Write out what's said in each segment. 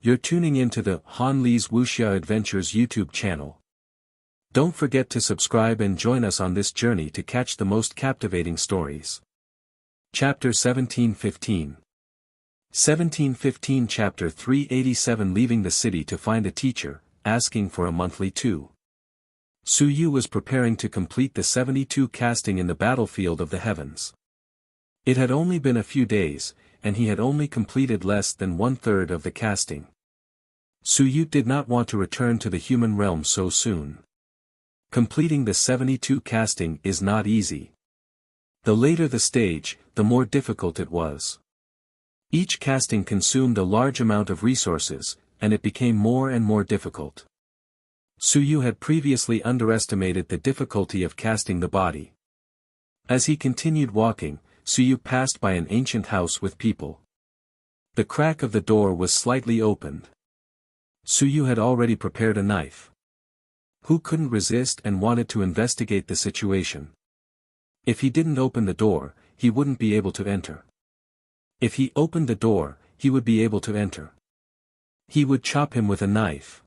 You're tuning into the Han Lee's Wuxia Adventures YouTube channel. Don't forget to subscribe and join us on this journey to catch the most captivating stories. Chapter 1715 1715 Chapter 387 Leaving the city to find a teacher, asking for a monthly too. Su Yu was preparing to complete the 72 casting in the battlefield of the heavens. It had only been a few days, and he had only completed less than 1/3 of the casting. Su Yu did not want to return to the human realm so soon. Completing the 72 casting is not easy. The later the stage, the more difficult it was. Each casting consumed a large amount of resources, and it became more and more difficult. Su Yu had previously underestimated the difficulty of casting the body. As he continued walking, Su Yu passed by an ancient house with people. The crack of the door was slightly opened. Su Yu had already prepared a knife. Who couldn't resist and wanted to investigate the situation? If he didn't open the door, he wouldn't be able to enter. If he opened the door, he would be able to enter. He would chop him with a knife.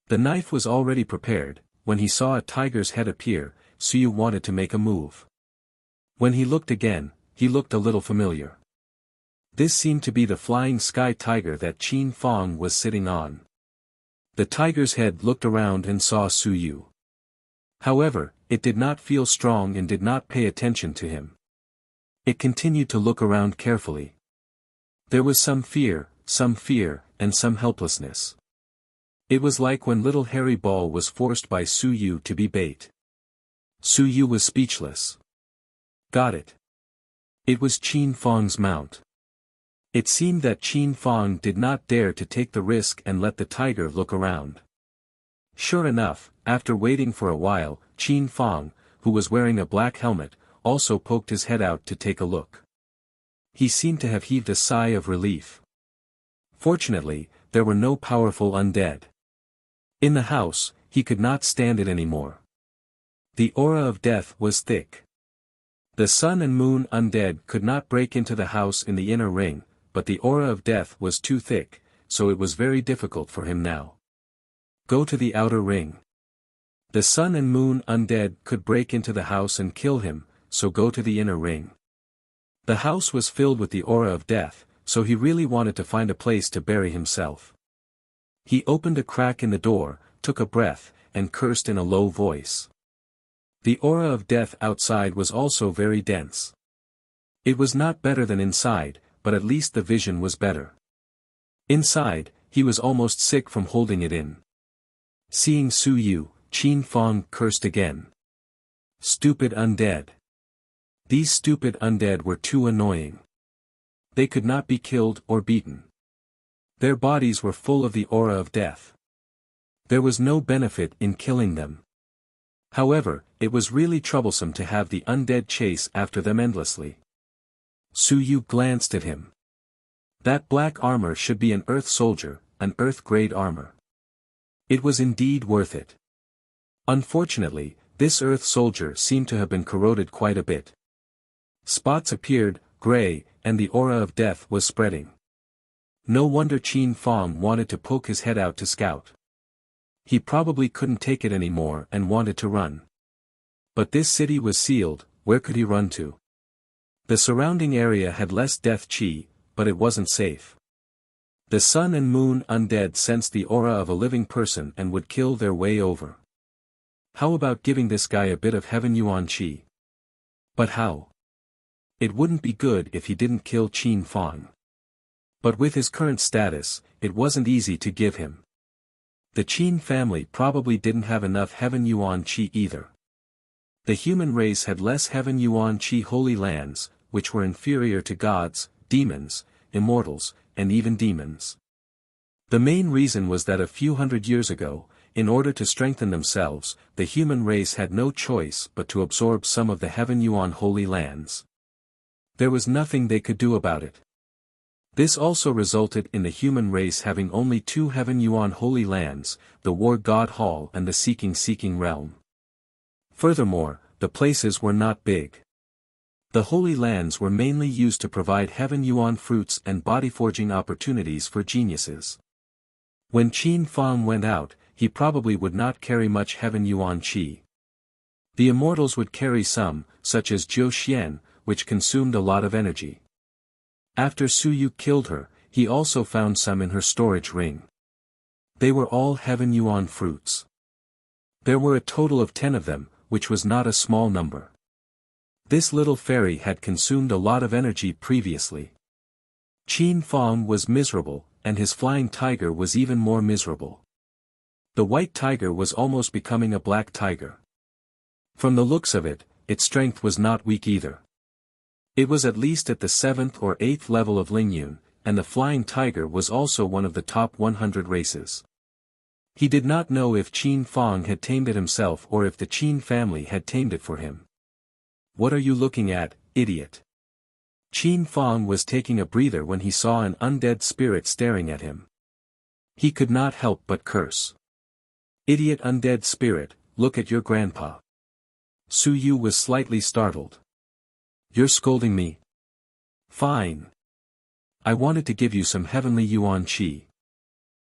The knife was already prepared. When he saw a tiger's head appear, Su Yu wanted to make a move. When he looked again, he looked a little familiar. This seemed to be the flying sky tiger that Qin Fong was sitting on. The tiger's head looked around and saw Su Yu. However, it did not feel strong and did not pay attention to him. It continued to look around carefully. There was some fear, and some helplessness. It was like when little Harry Ball was forced by Su Yu to be bait. Su Yu was speechless. Got it. It was Qin Fong's mount. It seemed that Qin Fong did not dare to take the risk and let the tiger look around. Sure enough, after waiting for a while, Qin Fong, who was wearing a black helmet, also poked his head out to take a look. He seemed to have heaved a sigh of relief. Fortunately, there were no powerful undead. In the house, he could not stand it anymore. The aura of death was thick. The sun and moon undead could not break into the house in the inner ring, but the aura of death was too thick, so it was very difficult for him now. Go to the outer ring. The sun and moon undead could break into the house and kill him, so go to the inner ring. The house was filled with the aura of death, so he really wanted to find a place to bury himself. He opened a crack in the door, took a breath, and cursed in a low voice. The aura of death outside was also very dense. It was not better than inside, but at least the vision was better. Inside, he was almost sick from holding it in. Seeing Su Yu, Qin Fong cursed again. Stupid undead. These stupid undead were too annoying. They could not be killed or beaten. Their bodies were full of the aura of death. There was no benefit in killing them. However, it was really troublesome to have the undead chase after them endlessly. Su Yu glanced at him. That black armor should be an earth soldier, an earth-grade armor. It was indeed worth it. Unfortunately, this earth soldier seemed to have been corroded quite a bit. Spots appeared, gray, and the aura of death was spreading. No wonder Qin Fong wanted to poke his head out to scout. He probably couldn't take it anymore and wanted to run. But this city was sealed, where could he run to? The surrounding area had less death chi, but it wasn't safe. The sun and moon undead sensed the aura of a living person and would kill their way over. How about giving this guy a bit of heaven yuan chi? But how? It wouldn't be good if he didn't kill Qin Fong. But with his current status, it wasn't easy to give him. The Qin family probably didn't have enough heaven yuan chi either. The human race had less heaven yuan chi holy lands, which were inferior to gods, demons, immortals, and even demons. The main reason was that a few hundred years ago, in order to strengthen themselves, the human race had no choice but to absorb some of the heaven yuan holy lands. There was nothing they could do about it. This also resulted in the human race having only 2 heaven yuan holy lands, the War God Hall and the Seeking realm. Furthermore, the places were not big. The Holy Lands were mainly used to provide heaven yuan fruits and body forging opportunities for geniuses. When Qin Fang went out, he probably would not carry much heaven yuan qi. The immortals would carry some, such as Jiu Xian, which consumed a lot of energy. After Su Yu killed her, he also found some in her storage ring. They were all heaven yuan fruits. There were a total of 10 of them, which was not a small number. This little fairy had consumed a lot of energy previously. Qin Fang was miserable, and his flying tiger was even more miserable. The white tiger was almost becoming a black tiger. From the looks of it, its strength was not weak either. It was at least at the 7th or 8th level of Lingyun, and the flying tiger was also one of the top 100 races. He did not know if Qin Fang had tamed it himself or if the Qin family had tamed it for him. "What are you looking at, idiot?" Qin Fang was taking a breather when he saw an undead spirit staring at him. He could not help but curse. "Idiot undead spirit, look at your grandpa." Su Yu was slightly startled. "You're scolding me?" "Fine. I wanted to give you some heavenly yuan qi.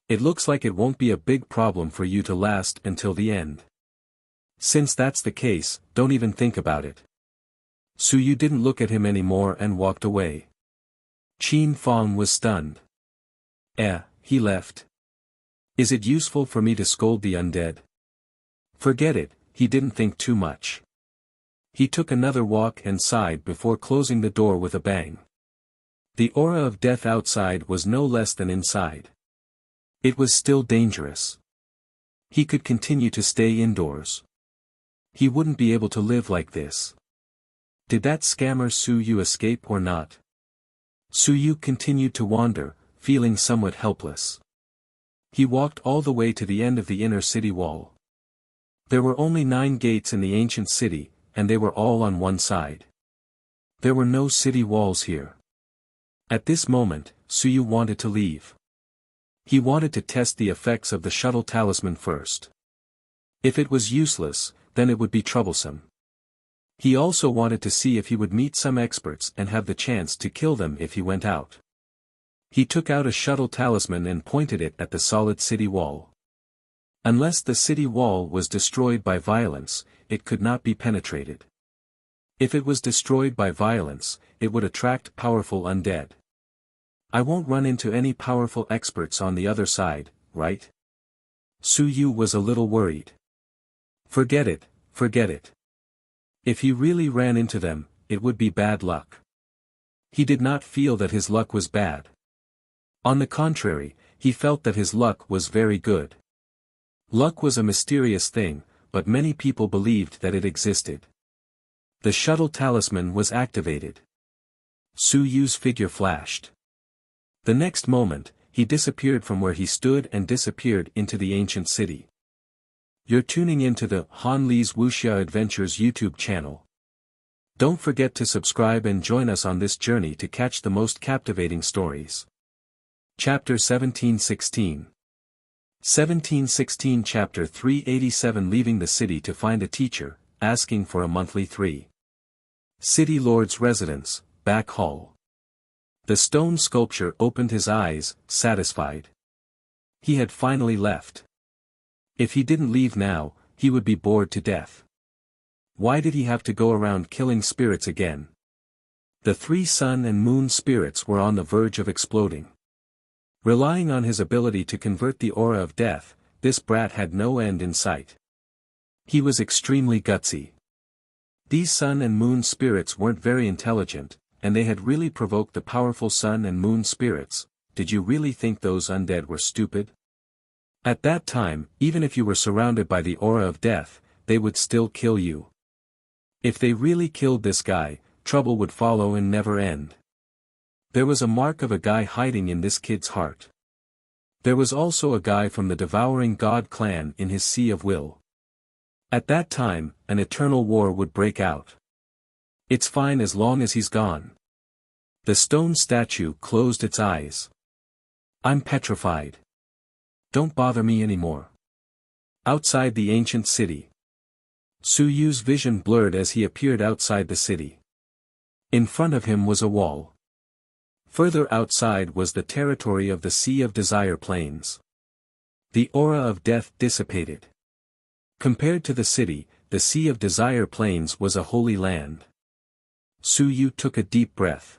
It looks like it won't be a big problem for you to last until the end. Since that's the case, don't even think about it." Su Yu didn't look at him anymore and walked away. Qin Fang was stunned. He left. Is it useful for me to scold the undead? Forget it, he didn't think too much. He took another walk and sighed before closing the door with a bang. The aura of death outside was no less than inside. It was still dangerous. He could continue to stay indoors. He wouldn't be able to live like this. Did that scammer Su Yu escape or not? Su Yu continued to wander, feeling somewhat helpless. He walked all the way to the end of the inner city wall. There were only 9 gates in the ancient city, and they were all on one side. There were no city walls here. At this moment, Su Yu wanted to leave. He wanted to test the effects of the shuttle talisman first. If it was useless, then it would be troublesome. He also wanted to see if he would meet some experts and have the chance to kill them if he went out. He took out a shuttle talisman and pointed it at the solid city wall. Unless the city wall was destroyed by violence, it could not be penetrated. If it was destroyed by violence, it would attract powerful undead. I won't run into any powerful experts on the other side, right? Su Yu was a little worried. Forget it, forget it. If he really ran into them, it would be bad luck. He did not feel that his luck was bad. On the contrary, he felt that his luck was very good. Luck was a mysterious thing, but many people believed that it existed. The shuttle talisman was activated. Su Yu's figure flashed. The next moment, he disappeared from where he stood and disappeared into the ancient city. You're tuning into the Han Li's Wuxia Adventures YouTube channel. Don't forget to subscribe and join us on this journey to catch the most captivating stories. Chapter 1716. 1716 Chapter 387 Leaving the city to find a teacher, asking for a monthly 3. City Lord's residence, back hall. The stone sculpture opened his eyes, satisfied. He had finally left. If he didn't leave now, he would be bored to death. Why did he have to go around killing spirits again? The 3 sun and moon spirits were on the verge of exploding. Relying on his ability to convert the aura of death, this brat had no end in sight. He was extremely gutsy. These sun and moon spirits weren't very intelligent, and they had really provoked the powerful sun and moon spirits. Did you really think those undead were stupid? At that time, even if you were surrounded by the aura of death, they would still kill you. If they really killed this guy, trouble would follow and never end. There was a mark of a guy hiding in this kid's heart. There was also a guy from the Devouring God clan in his Sea of Will. At that time, an eternal war would break out. It's fine as long as he's gone. The stone statue closed its eyes. I'm petrified. Don't bother me anymore. Outside the ancient city. Su Yu's vision blurred as he appeared outside the city. In front of him was a wall. Further outside was the territory of the Sea of Desire Plains. The aura of death dissipated. Compared to the city, the Sea of Desire Plains was a holy land. Su Yu took a deep breath.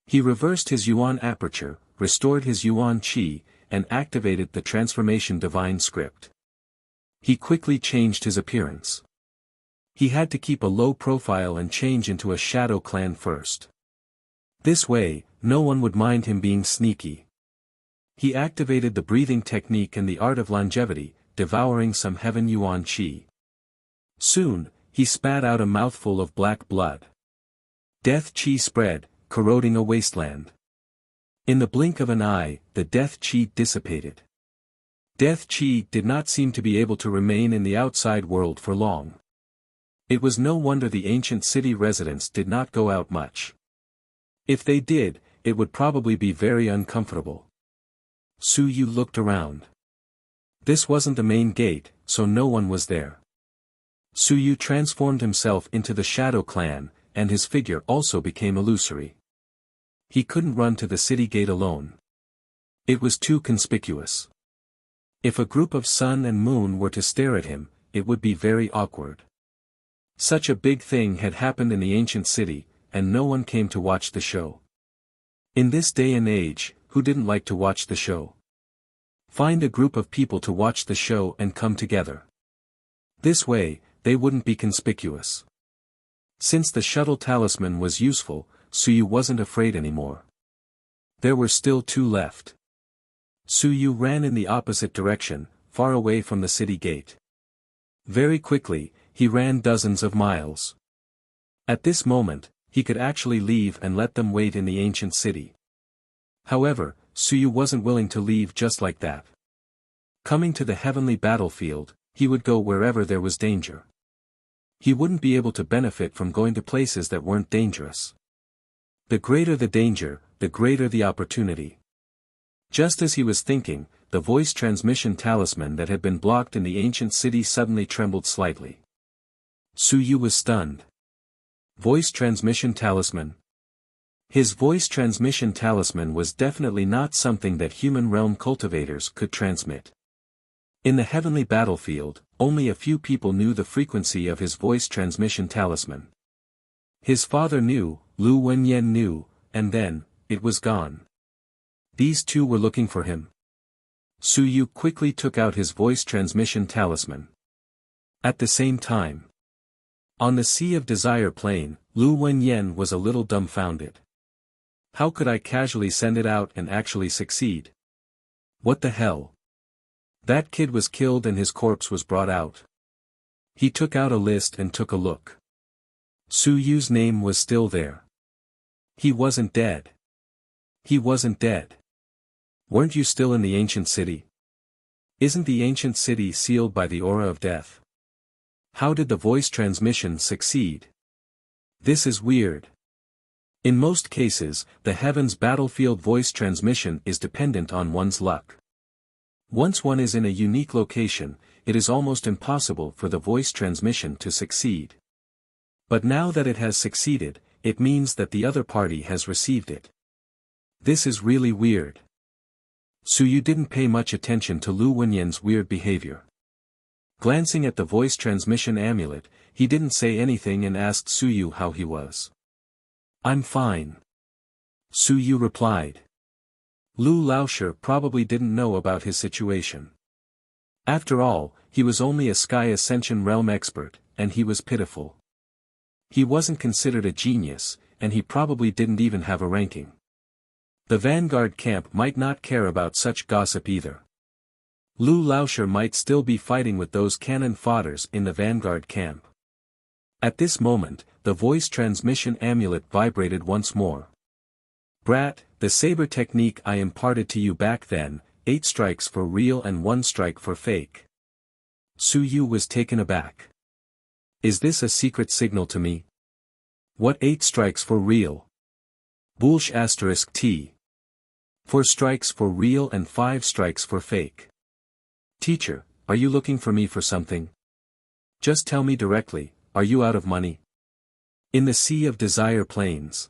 He reversed his Yuan aperture, restored his Yuan Qi, and activated the transformation divine script. He quickly changed his appearance. He had to keep a low profile and change into a shadow clan first. This way, no one would mind him being sneaky. He activated the breathing technique and the art of longevity, devouring some heaven Yuan Qi. Soon, he spat out a mouthful of black blood. Death Qi spread, corroding a wasteland. In the blink of an eye, the Death Qi dissipated. Death Qi did not seem to be able to remain in the outside world for long. It was no wonder the ancient city residents did not go out much. If they did, it would probably be very uncomfortable. Su Yu looked around. This wasn't the main gate, so no one was there. Su Yu transformed himself into the Shadow Clan, and his figure also became illusory. He couldn't run to the city gate alone. It was too conspicuous. If a group of sun and moon were to stare at him, it would be very awkward. Such a big thing had happened in the ancient city, and no one came to watch the show. In this day and age, who didn't like to watch the show? Find a group of people to watch the show and come together. This way, they wouldn't be conspicuous. Since the shuttle talisman was useful, Su Yu wasn't afraid anymore. There were still 2 left. Su Yu ran in the opposite direction, far away from the city gate. Very quickly, he ran dozens of miles. At this moment, he could actually leave and let them wait in the ancient city. However, Su Yu wasn't willing to leave just like that. Coming to the heavenly battlefield, he would go wherever there was danger. He wouldn't be able to benefit from going to places that weren't dangerous. The greater the danger, the greater the opportunity. Just as he was thinking, the voice transmission talisman that had been blocked in the ancient city suddenly trembled slightly. Su Yu was stunned. Voice transmission talisman. His voice transmission talisman was definitely not something that human realm cultivators could transmit. In the heavenly battlefield, only a few people knew the frequency of his voice transmission talisman. His father knew, Lu Wenyan knew, and then, it was gone. These 2 were looking for him. Su Yu quickly took out his voice transmission talisman. At the same time, on the Sea of Desire Plain, Lu Wenyan was a little dumbfounded. How could I casually send it out and actually succeed? What the hell? That kid was killed and his corpse was brought out. He took out a list and took a look. Su Yu's name was still there. He wasn't dead. He wasn't dead. Weren't you still in the ancient city? Isn't the ancient city sealed by the aura of death? How did the voice transmission succeed? This is weird. In most cases, the heavens battlefield voice transmission is dependent on one's luck. Once one is in a unique location, it is almost impossible for the voice transmission to succeed. But now that it has succeeded, it means that the other party has received it. This is really weird. Su Yu didn't pay much attention to Lu Wenyan's weird behavior. Glancing at the voice transmission amulet, he didn't say anything and asked Su Yu how he was. I'm fine. Su Yu replied. Lu Laoshi probably didn't know about his situation. After all, he was only a Sky Ascension Realm expert, and he was pitiful. He wasn't considered a genius, and he probably didn't even have a ranking. The Vanguard camp might not care about such gossip either. Lu Laoshi might still be fighting with those cannon fodders in the Vanguard camp. At this moment, the voice transmission amulet vibrated once more. Brat, the saber technique I imparted to you back then, 8 strikes for real and 1 strike for fake. Su Yu was taken aback. Is this a secret signal to me? What 8 strikes for real? Boolsh asterisk T. 4 strikes for real and 5 strikes for fake. Teacher, are you looking for me for something? Just tell me directly, are you out of money? In the Sea of Desire Plains.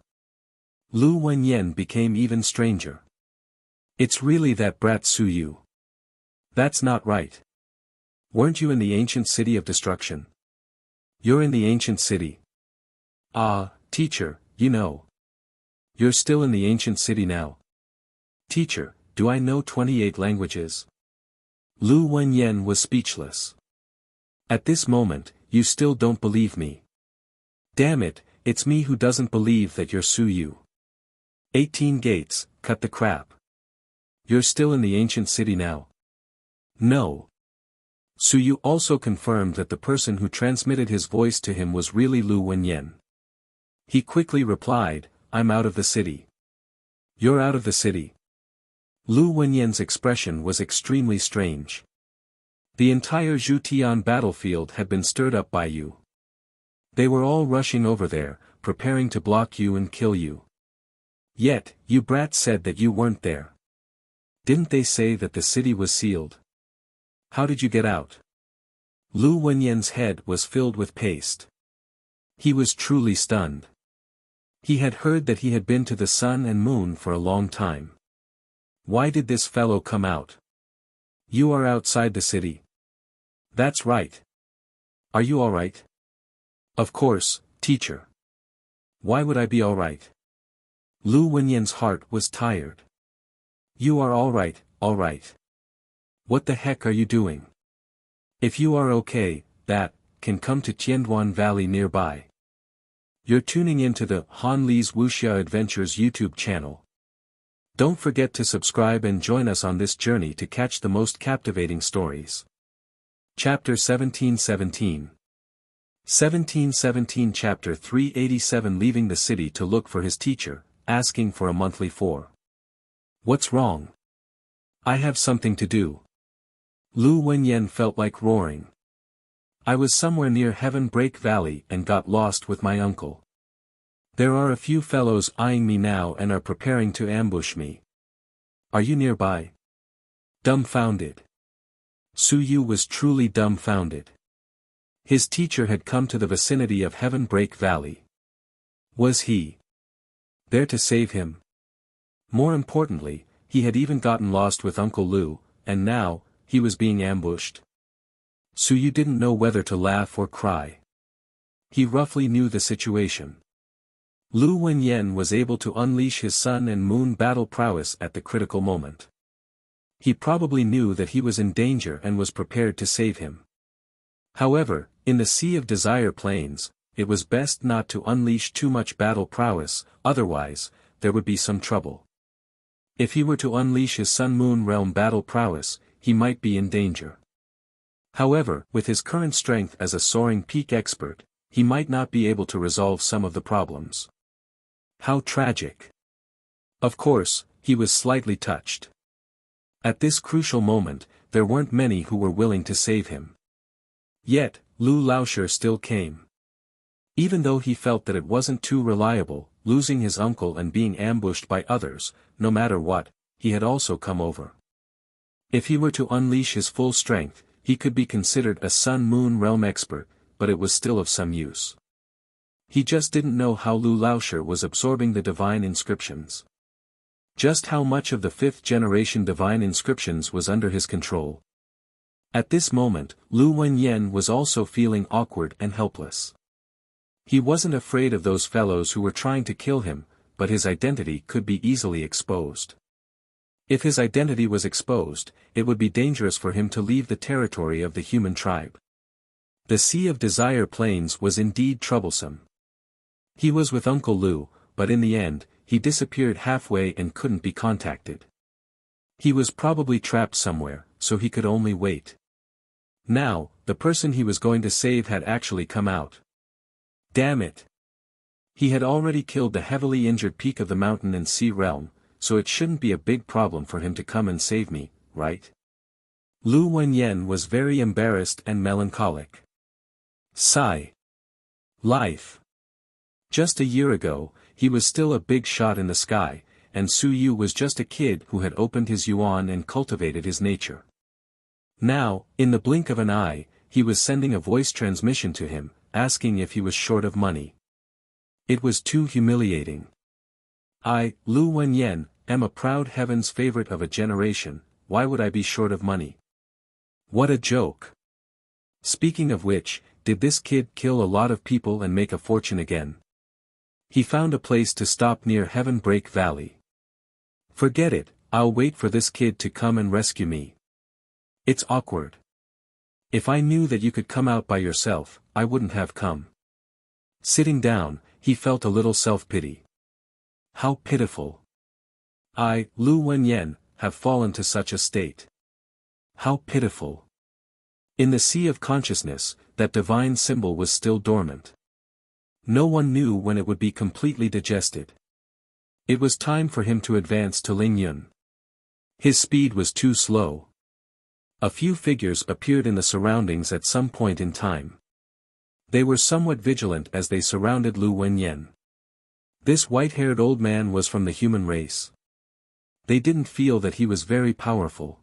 Lu Wenyan became even stranger. It's really that brat Su Yu. That's not right. Weren't you in the ancient city of destruction? You're in the ancient city. Ah, teacher, you know. You're still in the ancient city now. Teacher, do I know 28 languages? Lu Wenyan was speechless. At this moment, you still don't believe me. Damn it, it's me who doesn't believe that you're Su Yu. 18 gates, cut the crap. You're still in the ancient city now. No. Su Yu also confirmed that the person who transmitted his voice to him was really Lu Wenyan. He quickly replied, I'm out of the city. You're out of the city. Lu Wenyan's expression was extremely strange. The entire Zhutian battlefield had been stirred up by you. They were all rushing over there, preparing to block you and kill you. Yet, you brats said that you weren't there. Didn't they say that the city was sealed? How did you get out? Lu Wenyan's head was filled with paste. He was truly stunned. He had heard that he had been to the sun and moon for a long time. Why did this fellow come out? You are outside the city. That's right. Are you alright? Of course, teacher. Why would I be alright? Lu Wenyan's heart was tired. You are alright, alright. What the heck are you doing? If you are okay, that can come to Tianduan Valley nearby. You're tuning into the Han Li's Wuxia Adventures YouTube channel. Don't forget to subscribe and join us on this journey to catch the most captivating stories. Chapter 1717. 1717 Chapter 387 Leaving the city to look for his teacher, asking for a monthly for. What's wrong? I have something to do. Lu Wenyan felt like roaring. I was somewhere near Heaven Break Valley and got lost with my uncle. There are a few fellows eyeing me now and are preparing to ambush me. Are you nearby? Dumbfounded. Su Yu was truly dumbfounded. His teacher had come to the vicinity of Heaven Break Valley. Was he there to save him? More importantly, he had even gotten lost with Uncle Lu, and now, he was being ambushed. Su Yu didn't know whether to laugh or cry. He roughly knew the situation. Lu Wenyan was able to unleash his sun and moon battle prowess at the critical moment. He probably knew that he was in danger and was prepared to save him. However, in the Sea of Desire Plains, it was best not to unleash too much battle prowess, otherwise, there would be some trouble. If he were to unleash his Sun-Moon realm battle prowess, he might be in danger. However, with his current strength as a soaring peak expert, he might not be able to resolve some of the problems. How tragic. Of course, he was slightly touched. At this crucial moment, there weren't many who were willing to save him. Yet, Lu Laoshi still came. Even though he felt that it wasn't too reliable, losing his uncle and being ambushed by others, no matter what, he had also come over. If he were to unleash his full strength, he could be considered a Sun-Moon realm expert, but it was still of some use. He just didn't know how Lu Laoshi was absorbing the divine inscriptions. Just how much of the 5th generation divine inscriptions was under his control. At this moment, Lu Wenyan was also feeling awkward and helpless. He wasn't afraid of those fellows who were trying to kill him, but his identity could be easily exposed. If his identity was exposed, it would be dangerous for him to leave the territory of the human tribe. The Sea of Desire Plains was indeed troublesome. He was with Uncle Lu, but in the end, he disappeared halfway and couldn't be contacted. He was probably trapped somewhere, so he could only wait. Now, the person he was going to save had actually come out. Damn it! He had already killed the heavily injured peak of the mountain and sea realm, so it shouldn't be a big problem for him to come and save me, right? Lu Wenyan was very embarrassed and melancholic. Sigh. Life. Just a year ago, he was still a big shot in the sky, and Su Yu was just a kid who had opened his yuan and cultivated his nature. Now, in the blink of an eye, he was sending a voice transmission to him, asking if he was short of money. It was too humiliating. I, Lu Wenyan, am a proud heaven's favorite of a generation, why would I be short of money? What a joke. Speaking of which, did this kid kill a lot of people and make a fortune again? He found a place to stop near Heaven Break Valley. Forget it, I'll wait for this kid to come and rescue me. It's awkward. If I knew that you could come out by yourself, I wouldn't have come. Sitting down, he felt a little self-pity. How pitiful. I, Lu Wenyan, have fallen to such a state. How pitiful. In the sea of consciousness, that divine symbol was still dormant. No one knew when it would be completely digested. It was time for him to advance to Ling Yun. His speed was too slow. A few figures appeared in the surroundings at some point in time. They were somewhat vigilant as they surrounded Lu Wenyan. This white-haired old man was from the human race. They didn't feel that he was very powerful.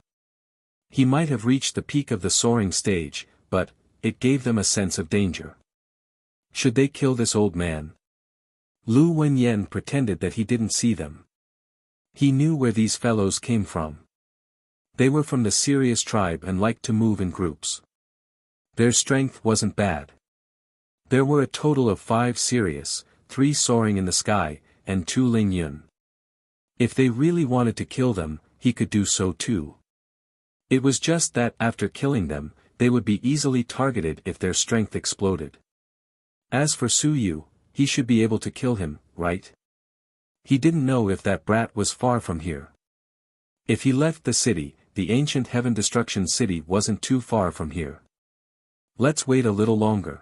He might have reached the peak of the soaring stage, but it gave them a sense of danger. Should they kill this old man? Lu Wenyan pretended that he didn't see them. He knew where these fellows came from. They were from the Sirius tribe and liked to move in groups. Their strength wasn't bad. There were a total of 5 Sirius, 3 soaring in the sky, and 2 Ling Yun. If they really wanted to kill them, he could do so too. It was just that after killing them, they would be easily targeted if their strength exploded. As for Su Yu, he should be able to kill him, right? He didn't know if that brat was far from here. If he left the city, the ancient Heaven Destruction City wasn't too far from here. Let's wait a little longer.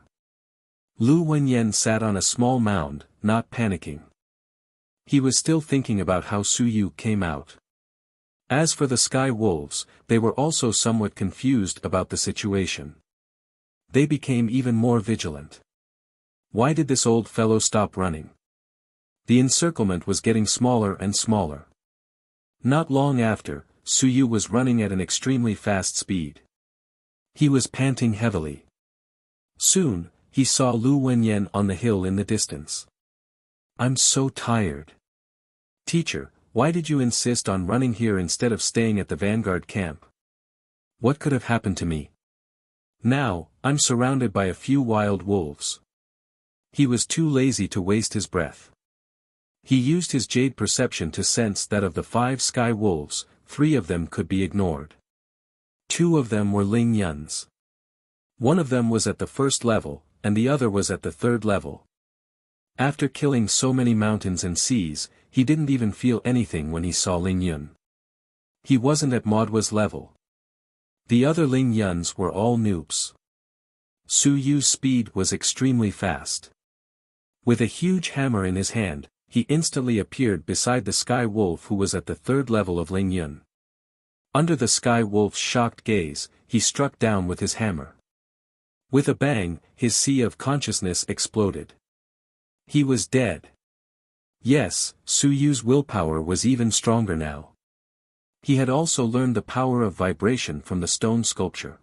Lu Wenyan sat on a small mound, not panicking. He was still thinking about how Su Yu came out. As for the Sky Wolves, they were also somewhat confused about the situation. They became even more vigilant. Why did this old fellow stop running? The encirclement was getting smaller and smaller. Not long after, Su Yu was running at an extremely fast speed. He was panting heavily. Soon, he saw Lu Wenyan on the hill in the distance. I'm so tired. Teacher, why did you insist on running here instead of staying at the vanguard camp? What could have happened to me? Now, I'm surrounded by a few wild wolves. He was too lazy to waste his breath. He used his jade perception to sense that of the 5 sky wolves, 3 of them could be ignored. 2 of them were Ling Yuns. One of them was at the 1st level, and the other was at the 3rd level. After killing so many mountains and seas, he didn't even feel anything when he saw Ling Yun. He wasn't at Modwa's level. The other Ling Yuns were all noobs. Su Yu's speed was extremely fast. With a huge hammer in his hand, he instantly appeared beside the Sky Wolf who was at the 3rd level of Ling Yun. Under the Sky Wolf's shocked gaze, he struck down with his hammer. With a bang, his sea of consciousness exploded. He was dead. Yes, Su Yu's willpower was even stronger now. He had also learned the power of vibration from the stone sculpture.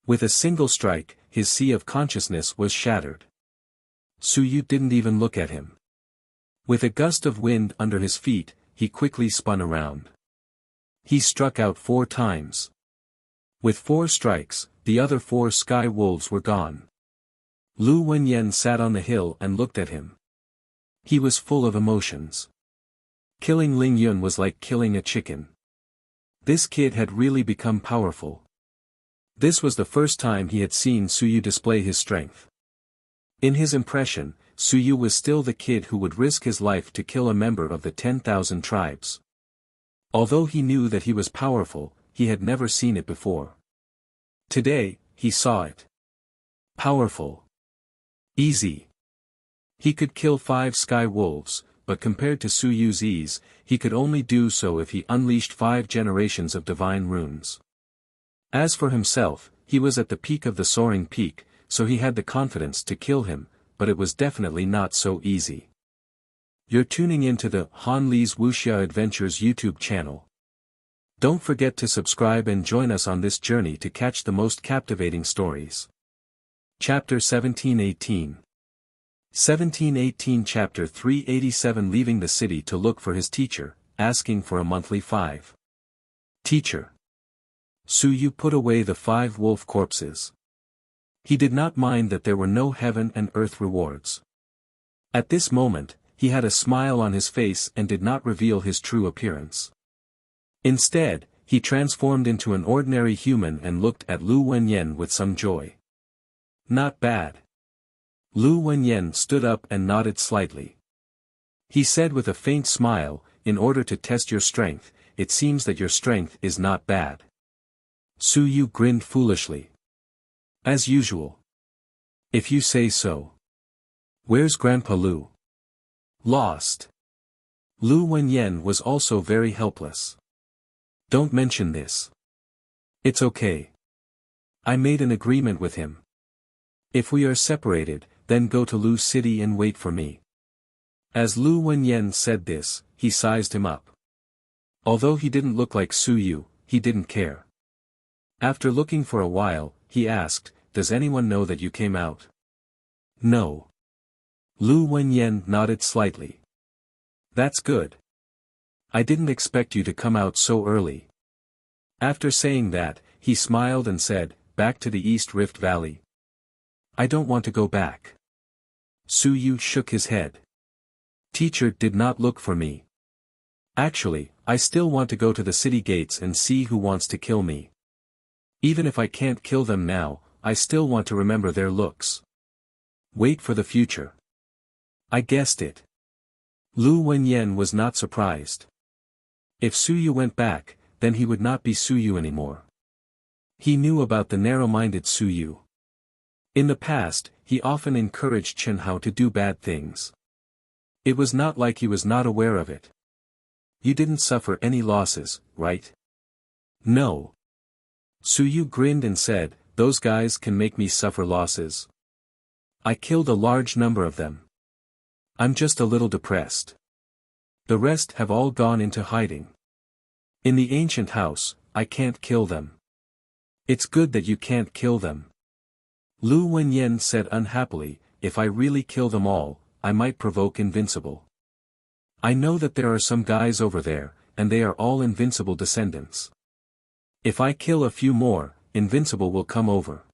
With a single strike, his sea of consciousness was shattered. Su Yu didn't even look at him. With a gust of wind under his feet, he quickly spun around. He struck out 4 times. With 4 strikes, the other 4 sky wolves were gone. Lu Wenyan sat on the hill and looked at him. He was full of emotions. Killing Ling Yun was like killing a chicken. This kid had really become powerful. This was the first time he had seen Su Yu display his strength. In his impression, Su Yu was still the kid who would risk his life to kill a member of the 10,000 tribes. Although he knew that he was powerful, he had never seen it before. Today, he saw it. Powerful. Easy. He could kill 5 sky wolves, but compared to Su Yu's ease, he could only do so if he unleashed 5 generations of divine runes. As for himself, he was at the peak of the soaring peak, so he had the confidence to kill him, but it was definitely not so easy. You're tuning into the Han Li's Wuxia Adventures YouTube channel. Don't forget to subscribe and join us on this journey to catch the most captivating stories. Chapter 1718. 1718 Chapter 387 Leaving the city to look for his teacher, asking for a monthly 5. Teacher. Su Yu put away the 5 wolf corpses. He did not mind that there were no heaven and earth rewards. At this moment, he had a smile on his face and did not reveal his true appearance. Instead, he transformed into an ordinary human and looked at Lu Wenyan with some joy. Not bad. Lu Wenyan stood up and nodded slightly. He said with a faint smile, in order to test your strength, it seems that your strength is not bad. Su Yu grinned foolishly. As usual. If you say so. Where's Grandpa Lu? Lost. Lu Wenyan was also very helpless. Don't mention this. It's okay. I made an agreement with him. If we are separated, then go to Lu City and wait for me. As Lu Wenyan said this, he sized him up. Although he didn't look like Su Yu, he didn't care. After looking for a while, he asked, "Does anyone know that you came out?" No. Lu Wenyan nodded slightly. That's good. I didn't expect you to come out so early. After saying that, he smiled and said, "Back to the East Rift Valley." I don't want to go back. Su Yu shook his head. Teacher did not look for me. Actually, I still want to go to the city gates and see who wants to kill me. Even if I can't kill them now, I still want to remember their looks. Wait for the future. I guessed it. Lu Wenyan was not surprised. If Su Yu went back, then he would not be Su Yu anymore. He knew about the narrow-minded Su Yu. In the past, he often encouraged Chen Hao to do bad things. It was not like he was not aware of it. You didn't suffer any losses, right? No. Su Yu grinned and said, those guys can make me suffer losses. I killed a large number of them. I'm just a little depressed. The rest have all gone into hiding. In the ancient house, I can't kill them. It's good that you can't kill them. Lu Wenyan said unhappily, if I really kill them all, I might provoke Invincible. I know that there are some guys over there, and they are all Invincible descendants. If I kill a few more, Invincible will come over.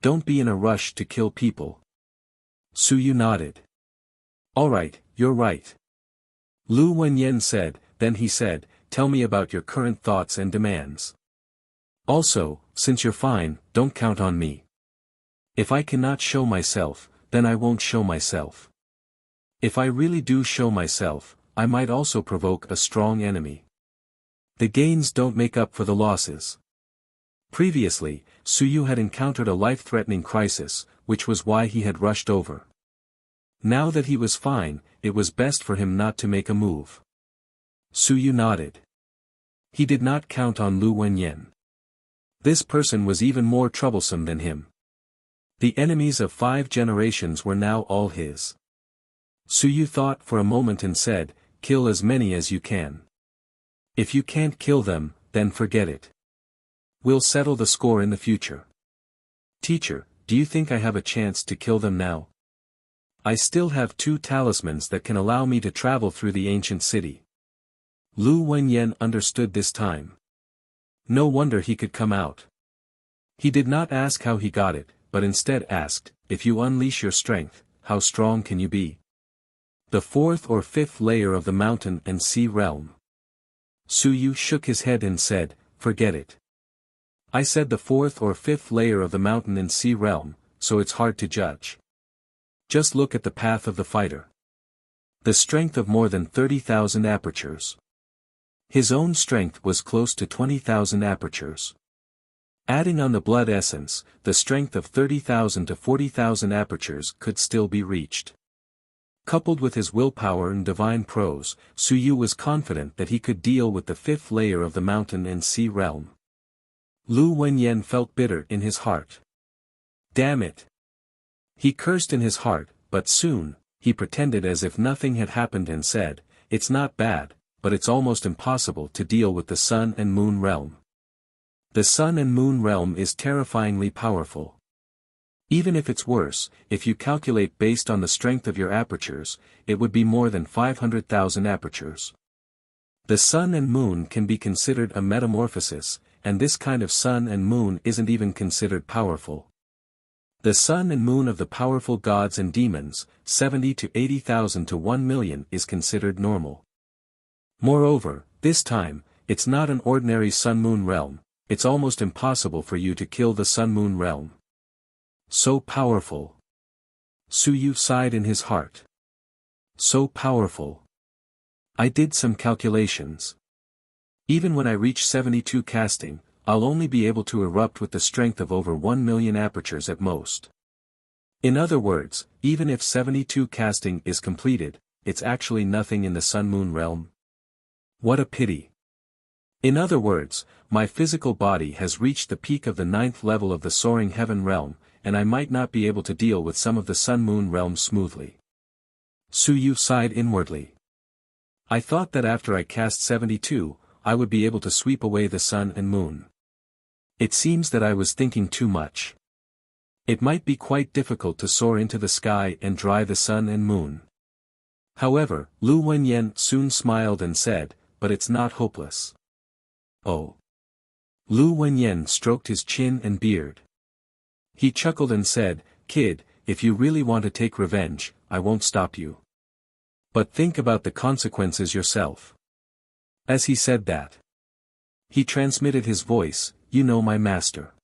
Don't be in a rush to kill people. Su Yu nodded. Alright, you're right. Lu Wenyan said, then he said, tell me about your current thoughts and demands. Also, since you're fine, don't count on me. If I cannot show myself, then I won't show myself. If I really do show myself, I might also provoke a strong enemy. The gains don't make up for the losses. Previously, Su Yu had encountered a life-threatening crisis, which was why he had rushed over. Now that he was fine, it was best for him not to make a move. Su Yu nodded. He did not count on Lu Wenyan. This person was even more troublesome than him. The enemies of 5 generations were now all his. Su Yu thought for a moment and said, kill as many as you can. If you can't kill them, then forget it. We'll settle the score in the future. Teacher, do you think I have a chance to kill them now? I still have 2 talismans that can allow me to travel through the ancient city. Lu Wenyan understood this time. No wonder he could come out. He did not ask how he got it, but instead asked, if you unleash your strength, how strong can you be? The 4th or 5th layer of the mountain and sea realm. Su Yu shook his head and said, forget it. I said the 4th or 5th layer of the mountain and sea realm, so it's hard to judge. Just look at the path of the fighter. The strength of more than 30,000 apertures. His own strength was close to 20,000 apertures. Adding on the blood essence, the strength of 30,000 to 40,000 apertures could still be reached. Coupled with his willpower and divine prose, Su Yu was confident that he could deal with the 5th layer of the mountain and sea realm. Lu Wenyan felt bitter in his heart. Damn it! He cursed in his heart, but soon, he pretended as if nothing had happened and said, it's not bad, but it's almost impossible to deal with the sun and moon realm. The sun and moon realm is terrifyingly powerful. Even if it's worse, if you calculate based on the strength of your apertures, it would be more than 500,000 apertures. The sun and moon can be considered a metamorphosis, and this kind of sun and moon isn't even considered powerful. The sun and moon of the powerful gods and demons, 70 to 80,000 to 1 million, is considered normal. Moreover, this time, it's not an ordinary sun-moon realm, it's almost impossible for you to kill the sun-moon realm. So powerful. Su Yu sighed in his heart. So powerful. I did some calculations. Even when I reach 72 casting, I'll only be able to erupt with the strength of over 1 million apertures at most. In other words, even if 72 casting is completed, it's actually nothing in the sun-moon realm. What a pity. In other words, my physical body has reached the peak of the 9th level of the soaring heaven realm, and I might not be able to deal with some of the sun-moon realms smoothly. Su Yu sighed inwardly. I thought that after I cast 72, I would be able to sweep away the sun and moon. It seems that I was thinking too much. It might be quite difficult to soar into the sky and dry the sun and moon. However, Lu Wenyan soon smiled and said, but it's not hopeless. Oh. Lu Wenyan stroked his chin and beard. He chuckled and said, kid, if you really want to take revenge, I won't stop you. But think about the consequences yourself. As he said that, he transmitted his voice, you know my master.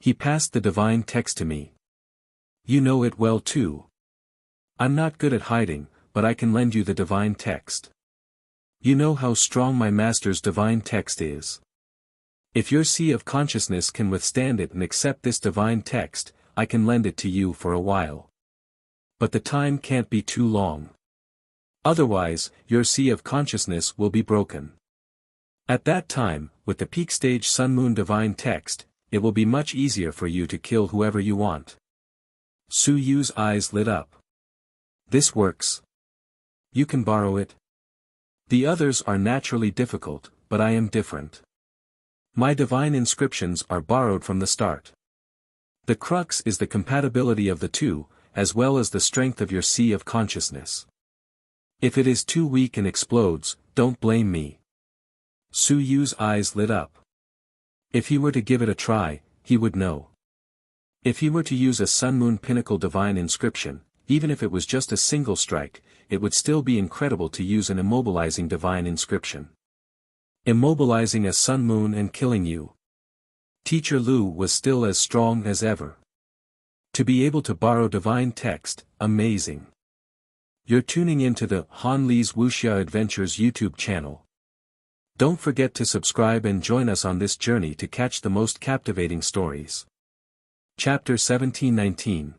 He passed the divine text to me. You know it well too. I'm not good at hiding, but I can lend you the divine text. You know how strong my master's divine text is. If your sea of consciousness can withstand it and accept this divine text, I can lend it to you for a while. But the time can't be too long. Otherwise, your sea of consciousness will be broken. At that time, with the peak stage sun-moon divine text, it will be much easier for you to kill whoever you want. Su Yu's eyes lit up. This works. You can borrow it. The others are naturally difficult, but I am different. My divine inscriptions are borrowed from the start. The crux is the compatibility of the two, as well as the strength of your sea of consciousness. If it is too weak and explodes, don't blame me. Su Yu's eyes lit up. If he were to give it a try, he would know. If he were to use a sun-moon pinnacle divine inscription, even if it was just a single strike, it would still be incredible to use an immobilizing divine inscription. Immobilizing a sun-moon and killing you. Teacher Lu was still as strong as ever. To be able to borrow divine text, amazing. You're tuning into the Han Li's Wuxia Adventures YouTube channel. Don't forget to subscribe and join us on this journey to catch the most captivating stories. Chapter 1719.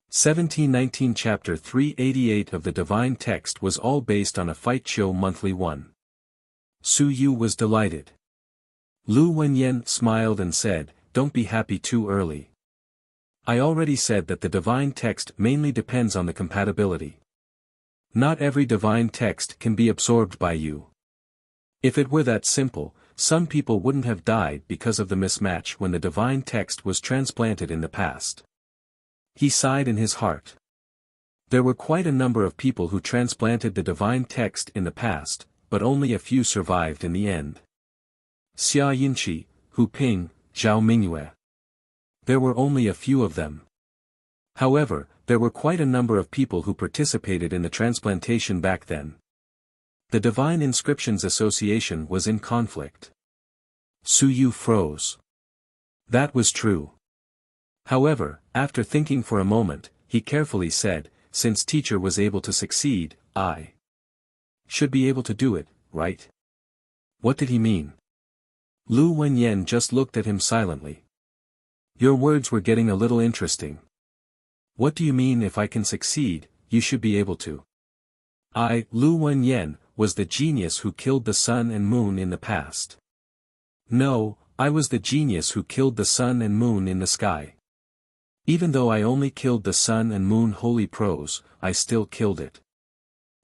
1719 Chapter 388 of the Divine Text was all based on a fight show monthly 1. Su Yu was delighted. Lu Wenyan smiled and said, don't be happy too early. I already said that the divine text mainly depends on the compatibility. Not every divine text can be absorbed by you. If it were that simple, some people wouldn't have died because of the mismatch when the divine text was transplanted in the past. He sighed in his heart. There were quite a number of people who transplanted the divine text in the past, but only a few survived in the end. Xia Yinqi, Hu Ping, Zhao Mingyue. There were only a few of them. However, there were quite a number of people who participated in the transplantation back then. The Divine Inscriptions Association was in conflict. Su Yu froze. That was true. However, after thinking for a moment, he carefully said, since teacher was able to succeed, I should be able to do it, right? What did he mean? Lu Wenyan just looked at him silently. Your words were getting a little interesting. What do you mean if I can succeed, you should be able to? I, Lu Wenyan, was the genius who killed the sun and moon in the past. No, I was the genius who killed the sun and moon in the sky. Even though I only killed the sun and moon holy pros, I still killed it.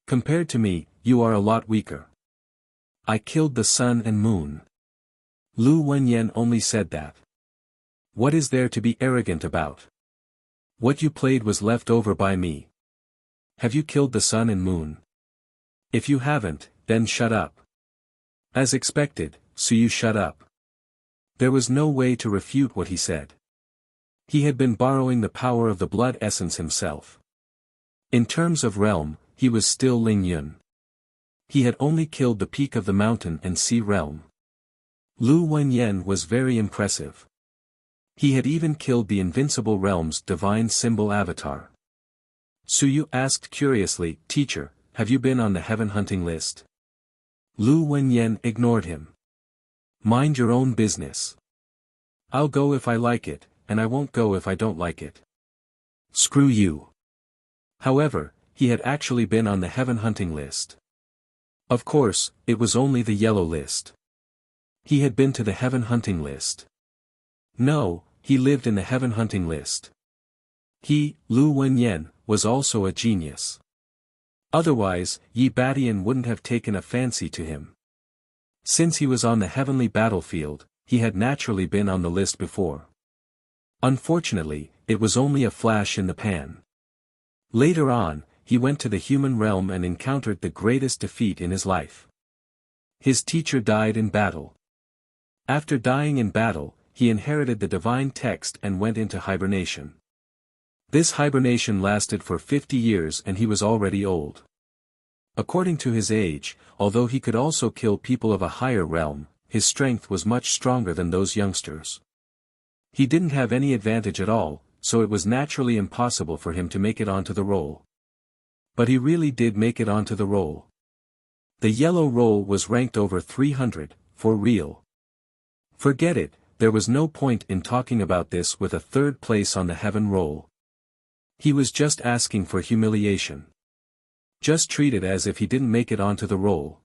Compared to me, you are a lot weaker. I killed the sun and moon. Lu Wenyan only said that. What is there to be arrogant about? What you played was left over by me. Have you killed the sun and moon? If you haven't, then shut up. As expected, Su Yu shut up. There was no way to refute what he said. He had been borrowing the power of the blood essence himself. In terms of realm, he was still Ling Yun. He had only killed the peak of the mountain and sea realm. Lu Wenyan was very impressive. He had even killed the invincible realm's divine symbol avatar. Suyu asked curiously, "Teacher, have you been on the heaven hunting list?" Lu Wenyan ignored him. "Mind your own business. I'll go if I like it, and I won't go if I don't like it. Screw you." However, he had actually been on the heaven hunting list. Of course, it was only the yellow list. He had been to the heaven hunting list. No, he lived in the heaven hunting list. He, Lu Wenyan, was also a genius. Otherwise, Yi Batian wouldn't have taken a fancy to him. Since he was on the heavenly battlefield, he had naturally been on the list before. Unfortunately, it was only a flash in the pan. Later on, he went to the human realm and encountered the greatest defeat in his life. His teacher died in battle. After dying in battle, he inherited the divine text and went into hibernation. This hibernation lasted for 50 years and he was already old. According to his age, although he could also kill people of a higher realm, his strength was much stronger than those youngsters. He didn't have any advantage at all, so it was naturally impossible for him to make it onto the roll. But he really did make it onto the roll. The yellow roll was ranked over 300, for real. Forget it, there was no point in talking about this with a third place on the heaven roll. He was just asking for humiliation. Just treat it as if he didn't make it onto the roll.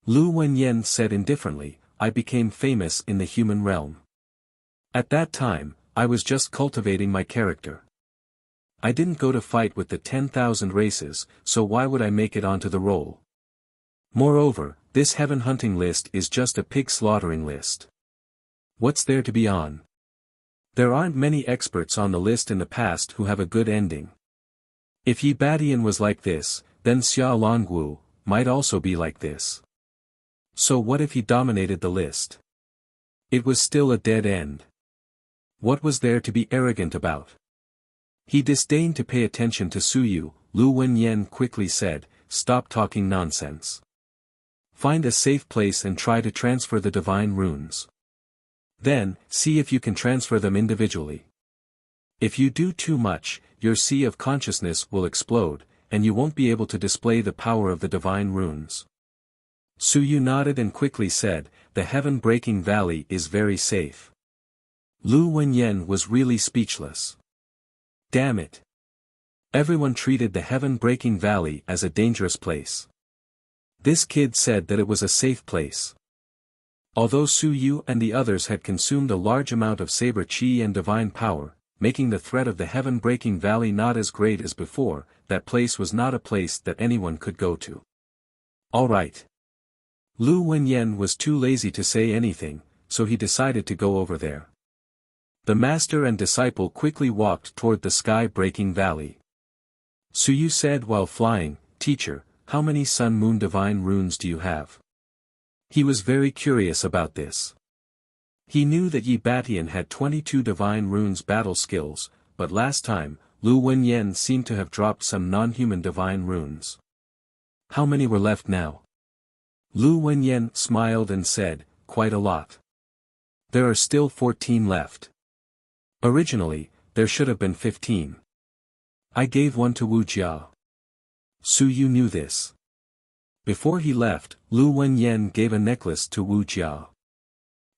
Lu Wenyan said indifferently, "I became famous in the human realm. At that time, I was just cultivating my character. I didn't go to fight with the 10,000 races, so why would I make it onto the roll? Moreover, this heaven hunting list is just a pig slaughtering list. What's there to be on? There aren't many experts on the list in the past who have a good ending. If Yi Batian was like this, then Xia Longwu might also be like this. So what if he dominated the list? It was still a dead end. What was there to be arrogant about?" He disdained to pay attention to Suyu. Lu Wenyan quickly said, "Stop talking nonsense. Find a safe place and try to transfer the divine runes. Then, see if you can transfer them individually. If you do too much, your sea of consciousness will explode, and you won't be able to display the power of the divine runes." Suyu nodded and quickly said, "The heaven-breaking valley is very safe." Lu Wenyan was really speechless. Damn it. Everyone treated the heaven-breaking valley as a dangerous place. This kid said that it was a safe place. Although Suyu and the others had consumed a large amount of saber chi and divine power, making the threat of the heaven-breaking valley not as great as before, that place was not a place that anyone could go to. All right. Lu Wenyan was too lazy to say anything, so he decided to go over there. The master and disciple quickly walked toward the sky-breaking valley. Suyu said while flying, "Teacher, how many sun-moon divine runes do you have?" He was very curious about this. He knew that Yi Batian had 22 divine runes battle skills, but last time, Lu Wenyan seemed to have dropped some non-human divine runes. How many were left now? Lu Wenyan smiled and said, "Quite a lot. There are still 14 left. Originally, there should have been 15. I gave one to Wuxia." Suyu knew this. Before he left, Lu Wenyan gave a necklace to Wuxia.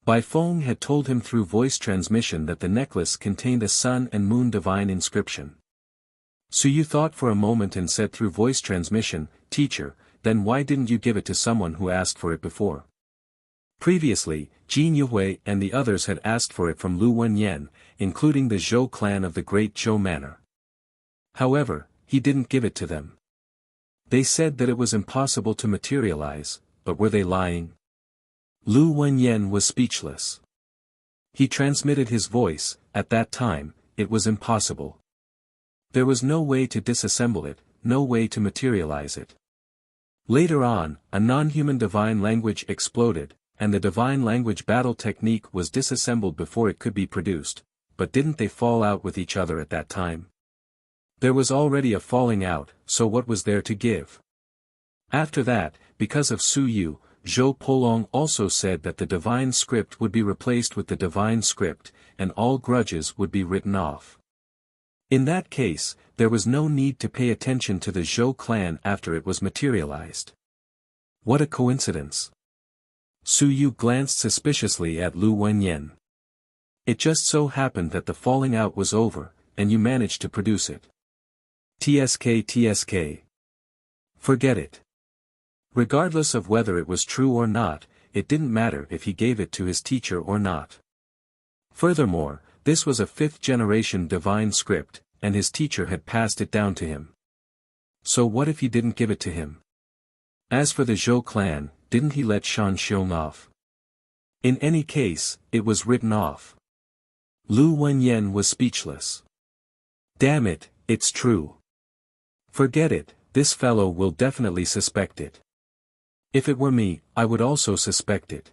Bai Feng had told him through voice transmission that the necklace contained a sun and moon divine inscription. Suyu thought for a moment and said through voice transmission, "Teacher, then why didn't you give it to someone who asked for it before?" Previously, Jin Yuhui and the others had asked for it from Lu Wenyan, including the Zhou clan of the Great Zhou Manor. However, he didn't give it to them. They said that it was impossible to materialize, but were they lying? Lu Wenyan was speechless. He transmitted his voice, at that time, it was impossible. There was no way to disassemble it, no way to materialize it. Later on, a non-human divine language exploded, and the divine language battle technique was disassembled before it could be produced, but didn't they fall out with each other at that time? There was already a falling out, so what was there to give? After that, because of Su Yu, Zhou Polong also said that the divine script would be replaced with the divine script, and all grudges would be written off. In that case, there was no need to pay attention to the Zhou clan after it was materialized. What a coincidence! Su Yu glanced suspiciously at Lu Wenyan. It just so happened that the falling out was over, and you managed to produce it. TSK. Forget it. Regardless of whether it was true or not, it didn't matter if he gave it to his teacher or not. Furthermore, this was a fifth-generation divine script, and his teacher had passed it down to him. So what if he didn't give it to him? As for the Zhou clan, didn't he let Shan Xiong off? In any case, it was written off. Lu Wenyan was speechless. Damn it, it's true. Forget it, this fellow will definitely suspect it. If it were me, I would also suspect it.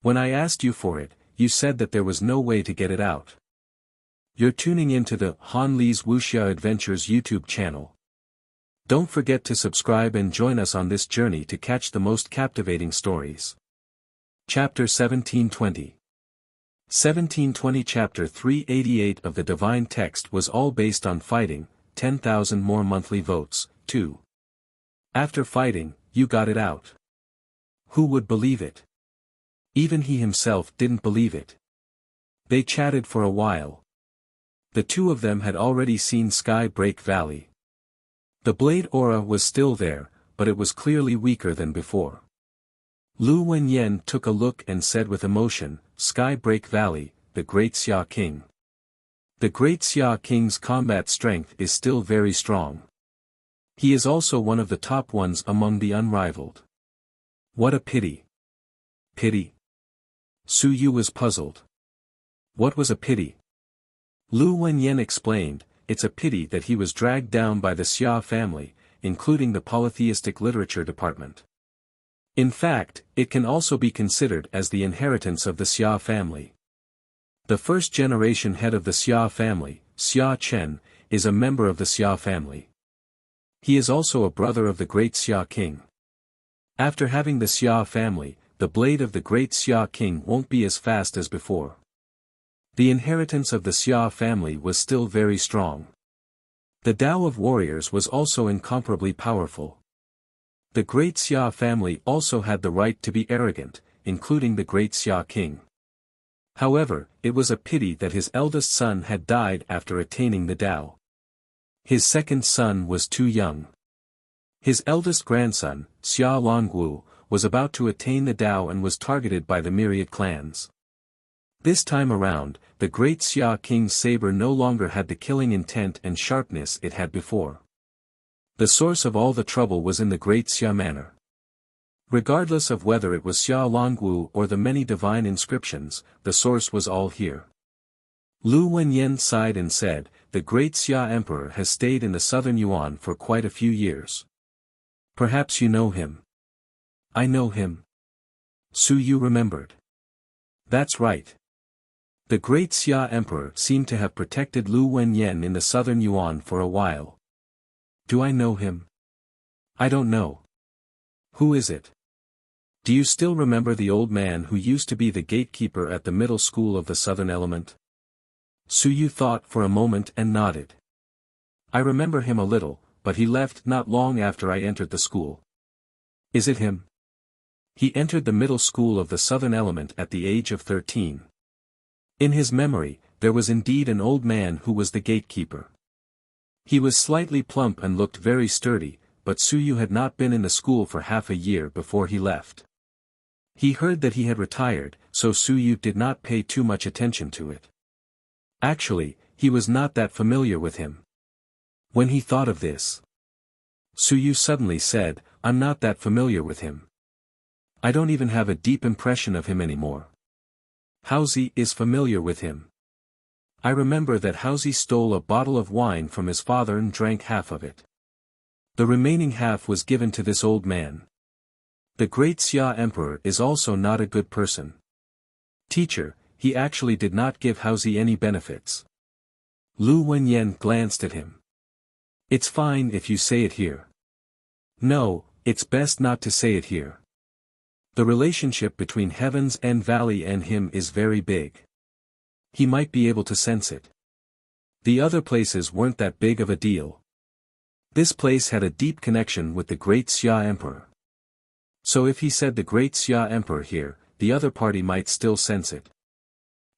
When I asked you for it, you said that there was no way to get it out. You're tuning into the Han Li's Wuxia Adventures YouTube channel. Don't forget to subscribe and join us on this journey to catch the most captivating stories. Chapter 1720. 1720 Chapter 388 of the Divine Text was all based on fighting, 10,000 more monthly votes, 2. After fighting, you got it out. Who would believe it? Even he himself didn't believe it. They chatted for a while. The two of them had already seen Sky Break Valley. The blade aura was still there, but it was clearly weaker than before. Lu Wenyan took a look and said with emotion, Sky Break Valley, the Great Xia King. The Great Xia King's combat strength is still very strong. He is also one of the top ones among the unrivaled. What a pity. Pity? Su Yu was puzzled. What was a pity? Lu Wenyan explained, it's a pity that he was dragged down by the Xia family, including the polytheistic literature department. In fact, it can also be considered as the inheritance of the Xia family. The first-generation head of the Xia family, Xia Chen, is a member of the Xia family. He is also a brother of the Great Xia King. After having the Xia family, the blade of the Great Xia King won't be as fast as before. The inheritance of the Xia family was still very strong. The Tao of warriors was also incomparably powerful. The Great Xia family also had the right to be arrogant, including the Great Xia King. However, it was a pity that his eldest son had died after attaining the Tao. His second son was too young. His eldest grandson, Xia Longwu, was about to attain the Tao and was targeted by the myriad clans. This time around, the Great Xia King's saber no longer had the killing intent and sharpness it had before. The source of all the trouble was in the Great Xia Manor. Regardless of whether it was Xia Longwu or the many divine inscriptions, the source was all here. Lu Wenyan sighed and said, the Great Xia Emperor has stayed in the southern Yuan for quite a few years. Perhaps you know him. I know him. Su Yu remembered. That's right. The Great Xia Emperor seemed to have protected Lu Wenyan in the southern Yuan for a while. Do I know him? I don't know. Who is it? Do you still remember the old man who used to be the gatekeeper at the middle school of the Southern Element? Su Yu thought for a moment and nodded. I remember him a little, but he left not long after I entered the school. Is it him? He entered the middle school of the Southern Element at the age of 13. In his memory, there was indeed an old man who was the gatekeeper. He was slightly plump and looked very sturdy, but Su Yu had not been in the school for half a year before he left. He heard that he had retired, so Su Yu did not pay too much attention to it. Actually, he was not that familiar with him. When he thought of this, Su Yu suddenly said, I'm not that familiar with him. I don't even have a deep impression of him anymore. Haozi is familiar with him. I remember that Haozi stole a bottle of wine from his father and drank half of it. The remaining half was given to this old man. The great Xia Emperor is also not a good person. Teacher, he actually did not give Haozi any benefits. Lu Wenyan glanced at him. It's fine if you say it here. No, it's best not to say it here. The relationship between Heavens and Valley and him is very big. He might be able to sense it. The other places weren't that big of a deal. This place had a deep connection with the great Xia Emperor. So if he said the great Xia Emperor here, the other party might still sense it.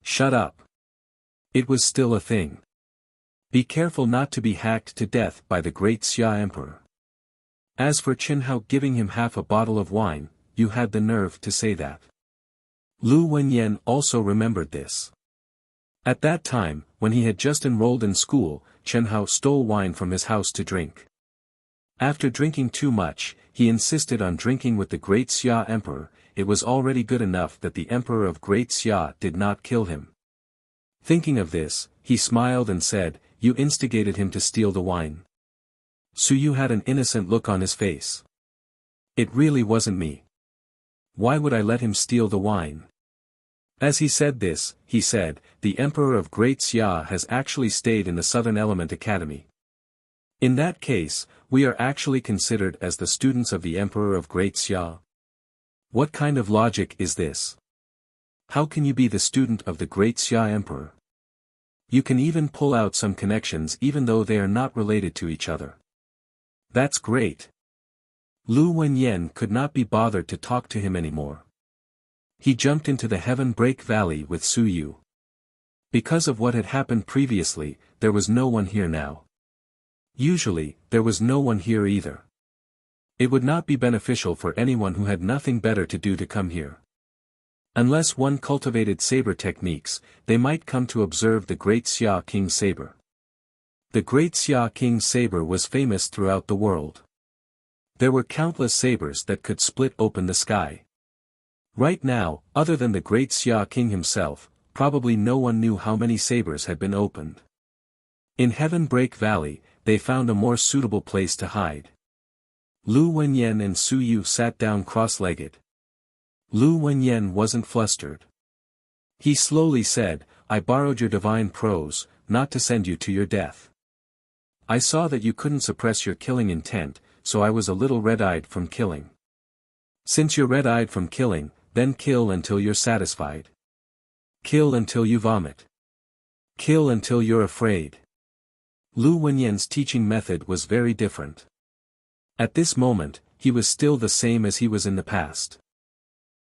Shut up. It was still a thing. Be careful not to be hacked to death by the great Xia Emperor. As for Qin Hao giving him half a bottle of wine, you had the nerve to say that. Lu Wenyan also remembered this. At that time, when he had just enrolled in school, Chen Hao stole wine from his house to drink. After drinking too much, he insisted on drinking with the great Xia Emperor. It was already good enough that the Emperor of Great Xia did not kill him. Thinking of this, he smiled and said, "You instigated him to steal the wine." Su Yu had an innocent look on his face. It really wasn't me. Why would I let him steal the wine? As he said this, he said, "The Emperor of Great Xia has actually stayed in the Southern Element Academy. In that case, we are actually considered as the students of the Emperor of Great Xia. What kind of logic is this? How can you be the student of the Great Xia Emperor? You can even pull out some connections even though they are not related to each other. That's great." Lu Wenyan could not be bothered to talk to him anymore. He jumped into the Heaven Break Valley with Su Yu. Because of what had happened previously, there was no one here now. Usually, there was no one here either. It would not be beneficial for anyone who had nothing better to do to come here. Unless one cultivated saber techniques, they might come to observe the Great Xia King's saber. The Great Xia King's saber was famous throughout the world. There were countless sabers that could split open the sky. Right now, other than the Great Xia King himself, probably no one knew how many sabers had been opened. In Heaven Break Valley, they found a more suitable place to hide. Lu Wenyan and Su Yu sat down cross-legged. Lu Wenyan wasn't flustered. He slowly said, "I borrowed your divine prose, not to send you to your death. I saw that you couldn't suppress your killing intent, so I was a little red-eyed from killing. Since you're red-eyed from killing, then kill until you're satisfied. Kill until you vomit. Kill until you're afraid." Lu Wenyan's teaching method was very different. At this moment, he was still the same as he was in the past.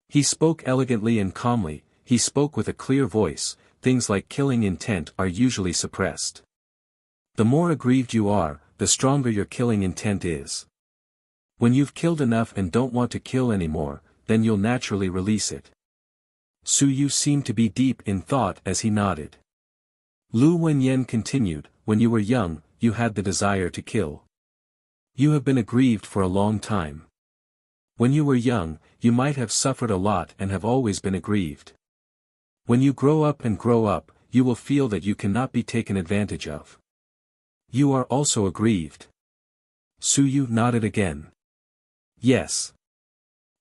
He spoke elegantly and calmly, he spoke with a clear voice. Things like killing intent are usually suppressed. The more aggrieved you are, the stronger your killing intent is. When you've killed enough and don't want to kill anymore, then you'll naturally release it. Su Yu seemed to be deep in thought as he nodded. Lu Wenyan continued, "When you were young, you had the desire to kill. You have been aggrieved for a long time. When you were young, you might have suffered a lot and have always been aggrieved. When you grow up, you will feel that you cannot be taken advantage of. You are also aggrieved." Su Yu nodded again. "Yes.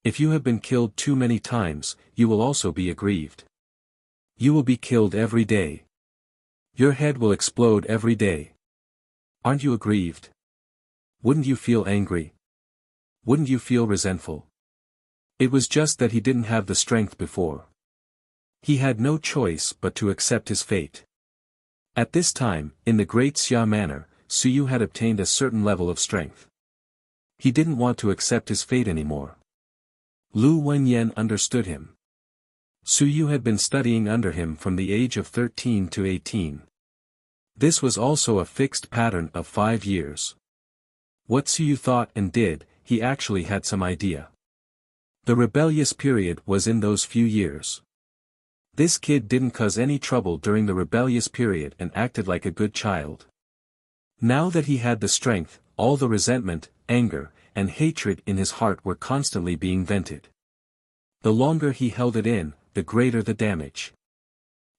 If you have been killed too many times, you will also be aggrieved. You will be killed every day. Your head will explode every day. Aren't you aggrieved? Wouldn't you feel angry? Wouldn't you feel resentful?" It was just that he didn't have the strength before. He had no choice but to accept his fate. At this time, in the Great Xia Manor, Su Yu had obtained a certain level of strength. He didn't want to accept his fate anymore. Lu Wenyan understood him. Su Yu had been studying under him from the age of 13 to 18. This was also a fixed pattern of 5 years. What Su Yu thought and did, he actually had some idea. The rebellious period was in those few years. This kid didn't cause any trouble during the rebellious period and acted like a good child. Now that he had the strength, all the resentment, anger, and hatred in his heart were constantly being vented. The longer he held it in, the greater the damage.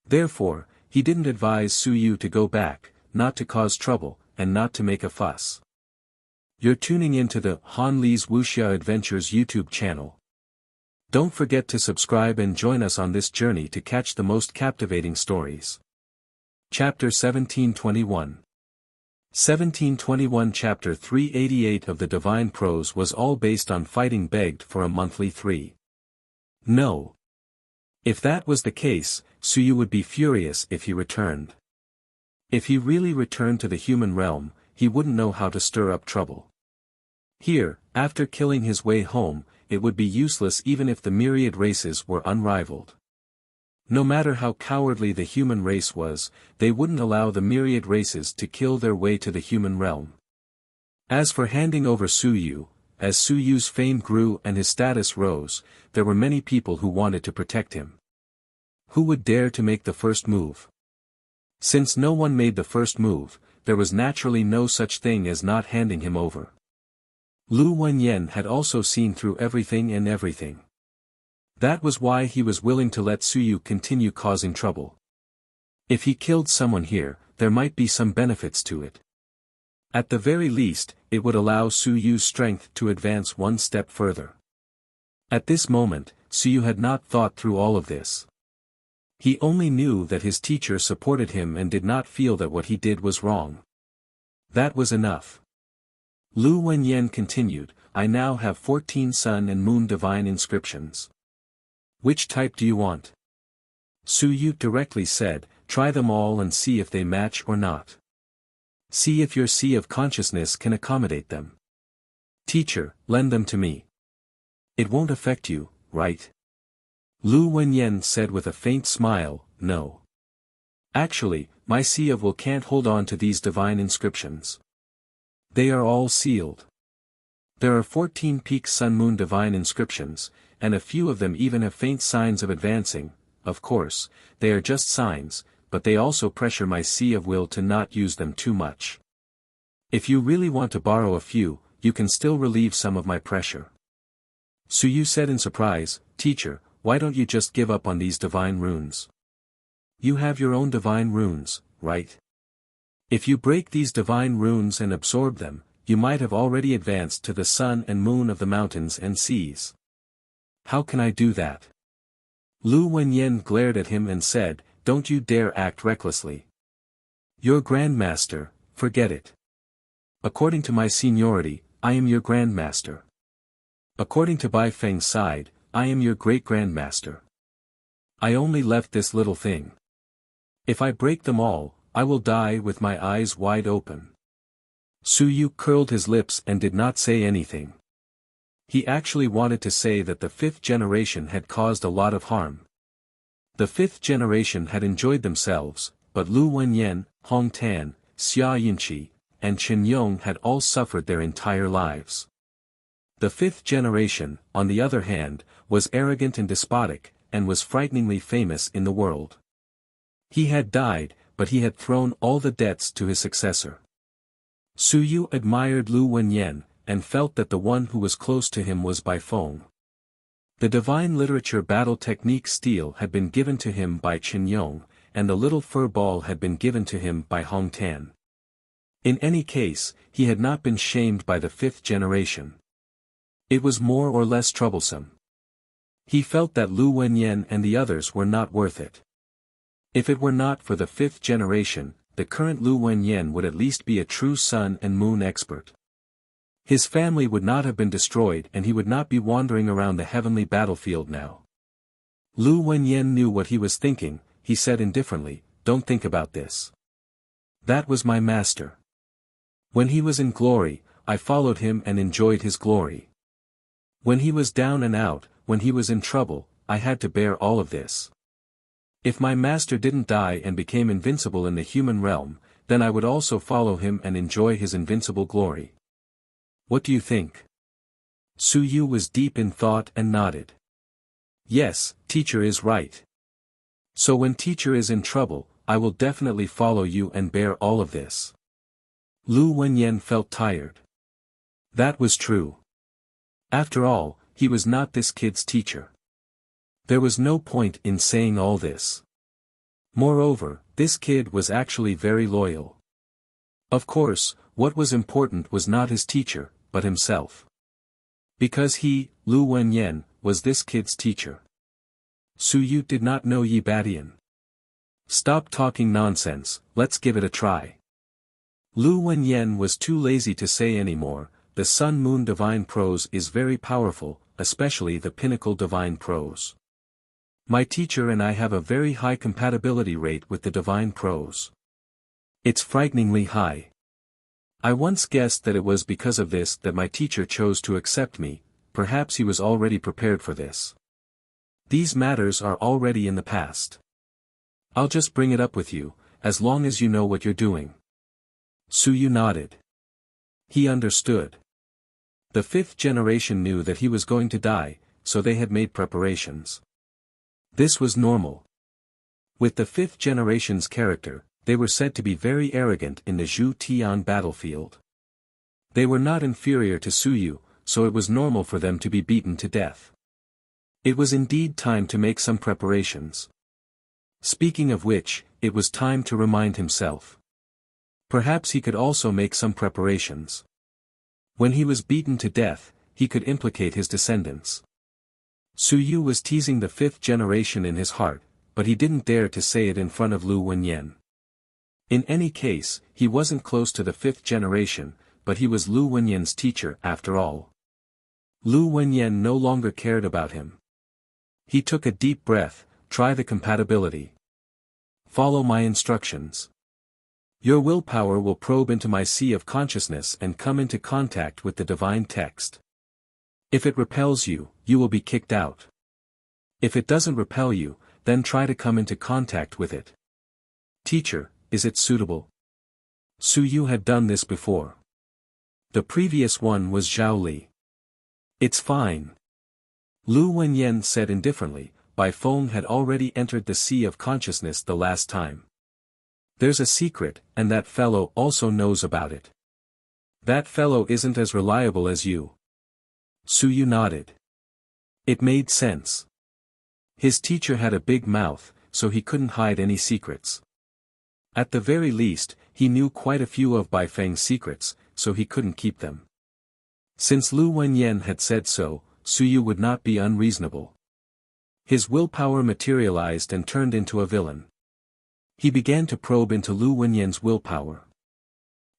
Therefore, he didn't advise Su Yu to go back, not to cause trouble, and not to make a fuss. You're tuning into the Han Li's Wuxia Adventures YouTube channel. Don't forget to subscribe and join us on this journey to catch the most captivating stories. Chapter 1721. 1721 Chapter 388 of the Divine Prose was all based on fighting begged for a monthly 3. No. If that was the case, Suyu would be furious if he returned. If he really returned to the human realm, he wouldn't know how to stir up trouble. Here, after killing his way home, it would be useless even if the myriad races were unrivaled. No matter how cowardly the human race was, they wouldn't allow the myriad races to kill their way to the human realm. As for handing over Suyu, as Suyu's fame grew and his status rose, there were many people who wanted to protect him. Who would dare to make the first move? Since no one made the first move, there was naturally no such thing as not handing him over. Lu Wenyan had also seen through everything and everything. That was why he was willing to let Suyu continue causing trouble. If he killed someone here, there might be some benefits to it. At the very least, it would allow Suyu's strength to advance one step further. At this moment, Suyu had not thought through all of this. He only knew that his teacher supported him and did not feel that what he did was wrong. That was enough. Lu Wenyan continued, I now have 14 sun and moon divine inscriptions. Which type do you want? Suyu directly said, try them all and see if they match or not. See if your sea of consciousness can accommodate them. Teacher, lend them to me. It won't affect you, right? Lu Wenyan said with a faint smile, no. Actually, my sea of will can't hold on to these divine inscriptions. They are all sealed. There are 14 peak sun-moon divine inscriptions, and a few of them even have faint signs of advancing. Of course, they are just signs, but they also pressure my sea of will to not use them too much. If you really want to borrow a few, you can still relieve some of my pressure. Suyu said in surprise, Teacher, why don't you just give up on these divine runes? You have your own divine runes, right? If you break these divine runes and absorb them, you might have already advanced to the sun and moon of the mountains and seas. How can I do that? Lu Wenyan glared at him and said, don't you dare act recklessly. Your grandmaster, forget it. According to my seniority, I am your grandmaster. According to Bai Feng's side, I am your great-grandmaster. I only left this little thing. If I break them all, I will die with my eyes wide open. Suyu curled his lips and did not say anything. He actually wanted to say that the fifth generation had caused a lot of harm. The fifth generation had enjoyed themselves, but Lu Wenyan, Hong Tan, Xia Yinqi, and Chen Yong had all suffered their entire lives. The fifth generation, on the other hand, was arrogant and despotic, and was frighteningly famous in the world. He had died, but he had thrown all the debts to his successor. Suyu admired Lu Wenyan, and felt that the one who was close to him was Bai Feng. The divine literature battle technique steel had been given to him by Chen Yong, and the little fur ball had been given to him by Hong Tan. In any case, he had not been shamed by the fifth generation. It was more or less troublesome. He felt that Lu Wenyan and the others were not worth it. If it were not for the fifth generation, the current Lu Wenyan would at least be a true sun and moon expert. His family would not have been destroyed and he would not be wandering around the heavenly battlefield now. Lu Wenyan knew what he was thinking, he said indifferently, don't think about this. That was my master. When he was in glory, I followed him and enjoyed his glory. When he was down and out, when he was in trouble, I had to bear all of this. If my master didn't die and became invincible in the human realm, then I would also follow him and enjoy his invincible glory. What do you think? Suyu was deep in thought and nodded. Yes, teacher is right. So when teacher is in trouble, I will definitely follow you and bear all of this. Lu Wenyan felt tired. That was true. After all, he was not this kid's teacher. There was no point in saying all this. Moreover, this kid was actually very loyal. Of course, what was important was not his teacher, but himself. Because he, Lu Wenyan, was this kid's teacher. Su Yu did not know Yi Badian. Stop talking nonsense, let's give it a try. Lu Wenyan was too lazy to say any more. The Sun Moon Divine Prose is very powerful, especially the Pinnacle Divine Prose. My teacher and I have a very high compatibility rate with the Divine Prose. It's frighteningly high. I once guessed that it was because of this that my teacher chose to accept me. Perhaps he was already prepared for this. These matters are already in the past. I'll just bring it up with you, as long as you know what you're doing. Su Yu nodded. He understood. The fifth generation knew that he was going to die, so they had made preparations. This was normal. With the fifth generation's character, they were said to be very arrogant in the Zhu Tian battlefield. They were not inferior to Su Yu, so it was normal for them to be beaten to death. It was indeed time to make some preparations. Speaking of which, it was time to remind himself. Perhaps he could also make some preparations. When he was beaten to death, he could implicate his descendants. Su Yu was teasing the fifth generation in his heart, but he didn't dare to say it in front of Lu Wenyan. In any case, he wasn't close to the fifth generation, but he was Lu Wenyan's teacher after all. Lu Wenyan no longer cared about him. He took a deep breath. Try the compatibility. Follow my instructions. Your willpower will probe into my sea of consciousness and come into contact with the divine text. If it repels you, you will be kicked out. If it doesn't repel you, then try to come into contact with it. Teacher, is it suitable? Su Yu had done this before. The previous one was Zhao Li. It's fine. Lu Wenyan said indifferently. Bai Feng had already entered the sea of consciousness the last time. There's a secret, and that fellow also knows about it. That fellow isn't as reliable as you. Su Yu nodded. It made sense. His teacher had a big mouth, so he couldn't hide any secrets. At the very least, he knew quite a few of Bai Feng's secrets, so he couldn't keep them. Since Lu Wenyan had said so, Su Yu would not be unreasonable. His willpower materialized and turned into a villain. He began to probe into Lu Wenyan's willpower.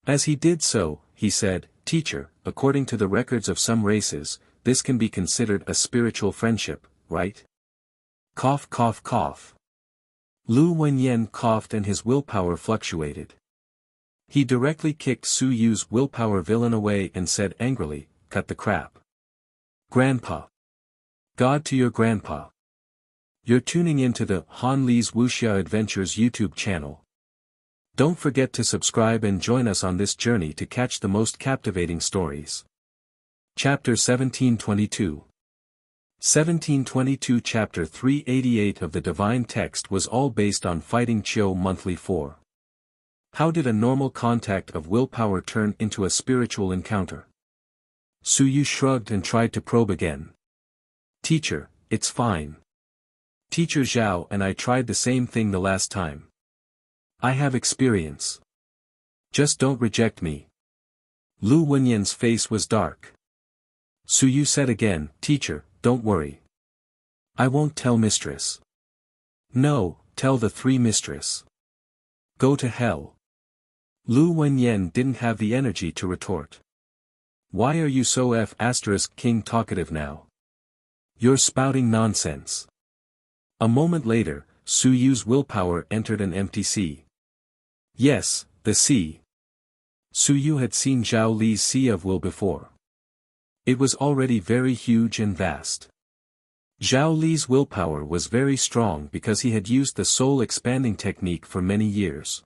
As he did so, he said, Teacher, according to the records of some races, this can be considered a spiritual friendship, right? Cough cough cough. Lu Wenyan coughed and his willpower fluctuated. He directly kicked Su Yu's willpower villain away and said angrily, Cut the crap. Grandpa. God to your grandpa. You're tuning into the Han Li's Wuxia Adventures YouTube channel. Don't forget to subscribe and join us on this journey to catch the most captivating stories. Chapter 1722. 1722 Chapter 388 of the Divine Text was all based on Fighting Chiu Monthly 4. How did a normal contact of willpower turn into a spiritual encounter? Su Yu shrugged and tried to probe again. Teacher, it's fine. Teacher Zhao and I tried the same thing the last time. I have experience. Just don't reject me. Lu Wenyan's face was dark. Su Yu said again, Teacher, don't worry. I won't tell mistress. No, tell the three mistress. Go to hell. Lu Wenyan didn't have the energy to retort. Why are you so king talkative now? You're spouting nonsense. A moment later, Su Yu's willpower entered an empty sea. Yes, the sea. Su Yu had seen Zhao Li's sea of will before. It was already very huge and vast. Zhao Li's willpower was very strong because he had used the soul-expanding technique for many years.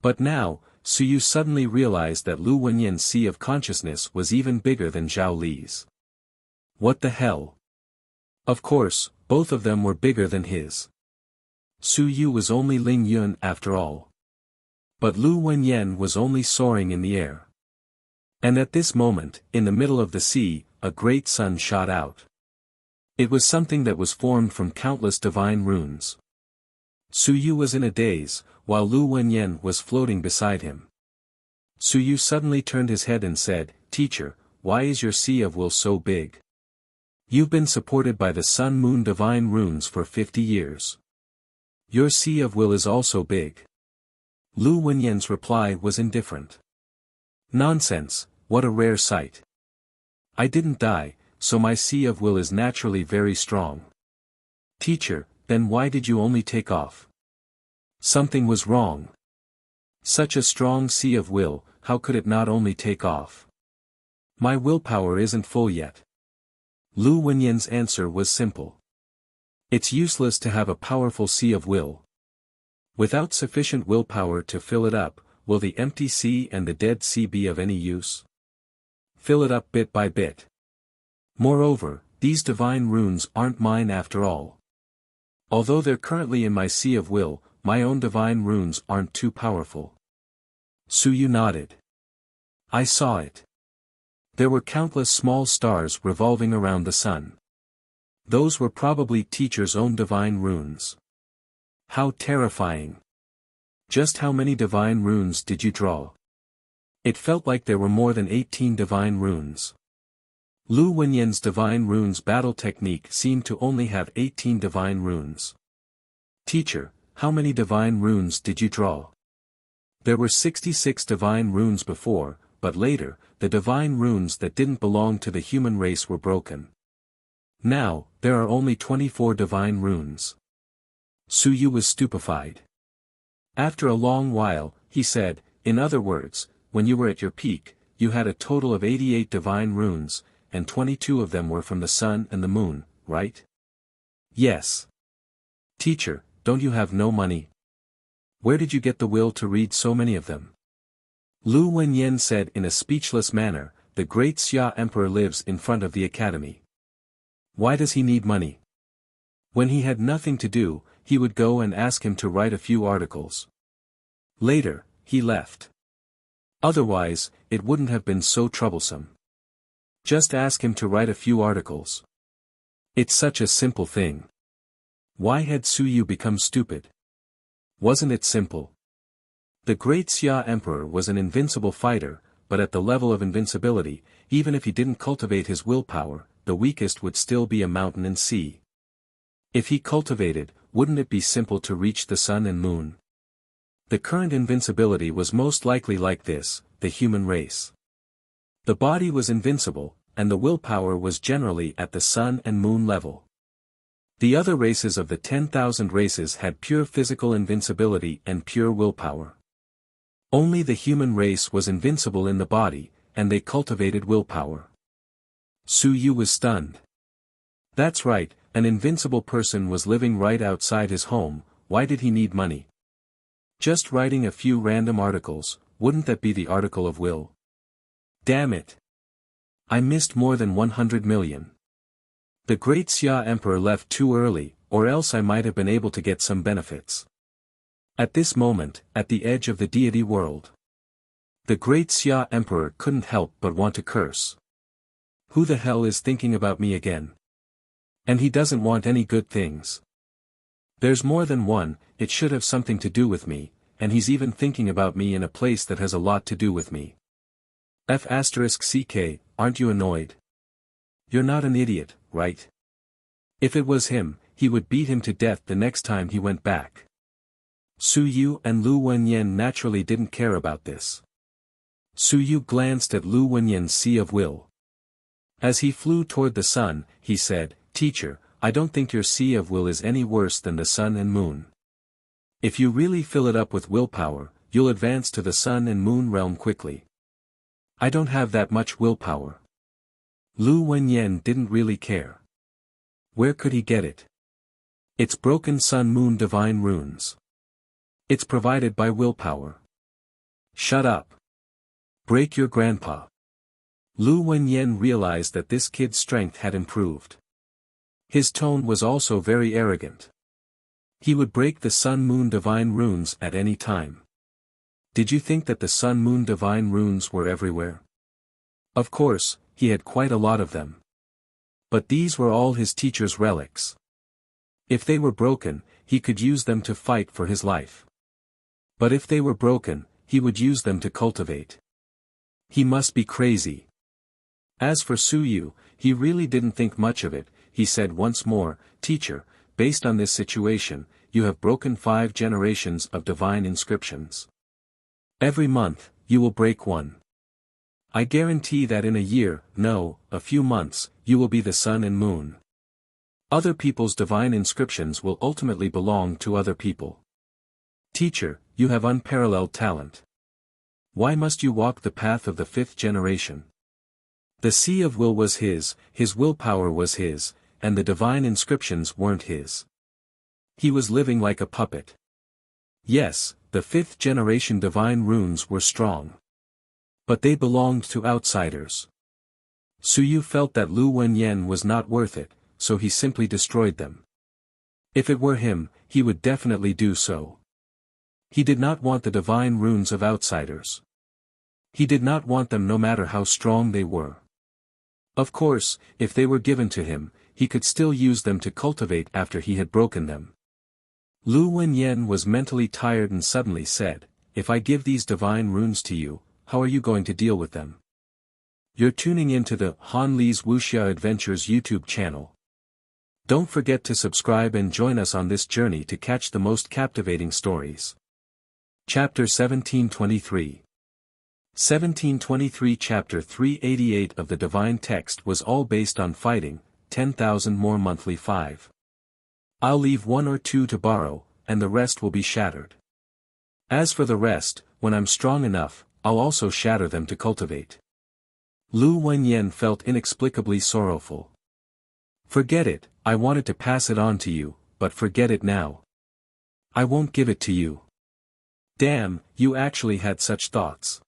But now, Su Yu suddenly realized that Lu Wenyan's sea of consciousness was even bigger than Zhao Li's. What the hell? Of course, both of them were bigger than his. Su Yu was only Ling Yun after all. But Lu Wenyan was only soaring in the air. And at this moment, in the middle of the sea, a great sun shot out. It was something that was formed from countless divine runes. Su Yu was in a daze, while Lu Wenyan was floating beside him. Su Yu suddenly turned his head and said, Teacher, why is your sea of will so big? You've been supported by the Sun-Moon Divine Runes for 50 years. Your Sea of Will is also big. Lu Wenyan's reply was indifferent. Nonsense, what a rare sight. I didn't die, so my Sea of Will is naturally very strong. Teacher, then why did you only take off? Something was wrong. Such a strong Sea of Will, how could it not only take off? My willpower isn't full yet. Lu Wenyan's answer was simple. It's useless to have a powerful Sea of Will. Without sufficient willpower to fill it up, will the empty sea and the dead sea be of any use? Fill it up bit by bit. Moreover, these divine runes aren't mine after all. Although they're currently in my Sea of Will, my own divine runes aren't too powerful. Suyu nodded. I saw it. There were countless small stars revolving around the sun. Those were probably teacher's own divine runes. How terrifying. Just how many divine runes did you draw? It felt like there were more than 18 divine runes. Lu Wenyan's divine runes battle technique seemed to only have 18 divine runes. Teacher, how many divine runes did you draw? There were 66 divine runes before, but later, the divine runes that didn't belong to the human race were broken. Now, there are only 24 divine runes. Suyu was stupefied. After a long while, he said, in other words, when you were at your peak, you had a total of 88 divine runes, and 22 of them were from the sun and the moon, right? Yes. Teacher, don't you have no money? Where did you get the will to read so many of them? Lu Wenyan said in a speechless manner, the great Xia Emperor lives in front of the academy. Why does he need money? When he had nothing to do, he would go and ask him to write a few articles. Later, he left. Otherwise, it wouldn't have been so troublesome. Just ask him to write a few articles. It's such a simple thing. Why had Suyu become stupid? Wasn't it simple? The great Xia Emperor was an invincible fighter, but at the level of invincibility, even if he didn't cultivate his willpower, the weakest would still be a mountain and sea. If he cultivated, wouldn't it be simple to reach the sun and moon? The current invincibility was most likely like this, the human race. The body was invincible, and the willpower was generally at the sun and moon level. The other races of the 10,000 races had pure physical invincibility and pure willpower. Only the human race was invincible in the body, and they cultivated willpower. Suyu was stunned. That's right, an invincible person was living right outside his home, why did he need money? Just writing a few random articles, wouldn't that be the article of will? Damn it! I missed more than 100 million. The great Xia Emperor left too early, or else I might have been able to get some benefits. At this moment, at the edge of the deity world, the great Xia Emperor couldn't help but want to curse. Who the hell is thinking about me again? And he doesn't want any good things. There's more than one, it should have something to do with me, and he's even thinking about me in a place that has a lot to do with me. F***ck, aren't you annoyed? You're not an idiot, right? If it was him, he would beat him to death the next time he went back. Suyu and Lu Wenyan naturally didn't care about this. Suyu glanced at Lu Wenyan's Sea of Will. As he flew toward the sun, he said, Teacher, I don't think your Sea of Will is any worse than the sun and moon. If you really fill it up with willpower, you'll advance to the sun and moon realm quickly. I don't have that much willpower. Lu Wenyan didn't really care. Where could he get it? It's broken sun-moon divine runes. It's provided by willpower. Shut up. Break your grandpa. Lu Wenyan realized that this kid's strength had improved. His tone was also very arrogant. He would break the sun-moon divine runes at any time. Did you think that the sun-moon divine runes were everywhere? Of course, he had quite a lot of them. But these were all his teacher's relics. If they were broken, he could use them to fight for his life. But if they were broken, he would use them to cultivate. He must be crazy. As for Suyu, he really didn't think much of it. He said once more, "Teacher, based on this situation, you have broken 5 generations of divine inscriptions. Every month, you will break one. I guarantee that in a year, no, a few months, you will be the sun and moon. Other people's divine inscriptions will ultimately belong to other people. Teacher, you have unparalleled talent. Why must you walk the path of the 5th generation? The sea of will was his willpower was his, and the divine inscriptions weren't his. He was living like a puppet. Yes, the 5th generation divine runes were strong. But they belonged to outsiders. Suyu felt that Lu Wenyan was not worth it, so he simply destroyed them. If it were him, he would definitely do so. He did not want the divine runes of outsiders. He did not want them no matter how strong they were. Of course, if they were given to him, he could still use them to cultivate after he had broken them. Lu Wenyan was mentally tired and suddenly said, "If I give these divine runes to you, how are you going to deal with them?" You're tuning into the Han Li's Wuxia Adventures YouTube channel. Don't forget to subscribe and join us on this journey to catch the most captivating stories. Chapter 1723. 1723 Chapter 388 of the Divine Text was all based on fighting, 10,000 more monthly 5. I'll leave 1 or 2 to borrow, and the rest will be shattered. As for the rest, when I'm strong enough, I'll also shatter them to cultivate. Lu Wenyan felt inexplicably sorrowful. Forget it, I wanted to pass it on to you, but forget it now. I won't give it to you. Damn, you actually had such thoughts.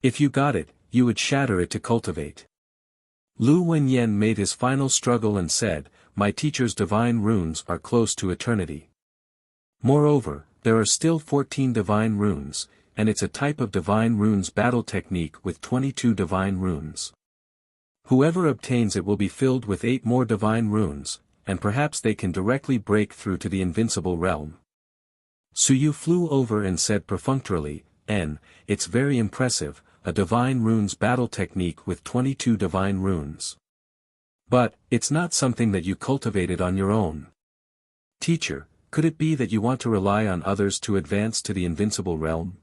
If you got it, you would shatter it to cultivate. Lu Wenyan made his final struggle and said, "My teacher's divine runes are close to eternity. Moreover, there are still 14 divine runes, and it's a type of divine runes battle technique with 22 divine runes. Whoever obtains it will be filled with 8 more divine runes, and perhaps they can directly break through to the invincible realm." Suyu flew over and said perfunctorily, "It's very impressive, a divine runes battle technique with 22 divine runes. But, it's not something that you cultivated on your own. Teacher, could it be that you want to rely on others to advance to the invincible realm?"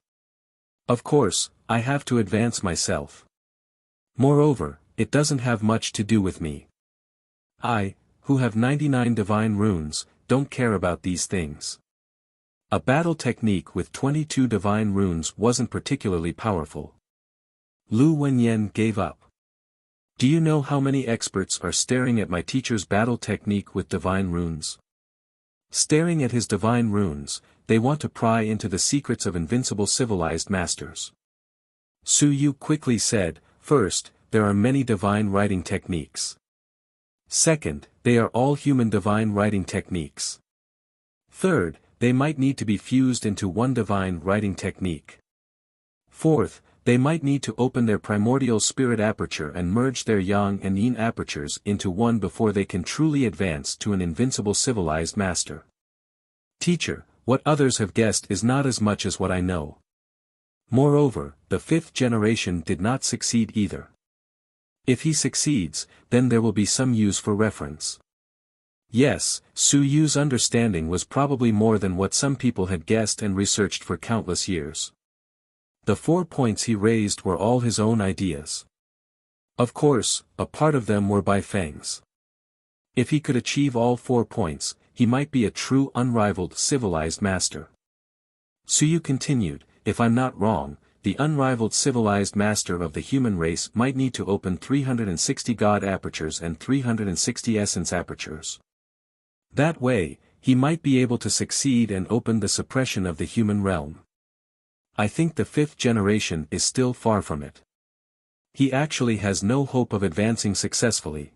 "Of course, I have to advance myself. Moreover, it doesn't have much to do with me. I, who have 99 divine runes, don't care about these things." A battle technique with 22 divine runes wasn't particularly powerful. Lu Wenyan gave up. Do you know how many experts are staring at my teacher's battle technique with divine runes? Staring at his divine runes, they want to pry into the secrets of invincible civilized masters. Suyu quickly said, "First, there are many divine writing techniques. Second, they are all human divine writing techniques. Third, they might need to be fused into one divine writing technique. Fourth, they might need to open their primordial spirit aperture and merge their yang and yin apertures into one before they can truly advance to an invincible civilized master. Teacher, what others have guessed is not as much as what I know. Moreover, the 5th generation did not succeed either. If he succeeds, then there will be some use for reference." Yes, Suyu's understanding was probably more than what some people had guessed and researched for countless years. The 4 points he raised were all his own ideas. Of course, a part of them were by Feng's. If he could achieve all 4 points, he might be a true unrivaled civilized master. Suyu continued, "If I'm not wrong, the unrivaled civilized master of the human race might need to open 360 God apertures and 360 essence apertures. That way, he might be able to succeed and open the suppression of the human realm. I think the 5th generation is still far from it. He actually has no hope of advancing successfully."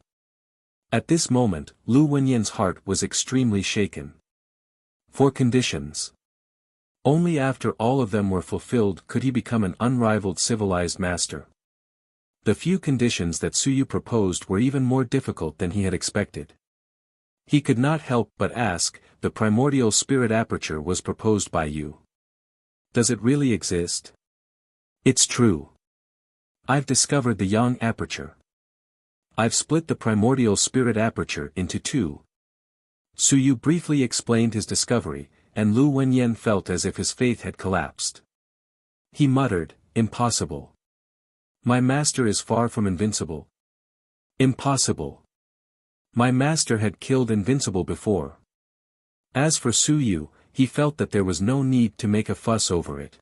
At this moment, Lu Wenyan's heart was extremely shaken. 4 conditions. Only after all of them were fulfilled could he become an unrivaled civilized master. The few conditions that Suyu proposed were even more difficult than he had expected. He could not help but ask, "The primordial spirit aperture was proposed by you. Does it really exist?" "It's true. I've discovered the yang aperture. I've split the primordial spirit aperture into two. Su Yu briefly explained his discovery, and Lu Wenyan felt as if his faith had collapsed. He muttered, "Impossible. My master is far from invincible." Impossible. My master had killed invincible before. As for Su Yu, he felt that there was no need to make a fuss over it.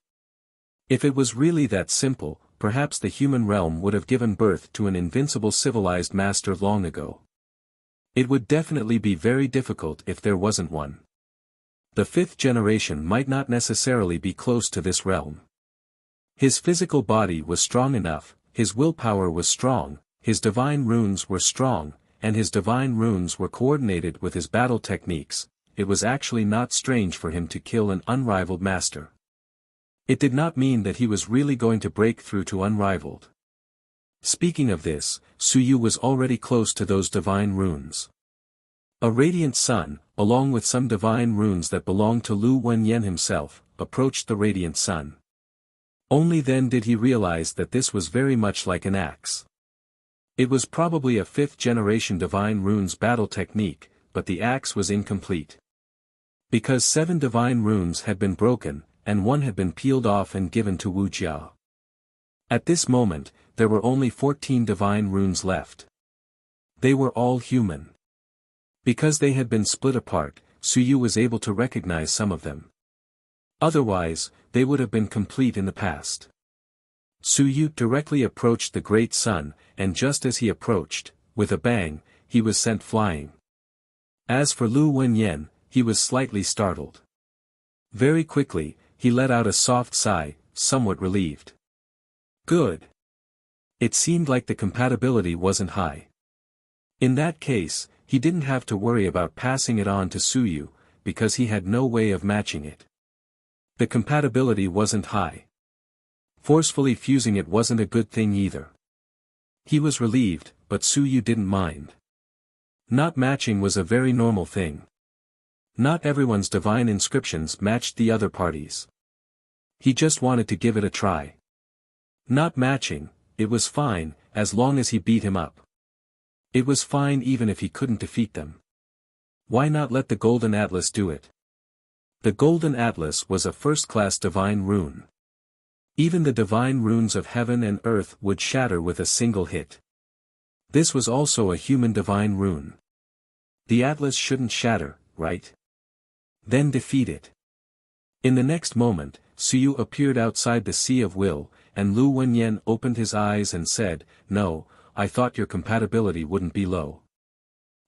If it was really that simple, perhaps the human realm would have given birth to an invincible civilized master long ago. It would definitely be very difficult if there wasn't one. The fifth generation might not necessarily be close to this realm. His physical body was strong enough, his willpower was strong, his divine runes were strong, and his divine runes were coordinated with his battle techniques. It was actually not strange for him to kill an unrivaled master. It did not mean that he was really going to break through to unrivaled. Speaking of this, Su Yu was already close to those divine runes. A radiant sun, along with some divine runes that belonged to Lu Wenyan himself, approached the radiant sun. Only then did he realize that this was very much like an axe. It was probably a fifth-generation divine runes battle technique, but the axe was incomplete. Because 7 divine runes had been broken, and one had been peeled off and given to Wuxia. At this moment, there were only 14 divine runes left. They were all human. Because they had been split apart, Su Yu was able to recognize some of them. Otherwise, they would have been complete in the past. Su Yu directly approached the great sun, and just as he approached, with a bang, he was sent flying. As for Lu Wenyan, he was slightly startled. Very quickly, he let out a soft sigh, somewhat relieved. Good. It seemed like the compatibility wasn't high. In that case, he didn't have to worry about passing it on to Su Yu, because he had no way of matching it. The compatibility wasn't high. Forcefully fusing it wasn't a good thing either. He was relieved, but Su Yu didn't mind. Not matching was a very normal thing. Not everyone's divine inscriptions matched the other parties. He just wanted to give it a try. Not matching, it was fine, as long as he beat him up. It was fine even if he couldn't defeat them. Why not let the Golden Atlas do it? The Golden Atlas was a first-class divine rune. Even the divine runes of heaven and earth would shatter with a single hit. This was also a human divine rune. The Atlas shouldn't shatter, right? Then defeat it. In the next moment, Su Yu appeared outside the Sea of Will, and Lu Wenyan opened his eyes and said, "No, I thought your compatibility wouldn't be low.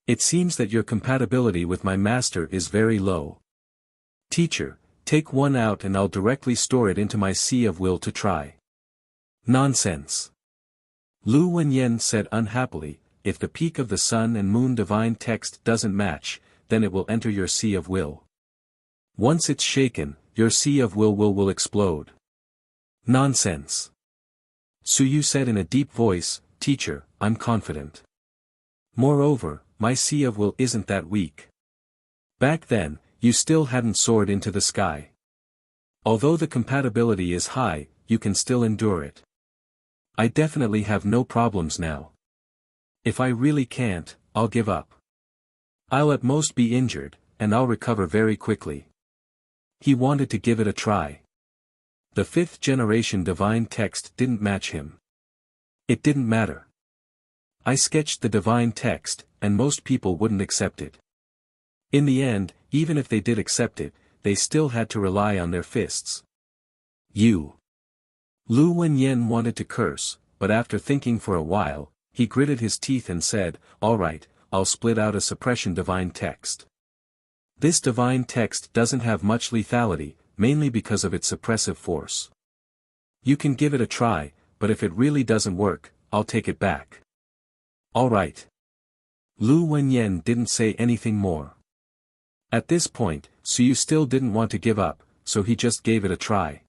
It seems that your compatibility with my master is very low. Teacher, take one out and I'll directly store it into my Sea of Will to try." Nonsense. Lu Wenyan said unhappily, "If the peak of the sun and moon divine text doesn't match, then it will enter your Sea of Will. Once it's shaken, your Sea of Will explode." Nonsense. Su Yu said in a deep voice, "Teacher, I'm confident. Moreover, my Sea of Will isn't that weak. Back then, you still hadn't soared into the sky. Although the compatibility is high, you can still endure it. I definitely have no problems now. If I really can't, I'll give up. I'll at most be injured, and I'll recover very quickly." He wanted to give it a try. The fifth generation divine text didn't match him. It didn't matter. I sketched the divine text, and most people wouldn't accept it. In the end, even if they did accept it, they still had to rely on their fists. You. Lu Wenyan wanted to curse, but after thinking for a while, he gritted his teeth and said, "All right, I'll split out a suppression divine text. This divine text doesn't have much lethality, mainly because of its suppressive force. You can give it a try, but if it really doesn't work, I'll take it back." "All right." Lu Wenyan didn't say anything more. At this point, Su Yu still didn't want to give up, so he just gave it a try.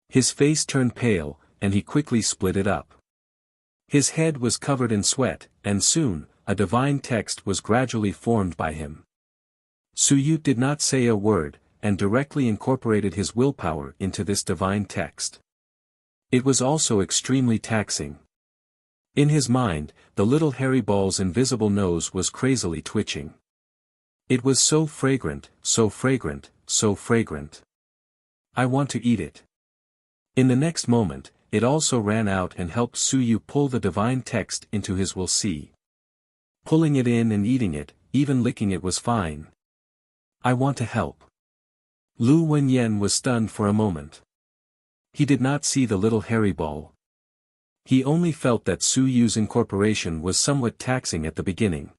His face turned pale, and he quickly split it up. His head was covered in sweat, and soon, a divine text was gradually formed by him. Su Yu did not say a word, and directly incorporated his willpower into this divine text. It was also extremely taxing. In his mind, the little hairy ball's invisible nose was crazily twitching. It was so fragrant, so fragrant, so fragrant. I want to eat it. In the next moment, it also ran out and helped Suyu pull the divine text into his will see. Pulling it in and eating it, even licking it was fine. I want to help. Lu Wenyan was stunned for a moment. He did not see the little hairy ball. He only felt that Suyu's incorporation was somewhat taxing at the beginning.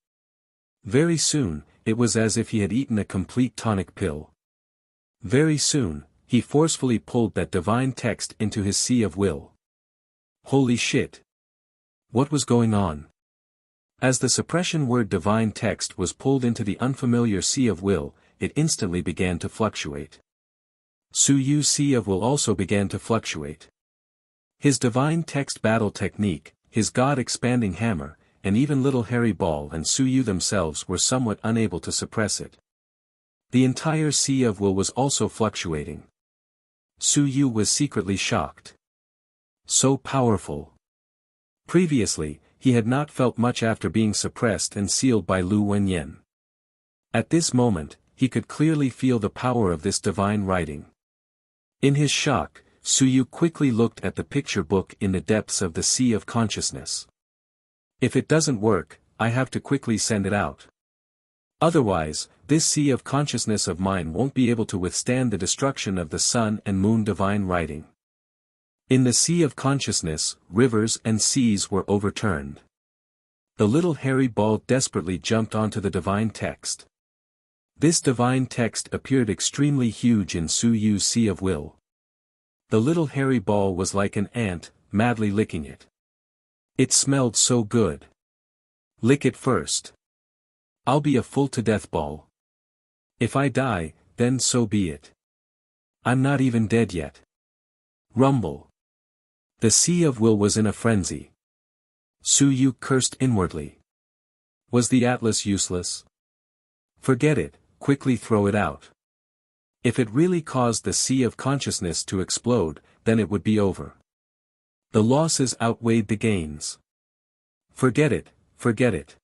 Very soon, it was as if he had eaten a complete tonic pill. Very soon, he forcefully pulled that divine text into his sea of will. Holy shit! What was going on? As the suppression word divine text was pulled into the unfamiliar sea of will, it instantly began to fluctuate. Suyu's sea of will also began to fluctuate. His divine text battle technique, his God-expanding hammer, and even little hairy ball and Suyu themselves were somewhat unable to suppress it. The entire sea of will was also fluctuating. Suyu was secretly shocked. So powerful. Previously, he had not felt much after being suppressed and sealed by Lu Wenyan. At this moment, he could clearly feel the power of this divine writing. In his shock, Suyu quickly looked at the picture book in the depths of the sea of consciousness. If it doesn't work, I have to quickly send it out. Otherwise, this sea of consciousness of mine won't be able to withstand the destruction of the sun and moon divine writing. In the sea of consciousness, rivers and seas were overturned. The little hairy ball desperately jumped onto the divine text. This divine text appeared extremely huge in Suyu's sea of will. The little hairy ball was like an ant, madly licking it. It smelled so good. Lick it first. I'll be a full-to-death ball. If I die, then so be it. I'm not even dead yet. Rumble. The sea of will was in a frenzy. Suyu cursed inwardly. Was the atlas useless? Forget it, quickly throw it out. If it really caused the sea of consciousness to explode, then it would be over. The losses outweighed the gains. Forget it, forget it.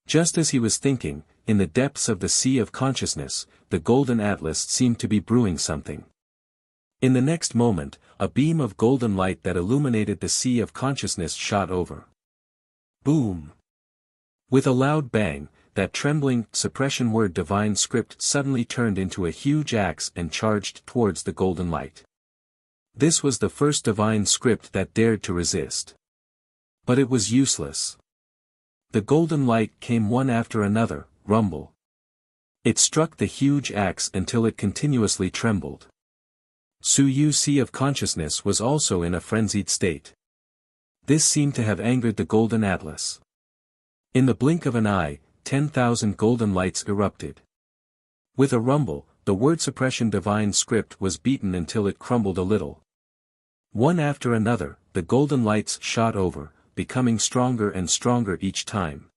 Just as he was thinking, in the depths of the sea of consciousness, the golden atlas seemed to be brewing something. In the next moment, a beam of golden light that illuminated the sea of consciousness shot over. Boom! With a loud bang, that trembling, suppression word divine script suddenly turned into a huge axe and charged towards the golden light. This was the first divine script that dared to resist. But it was useless. The golden light came one after another, rumble. It struck the huge axe until it continuously trembled. Suyu's sea of consciousness was also in a frenzied state. This seemed to have angered the golden atlas. In the blink of an eye, 10,000 golden lights erupted. With a rumble, the word suppression divine script was beaten until it crumbled a little. One after another, the golden lights shot over, becoming stronger and stronger each time.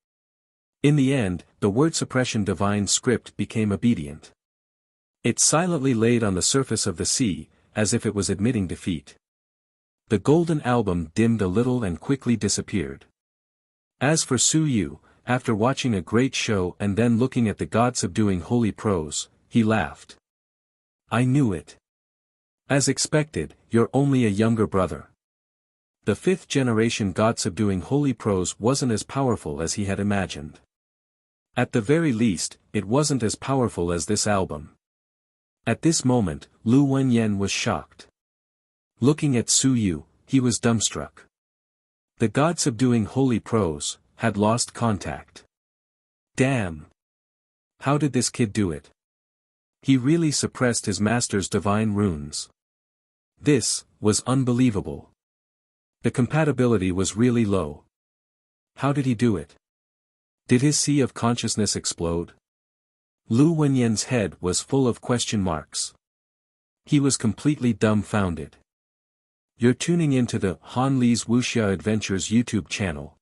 In the end, the word suppression divine script became obedient. It silently laid on the surface of the sea, as if it was admitting defeat. The golden album dimmed a little and quickly disappeared. As for Suyu, after watching a great show and then looking at the God-subduing holy prose, he laughed. I knew it. As expected, you're only a younger brother. The fifth-generation God-subduing holy prose wasn't as powerful as he had imagined. At the very least, it wasn't as powerful as this album. At this moment, Lu Wenyan was shocked. Looking at Suyu, he was dumbstruck. The God-subduing holy prose had lost contact. Damn! How did this kid do it? He really suppressed his master's divine runes. This was unbelievable. The compatibility was really low. How did he do it? Did his sea of consciousness explode? Lu Wenyan's head was full of question marks. He was completely dumbfounded. You're tuning into the Han Li's Wuxia Adventures YouTube channel.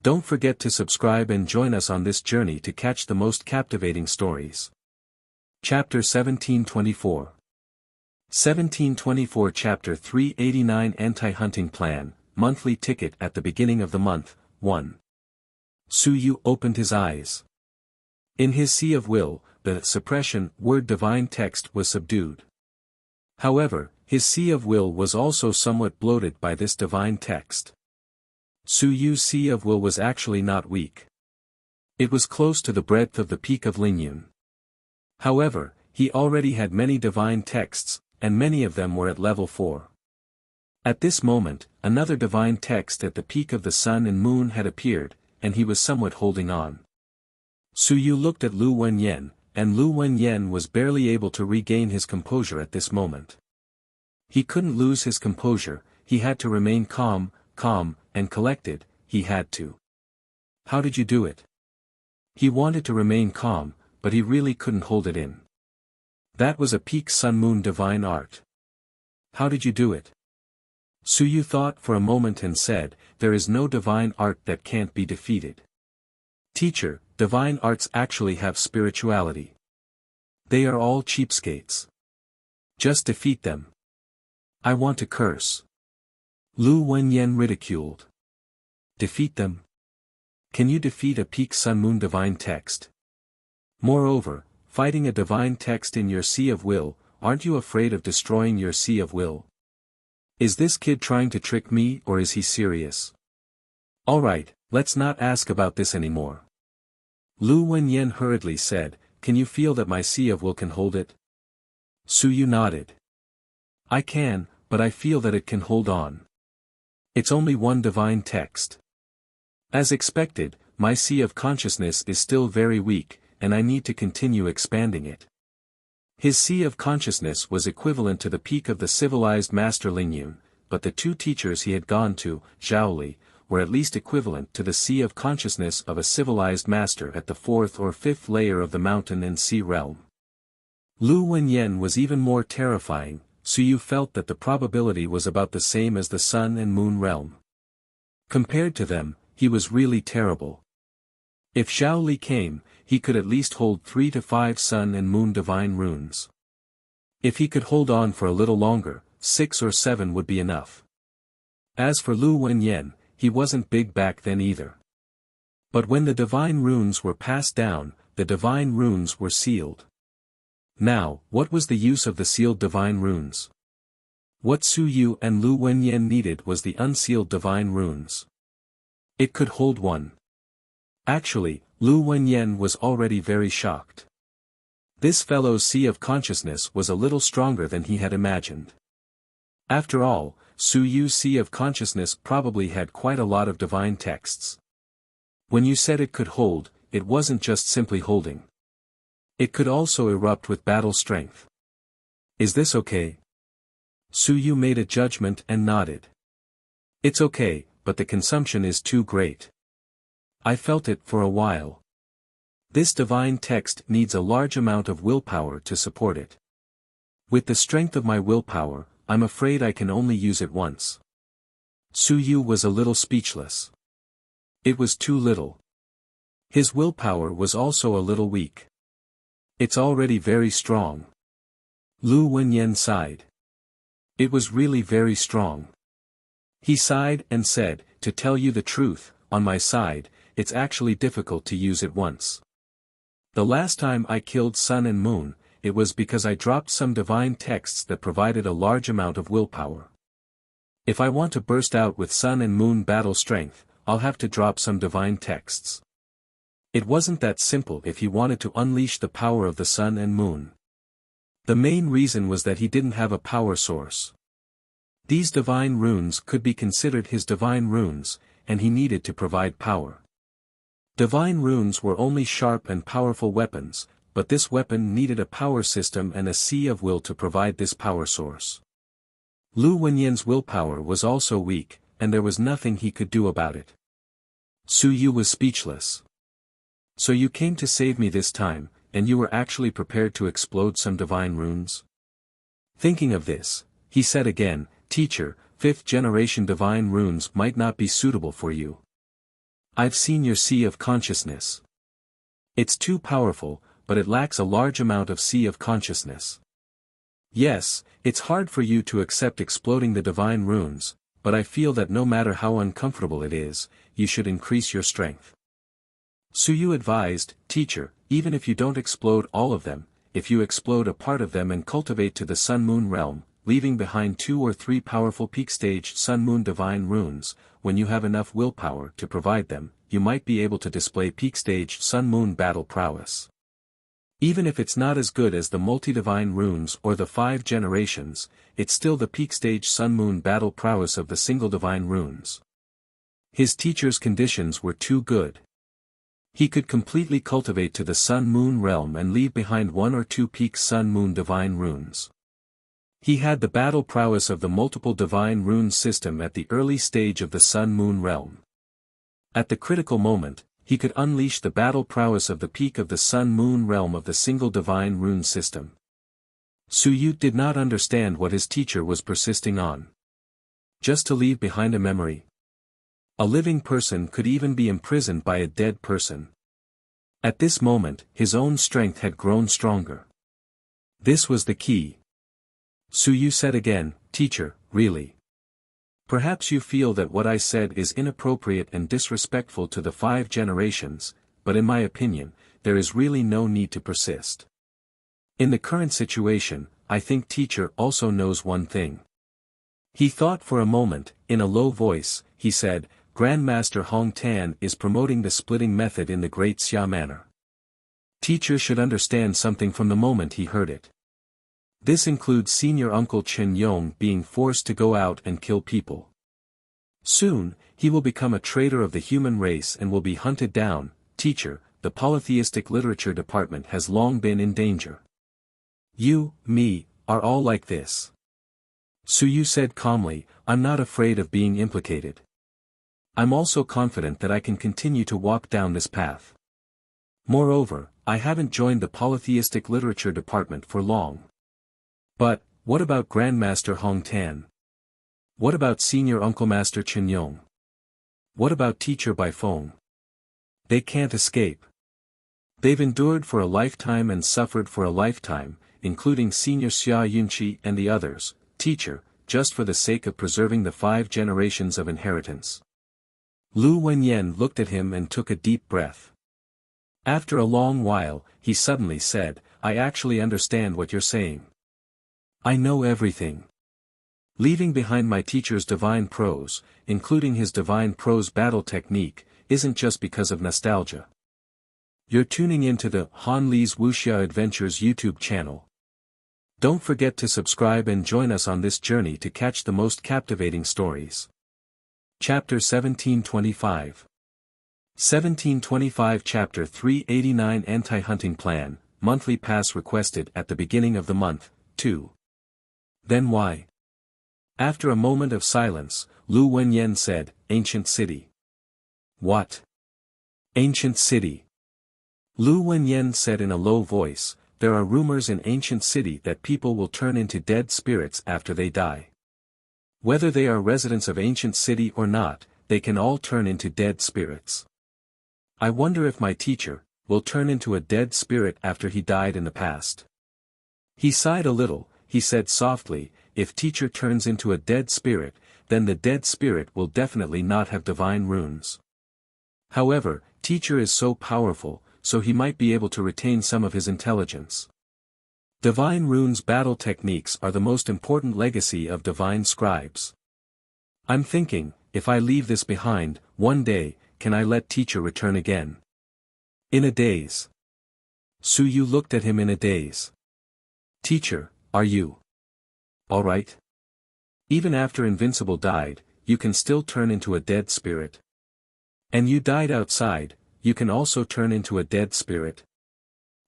Don't forget to subscribe and join us on this journey to catch the most captivating stories. Chapter 1724. 1724 Chapter 389 Anti-Hunting Plan, monthly ticket at the beginning of the month, 1. Su Yu opened his eyes. In his sea of will, the suppression word divine text was subdued. However, his sea of will was also somewhat bloated by this divine text. Su Yu's sea of will was actually not weak. It was close to the breadth of the peak of Lingyun. However, he already had many divine texts, and many of them were at level 4. At this moment, another divine text at the peak of the sun and moon had appeared, and he was somewhat holding on. Su Yu looked at Lu Wenyan, and Lu Wenyan was barely able to regain his composure at this moment. He couldn't lose his composure, he had to remain calm, and collected, he had to. How did you do it? He wanted to remain calm, but he really couldn't hold it in. That was a peak sun-moon divine art. How did you do it? Su Yu thought for a moment and said, there is no divine art that can't be defeated. Teacher, divine arts actually have spirituality. They are all cheapskates. Just defeat them. I want to curse. Lu Wenyan ridiculed. Defeat them? Can you defeat a peak sun-moon divine text? Moreover, fighting a divine text in your sea of will, aren't you afraid of destroying your sea of will? Is this kid trying to trick me or is he serious? Alright, let's not ask about this anymore. Lu Wenyan hurriedly said, can you feel that my sea of will can hold it? Su Yu nodded. I can, but I feel that it can hold on. It's only one divine text. As expected, my sea of consciousness is still very weak, and I need to continue expanding it. His sea of consciousness was equivalent to the peak of the civilized master Lingyun, but the two teachers he had gone to, Zhaoli, were at least equivalent to the sea of consciousness of a civilized master at the 4th or 5th layer of the mountain and sea realm. Lu Wenyan was even more terrifying. Su Yu felt that the probability was about the same as the sun and moon realm. Compared to them, he was really terrible. If Zhaoli came, he could at least hold 3 to 5 sun and moon divine runes. If he could hold on for a little longer, 6 or 7 would be enough. As for Lu Wenyan, he wasn't big back then either. But when the divine runes were passed down, the divine runes were sealed. Now, what was the use of the sealed divine runes? What Su Yu and Lu Wenyan needed was the unsealed divine runes. It could hold one. Actually, Lu Wenyan was already very shocked. This fellow's sea of consciousness was a little stronger than he had imagined. After all, Su Yu's sea of consciousness probably had quite a lot of divine texts. When you said it could hold, it wasn't just simply holding. It could also erupt with battle strength. Is this okay? Su Yu made a judgment and nodded. It's okay, but the consumption is too great. I felt it for a while. This divine text needs a large amount of willpower to support it. With the strength of my willpower, I'm afraid I can only use it once. Su Yu was a little speechless. It was too little. His willpower was also a little weak. It's already very strong. Lu Wenyan sighed. It was really very strong. He sighed and said, to tell you the truth, on my side, it's actually difficult to use it once. The last time I killed Sun and Moon, it was because I dropped some divine texts that provided a large amount of willpower. If I want to burst out with Sun and Moon battle strength, I'll have to drop some divine texts. It wasn't that simple if he wanted to unleash the power of the Sun and Moon. The main reason was that he didn't have a power source. These divine runes could be considered his divine runes, and he needed to provide power. Divine runes were only sharp and powerful weapons, but this weapon needed a power system and a sea of will to provide this power source. Lu Wenyan's willpower was also weak, and there was nothing he could do about it. Su Yu was speechless. So you came to save me this time, and you were actually prepared to explode some divine runes? Thinking of this, he said again, Teacher, 5th generation divine runes might not be suitable for you. I've seen your sea of consciousness. It's too powerful, but it lacks a large amount of sea of consciousness. Yes, it's hard for you to accept exploding the divine runes, but I feel that no matter how uncomfortable it is, you should increase your strength. Suyu advised, Teacher, even if you don't explode all of them, if you explode a part of them and cultivate to the Sun-Moon realm, leaving behind 2 or 3 powerful peak-stage Sun-Moon divine runes, when you have enough willpower to provide them, you might be able to display peak-stage Sun-Moon battle prowess. Even if it's not as good as the multi-divine runes or the 5 generations, it's still the peak-stage Sun-Moon battle prowess of the single divine runes. His teacher's conditions were too good. He could completely cultivate to the Sun-Moon realm and leave behind 1 or 2 peak Sun-Moon divine runes. He had the battle prowess of the multiple divine rune system at the early stage of the Sun-Moon realm. At the critical moment, he could unleash the battle prowess of the peak of the Sun-Moon realm of the single divine rune system. Suyu did not understand what his teacher was persisting on. Just to leave behind a memory. A living person could even be imprisoned by a dead person. At this moment, his own strength had grown stronger. This was the key. Suyu said again, Teacher, really? Perhaps you feel that what I said is inappropriate and disrespectful to the 5 generations, but in my opinion, there is really no need to persist. In the current situation, I think Teacher also knows one thing. He thought for a moment, in a low voice, he said, Grandmaster Hong Tan is promoting the splitting method in the Great Xia manner. Teacher should understand something from the moment he heard it. This includes senior uncle Chen Yong being forced to go out and kill people. Soon, he will become a traitor of the human race and will be hunted down. Teacher, the polytheistic literature department has long been in danger. You, me, are all like this. Suyu said calmly, I'm not afraid of being implicated. I'm also confident that I can continue to walk down this path. Moreover, I haven't joined the polytheistic literature department for long. But, what about Grandmaster Hong Tan? What about Senior Uncle Master Chen Yong? What about Teacher Bai Feng? They can't escape. They've endured for a lifetime and suffered for a lifetime, including Senior Xia Yunqi and the others, Teacher, just for the sake of preserving the 5 generations of inheritance. Lu Wenyan looked at him and took a deep breath. After a long while, he suddenly said, I actually understand what you're saying. I know everything. Leaving behind my teacher's divine prose, including his divine prose battle technique, isn't just because of nostalgia. You're tuning into the Han Li's Wuxia Adventures YouTube channel. Don't forget to subscribe and join us on this journey to catch the most captivating stories. Chapter 1725 1725 Chapter 389 Anti-Hunting Plan, Monthly Pass requested at the beginning of the month, 2. Then why? After a moment of silence, Lu Wenyan said, Ancient City. What? Ancient City. Lu Wenyan said in a low voice, there are rumors in Ancient City that people will turn into dead spirits after they die. Whether they are residents of Ancient City or not, they can all turn into dead spirits. I wonder if my teacher will turn into a dead spirit after he died in the past. He sighed a little. He said softly, if Teacher turns into a dead spirit, then the dead spirit will definitely not have divine runes. However, Teacher is so powerful, so he might be able to retain some of his intelligence. Divine runes battle techniques are the most important legacy of divine scribes. I'm thinking, if I leave this behind, one day, can I let Teacher return again? In a daze. Suyu looked at him in a daze. Teacher, are you alright? Even after Invincible died, you can still turn into a dead spirit. And you died outside, you can also turn into a dead spirit.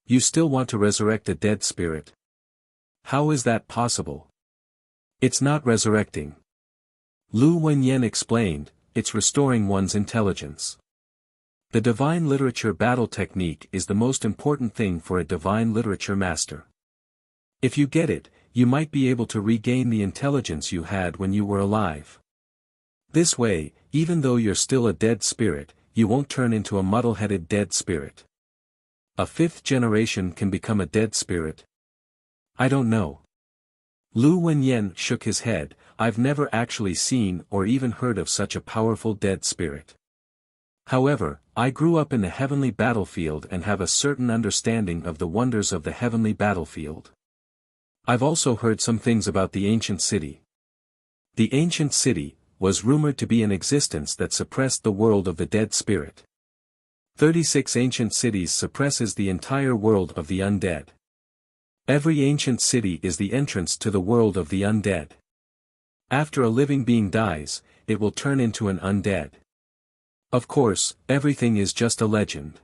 You still want to resurrect a dead spirit. How is that possible? It's not resurrecting. Lu Wenyan explained, it's restoring one's intelligence. The divine literature battle technique is the most important thing for a divine literature master. If you get it, you might be able to regain the intelligence you had when you were alive. This way, even though you're still a dead spirit, you won't turn into a muddle-headed dead spirit. A 5th generation can become a dead spirit? I don't know. Lu Wenyan shook his head. I've never actually seen or even heard of such a powerful dead spirit. However, I grew up in the heavenly battlefield and have a certain understanding of the wonders of the heavenly battlefield. I've also heard some things about the ancient city. The ancient city was rumored to be an existence that suppressed the world of the dead spirit. 36 ancient cities suppresses the entire world of the undead. Every ancient city is the entrance to the world of the undead. After a living being dies, it will turn into an undead. Of course, everything is just a legend.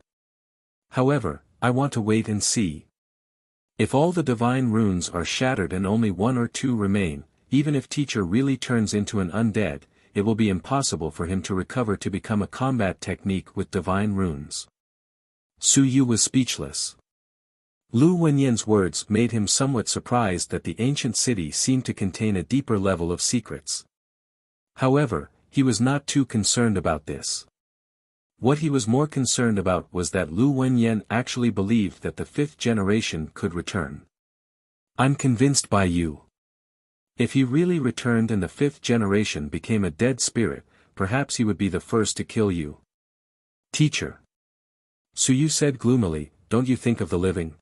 However, I want to wait and see. If all the divine runes are shattered and only one or two remain, even if teacher really turns into an undead, it will be impossible for him to recover to become a combat technique with divine runes. Su Yu was speechless. Lu Wenyan's words made him somewhat surprised that the ancient city seemed to contain a deeper level of secrets. However, he was not too concerned about this. What he was more concerned about was that Lu Wenyan actually believed that the fifth generation could return. I'm convinced by you. If he really returned and the fifth generation became a dead spirit, perhaps he would be the first to kill you. Teacher. Su Yu said gloomily, don't you think of the living?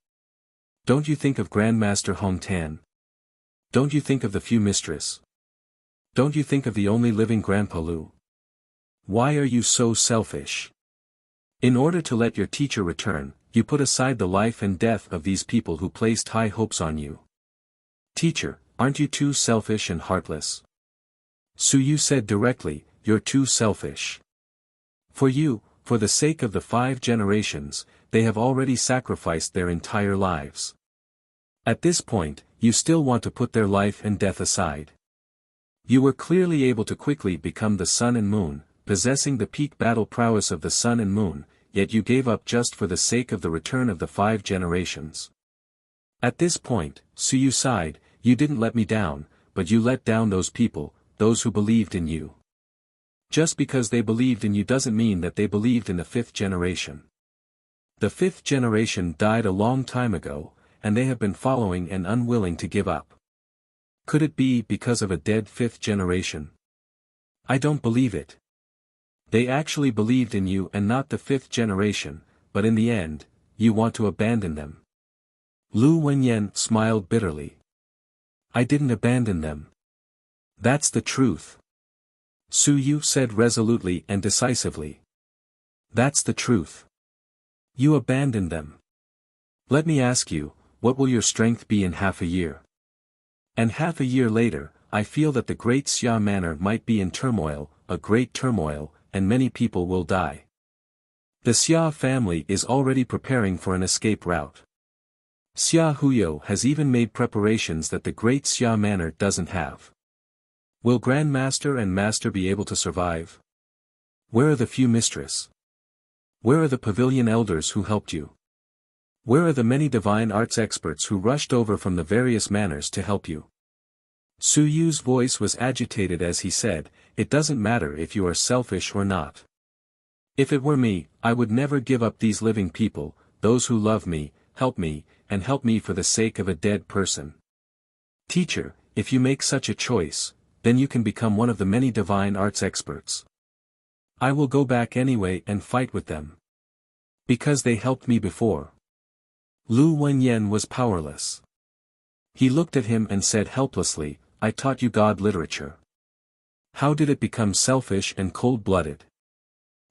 Don't you think of Grandmaster Hong Tan? Don't you think of the few mistress? Don't you think of the only living Grandpa Lu? Why are you so selfish? In order to let your teacher return, you put aside the life and death of these people who placed high hopes on you. Teacher, aren't you too selfish and heartless? Su Yu said directly, you're too selfish. For you, for the sake of the 5 generations, they have already sacrificed their entire lives. At this point, you still want to put their life and death aside. You were clearly able to quickly become the sun and moon, possessing the peak battle prowess of the sun and moon, yet you gave up just for the sake of the return of the 5 generations. At this point, Su Yu sighed, you didn't let me down, but you let down those people, those who believed in you. Just because they believed in you doesn't mean that they believed in the 5th generation. The 5th generation died a long time ago, and they have been following and unwilling to give up. Could it be because of a dead 5th generation? I don't believe it. They actually believed in you and not the 5th generation, but in the end, you want to abandon them. Lu Wenyan smiled bitterly. I didn't abandon them. That's the truth. Su Yu said resolutely and decisively. That's the truth. You abandoned them. Let me ask you, what will your strength be in half a year? And half a year later, I feel that the great Xia Manor might be in turmoil, a great turmoil, and many people will die. The Xia family is already preparing for an escape route. Xia Huyo has even made preparations that the great Xia Manor doesn't have. Will Grandmaster and Master be able to survive? Where are the few mistress? Where are the pavilion elders who helped you? Where are the many divine arts experts who rushed over from the various manors to help you? Su Yu's voice was agitated as he said, it doesn't matter if you are selfish or not. If it were me, I would never give up these living people, those who love me, and help me for the sake of a dead person. Teacher, if you make such a choice, then you can become one of the many divine arts experts. I will go back anyway and fight with them. Because they helped me before. Lu Wenyan was powerless. He looked at him and said helplessly, I taught you God literature. How did it become selfish and cold-blooded?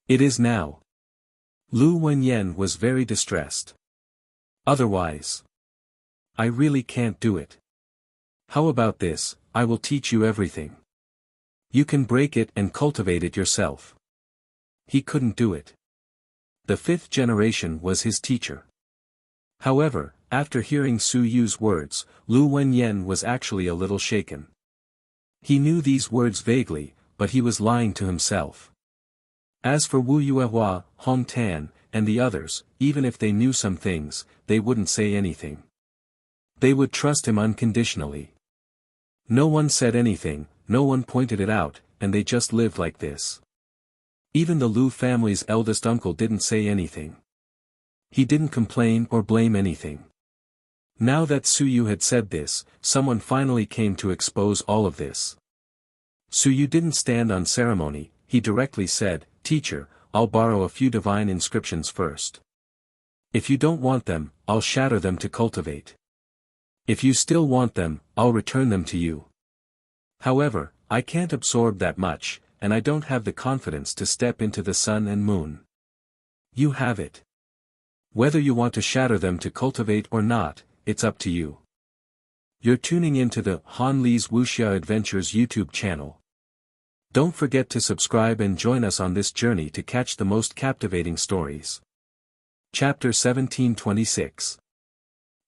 It is now. Lu Wenyan was very distressed. Otherwise. I really can't do it. How about this, I will teach you everything. You can break it and cultivate it yourself. He couldn't do it. The 5th generation was his teacher. However, after hearing Su Yu's words, Lu Wenyan was actually a little shaken. He knew these words vaguely, but he was lying to himself. As for Wu Yuehua, Hong Tan, and the others, even if they knew some things, they wouldn't say anything. They would trust him unconditionally. No one said anything, no one pointed it out, and they just lived like this. Even the Lu family's eldest uncle didn't say anything. He didn't complain or blame anything. Now that Suyu had said this, someone finally came to expose all of this. Suyu didn't stand on ceremony, he directly said, "Teacher, I'll borrow a few divine inscriptions first. If you don't want them, I'll shatter them to cultivate. If you still want them, I'll return them to you. However, I can't absorb that much, and I don't have the confidence to step into the sun and moon. You have it. Whether you want to shatter them to cultivate or not, it's up to you." You're tuning into the Han Li's Wuxia Adventures YouTube channel. Don't forget to subscribe and join us on this journey to catch the most captivating stories. Chapter 1726.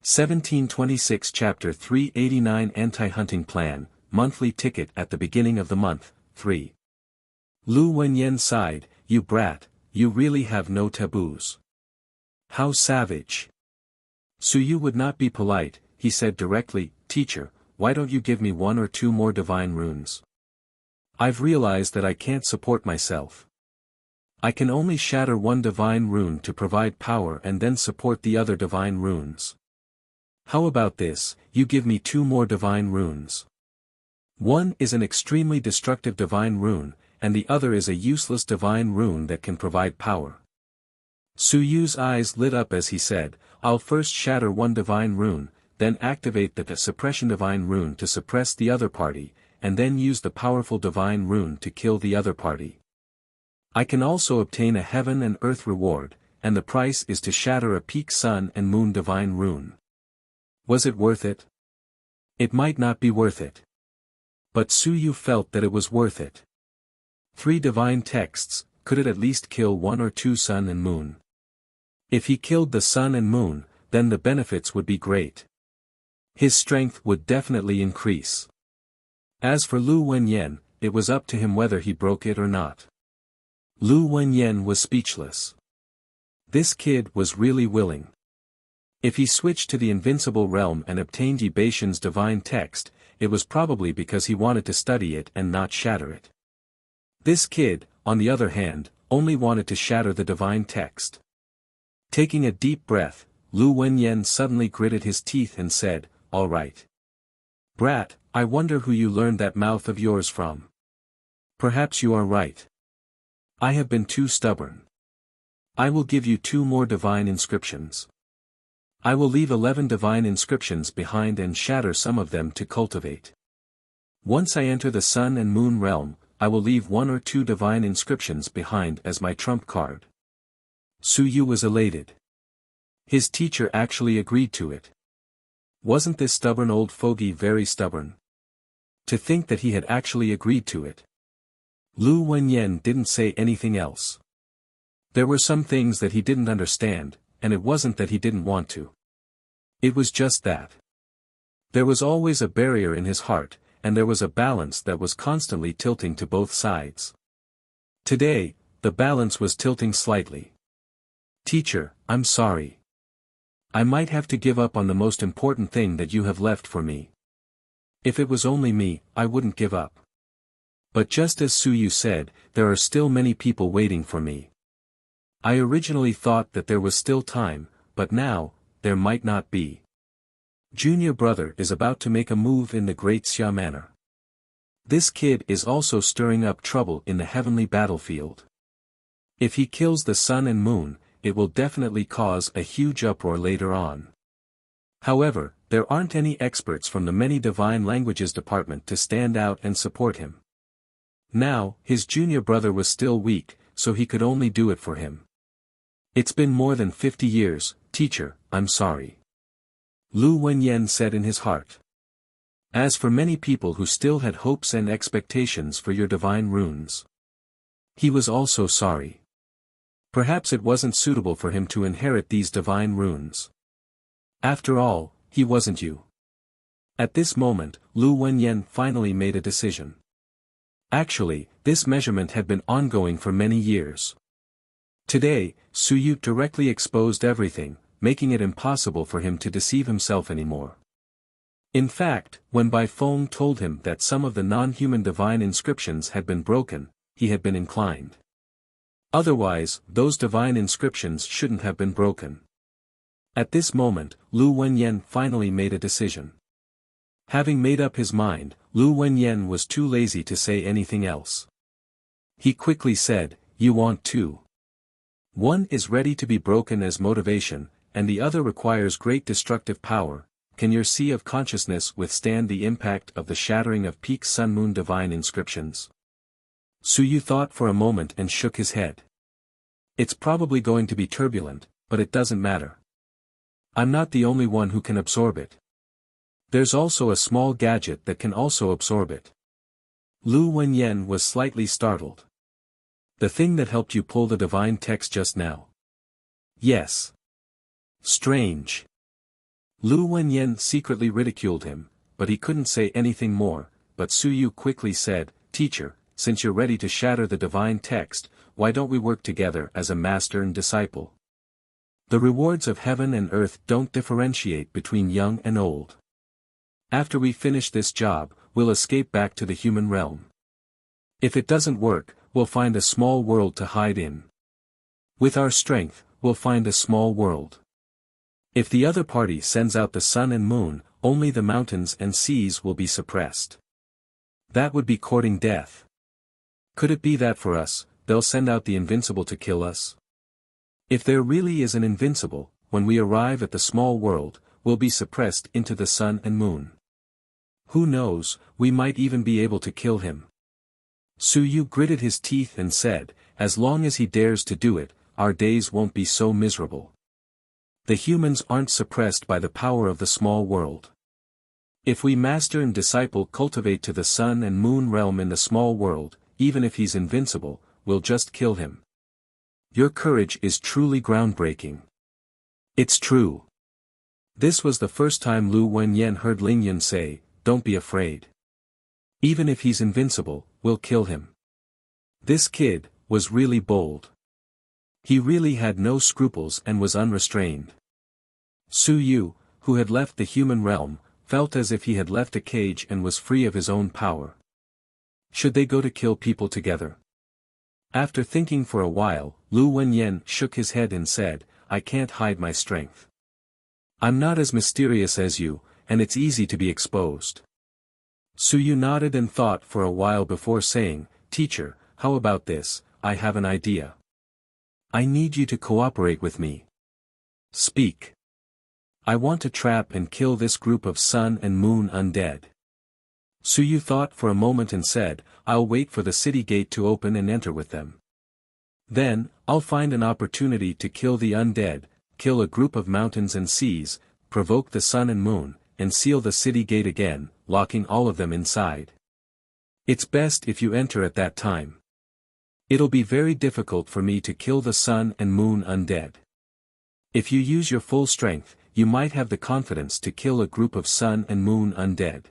1726 Chapter 389 Anti-Hunting Plan, Monthly Ticket at the Beginning of the Month, 3. Lu Wenyan sighed, "You brat, you really have no taboos. How savage." Suyu would not be polite, he said directly, "Teacher, why don't you give me 1 or 2 more divine runes? I've realized that I can't support myself. I can only shatter 1 divine rune to provide power and then support the other divine runes. How about this, you give me 2 more divine runes. One is an extremely destructive divine rune, and the other is a useless divine rune that can provide power." Suyu's eyes lit up as he said, "I'll first shatter 1 divine rune, then activate the suppression divine rune to suppress the other party, and then use the powerful divine rune to kill the other party. I can also obtain a heaven and earth reward, and the price is to shatter a peak sun and moon divine rune. Was it worth it? It might not be worth it. But Suyu felt that it was worth it. 3 divine texts, could it at least kill 1 or 2 sun and moon? If he killed the sun and moon, then the benefits would be great. His strength would definitely increase. As for Lu Wenyan, it was up to him whether he broke it or not. Lu Wenyan was speechless. This kid was really willing. If he switched to the invincible realm and obtained Yi Beishan's divine text, it was probably because he wanted to study it and not shatter it. This kid, on the other hand, only wanted to shatter the divine text. Taking a deep breath, Lu Wenyan suddenly gritted his teeth and said, "All right. Brat, I wonder who you learned that mouth of yours from. Perhaps you are right. I have been too stubborn. I will give you 2 more divine inscriptions. I will leave 11 divine inscriptions behind and shatter some of them to cultivate. Once I enter the sun and moon realm, I will leave 1 or 2 divine inscriptions behind as my trump card." Suyu was elated. His teacher actually agreed to it. Wasn't this stubborn old fogey very stubborn? To think that he had actually agreed to it. Lu Wenyan didn't say anything else. There were some things that he didn't understand, and it wasn't that he didn't want to. It was just that. There was always a barrier in his heart, and there was a balance that was constantly tilting to both sides. Today, the balance was tilting slightly. "Teacher, I'm sorry. I might have to give up on the most important thing that you have left for me. If it was only me, I wouldn't give up. But just as Suyu said, there are still many people waiting for me. I originally thought that there was still time, but now, there might not be. Junior brother is about to make a move in the Great Xia manor. This kid is also stirring up trouble in the heavenly battlefield. If he kills the sun and moon, it will definitely cause a huge uproar later on. However, there aren't any experts from the many divine languages department to stand out and support him. Now, his junior brother was still weak, so he could only do it for him. It's been more than 50 years, teacher, I'm sorry. Lu Wenyan said in his heart. As for many people who still had hopes and expectations for your divine runes. He was also sorry. Perhaps it wasn't suitable for him to inherit these divine runes. After all, he wasn't you. At this moment, Lu Wenyan finally made a decision. Actually, this measurement had been ongoing for many years. Today, Suyu directly exposed everything, making it impossible for him to deceive himself anymore. In fact, when Bai Feng told him that some of the non-human divine inscriptions had been broken, he had been inclined. Otherwise, those divine inscriptions shouldn't have been broken. At this moment, Lu Wenyan finally made a decision. Having made up his mind, Lu Wenyan was too lazy to say anything else. He quickly said, "You want two. One is ready to be broken as motivation, and the other requires great destructive power. Can your sea of consciousness withstand the impact of the shattering of peak sun-moon divine inscriptions?" Suyu thought for a moment and shook his head. "It's probably going to be turbulent, but it doesn't matter. I'm not the only one who can absorb it. There's also a small gadget that can also absorb it." Lu Wenyan was slightly startled. "The thing that helped you pull the divine text just now?" "Yes." "Strange." Lu Wenyan secretly ridiculed him, but he couldn't say anything more, but Suyu quickly said, "Teacher, since you're ready to shatter the divine text, why don't we work together as a master and disciple? The rewards of heaven and earth don't differentiate between young and old. After we finish this job, we'll escape back to the human realm. If it doesn't work, we'll find a small world to hide in. With our strength, we'll find a small world. If the other party sends out the sun and moon, only the mountains and seas will be suppressed. That would be courting death. Could it be that for us, they'll send out the invincible to kill us? If there really is an invincible, when we arrive at the small world, we'll be suppressed into the sun and moon. Who knows, we might even be able to kill him." Suyu gritted his teeth and said, "As long as he dares to do it, our days won't be so miserable. The humans aren't suppressed by the power of the small world. If we master and disciple cultivate to the sun and moon realm in the small world, even if he's invincible, we'll just kill him. Your courage is truly groundbreaking." "It's true." This was the first time Lu Wenyan heard Lingyun say, "Don't be afraid. Even if he's invincible, we'll kill him." This kid was really bold. He really had no scruples and was unrestrained. Suyu, who had left the human realm, felt as if he had left a cage and was free of his own power. Should they go to kill people together? After thinking for a while, Lu Wenyan shook his head and said, "I can't hide my strength. I'm not as mysterious as you, and it's easy to be exposed." Suyu nodded and thought for a while before saying, "Teacher, how about this? I have an idea. I need you to cooperate with me." "Speak." "I want to trap and kill this group of sun and moon undead." Suyu thought for a moment and said, "I'll wait for the city gate to open and enter with them. Then, I'll find an opportunity to kill the undead, kill a group of mountains and seas, provoke the sun and moon, and seal the city gate again, locking all of them inside. It's best if you enter at that time. It'll be very difficult for me to kill the sun and moon undead. If you use your full strength, you might have the confidence to kill a group of sun and moon undead.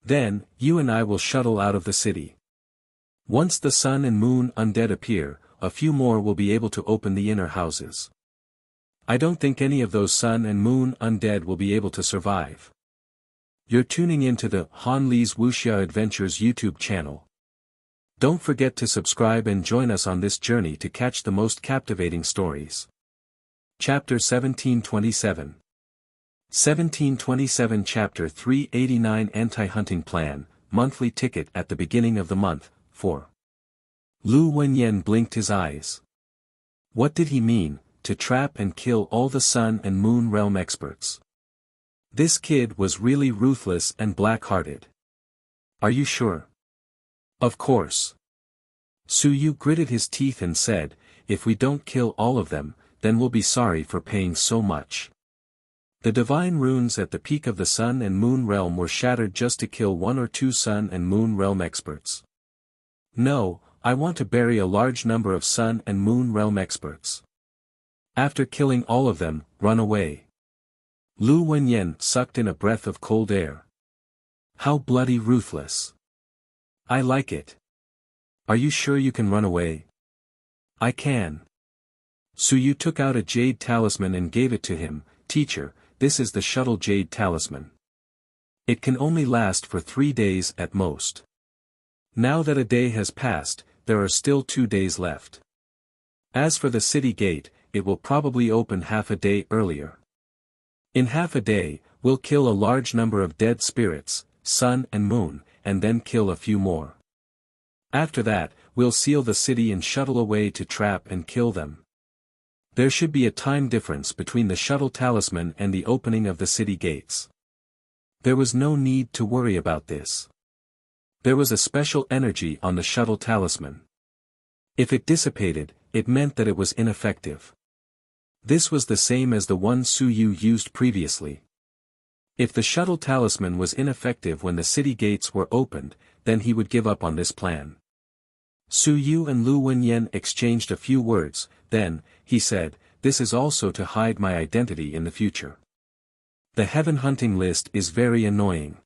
Then, you and I will shuttle out of the city. Once the sun and moon undead appear, a few more will be able to open the inner houses. I don't think any of those sun and moon undead will be able to survive." You're tuning into the Han Li's Wuxia Adventures YouTube channel. Don't forget to subscribe and join us on this journey to catch the most captivating stories. Chapter 1727. 1727 Chapter 389 Anti-Hunting Plan, Monthly Ticket at the beginning of the month, 4. Lu Wenyan blinked his eyes. What did he mean, to trap and kill all the sun and moon realm experts? This kid was really ruthless and black-hearted. Are you sure? Of course. Suyu gritted his teeth and said, "If we don't kill all of them, then we'll be sorry for paying so much." The divine runes at the peak of the sun and moon realm were shattered just to kill one or two sun and moon realm experts. No, I want to bury a large number of sun and moon realm experts. After killing all of them, run away. Lu Wenyan sucked in a breath of cold air. How bloody ruthless. I like it. Are you sure you can run away? I can. Suyu took out a jade talisman and gave it to him. Teacher, this is the shuttle jade talisman. It can only last for 3 days at most. Now that a day has passed, there are still 2 days left. As for the city gate, it will probably open half a day earlier. In half a day, we'll kill a large number of dead spirits, sun and moon, and then kill a few more. After that, we'll seal the city and shuttle away to trap and kill them. There should be a time difference between the shuttle talisman and the opening of the city gates. There was no need to worry about this. There was a special energy on the shuttle talisman. If it dissipated, it meant that it was ineffective. This was the same as the one Su Yu used previously. If the shuttle talisman was ineffective when the city gates were opened, then he would give up on this plan. Su Yu and Lu Wenyan exchanged a few words, then, he said, "This is also to hide my identity in the future. The heaven hunting list is very annoying.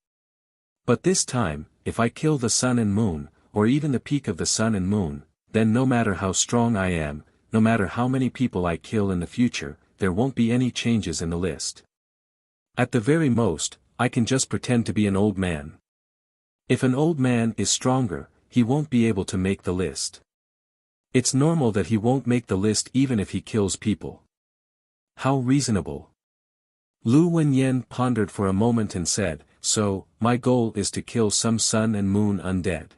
But this time, if I kill the sun and moon, or even the peak of the sun and moon, then no matter how strong I am, no matter how many people I kill in the future, there won't be any changes in the list. At the very most, I can just pretend to be an old man. If an old man is stronger, he won't be able to make the list. It's normal that he won't make the list even if he kills people. How reasonable." Lu Wenyan pondered for a moment and said, "So, my goal is to kill some sun and moon undead.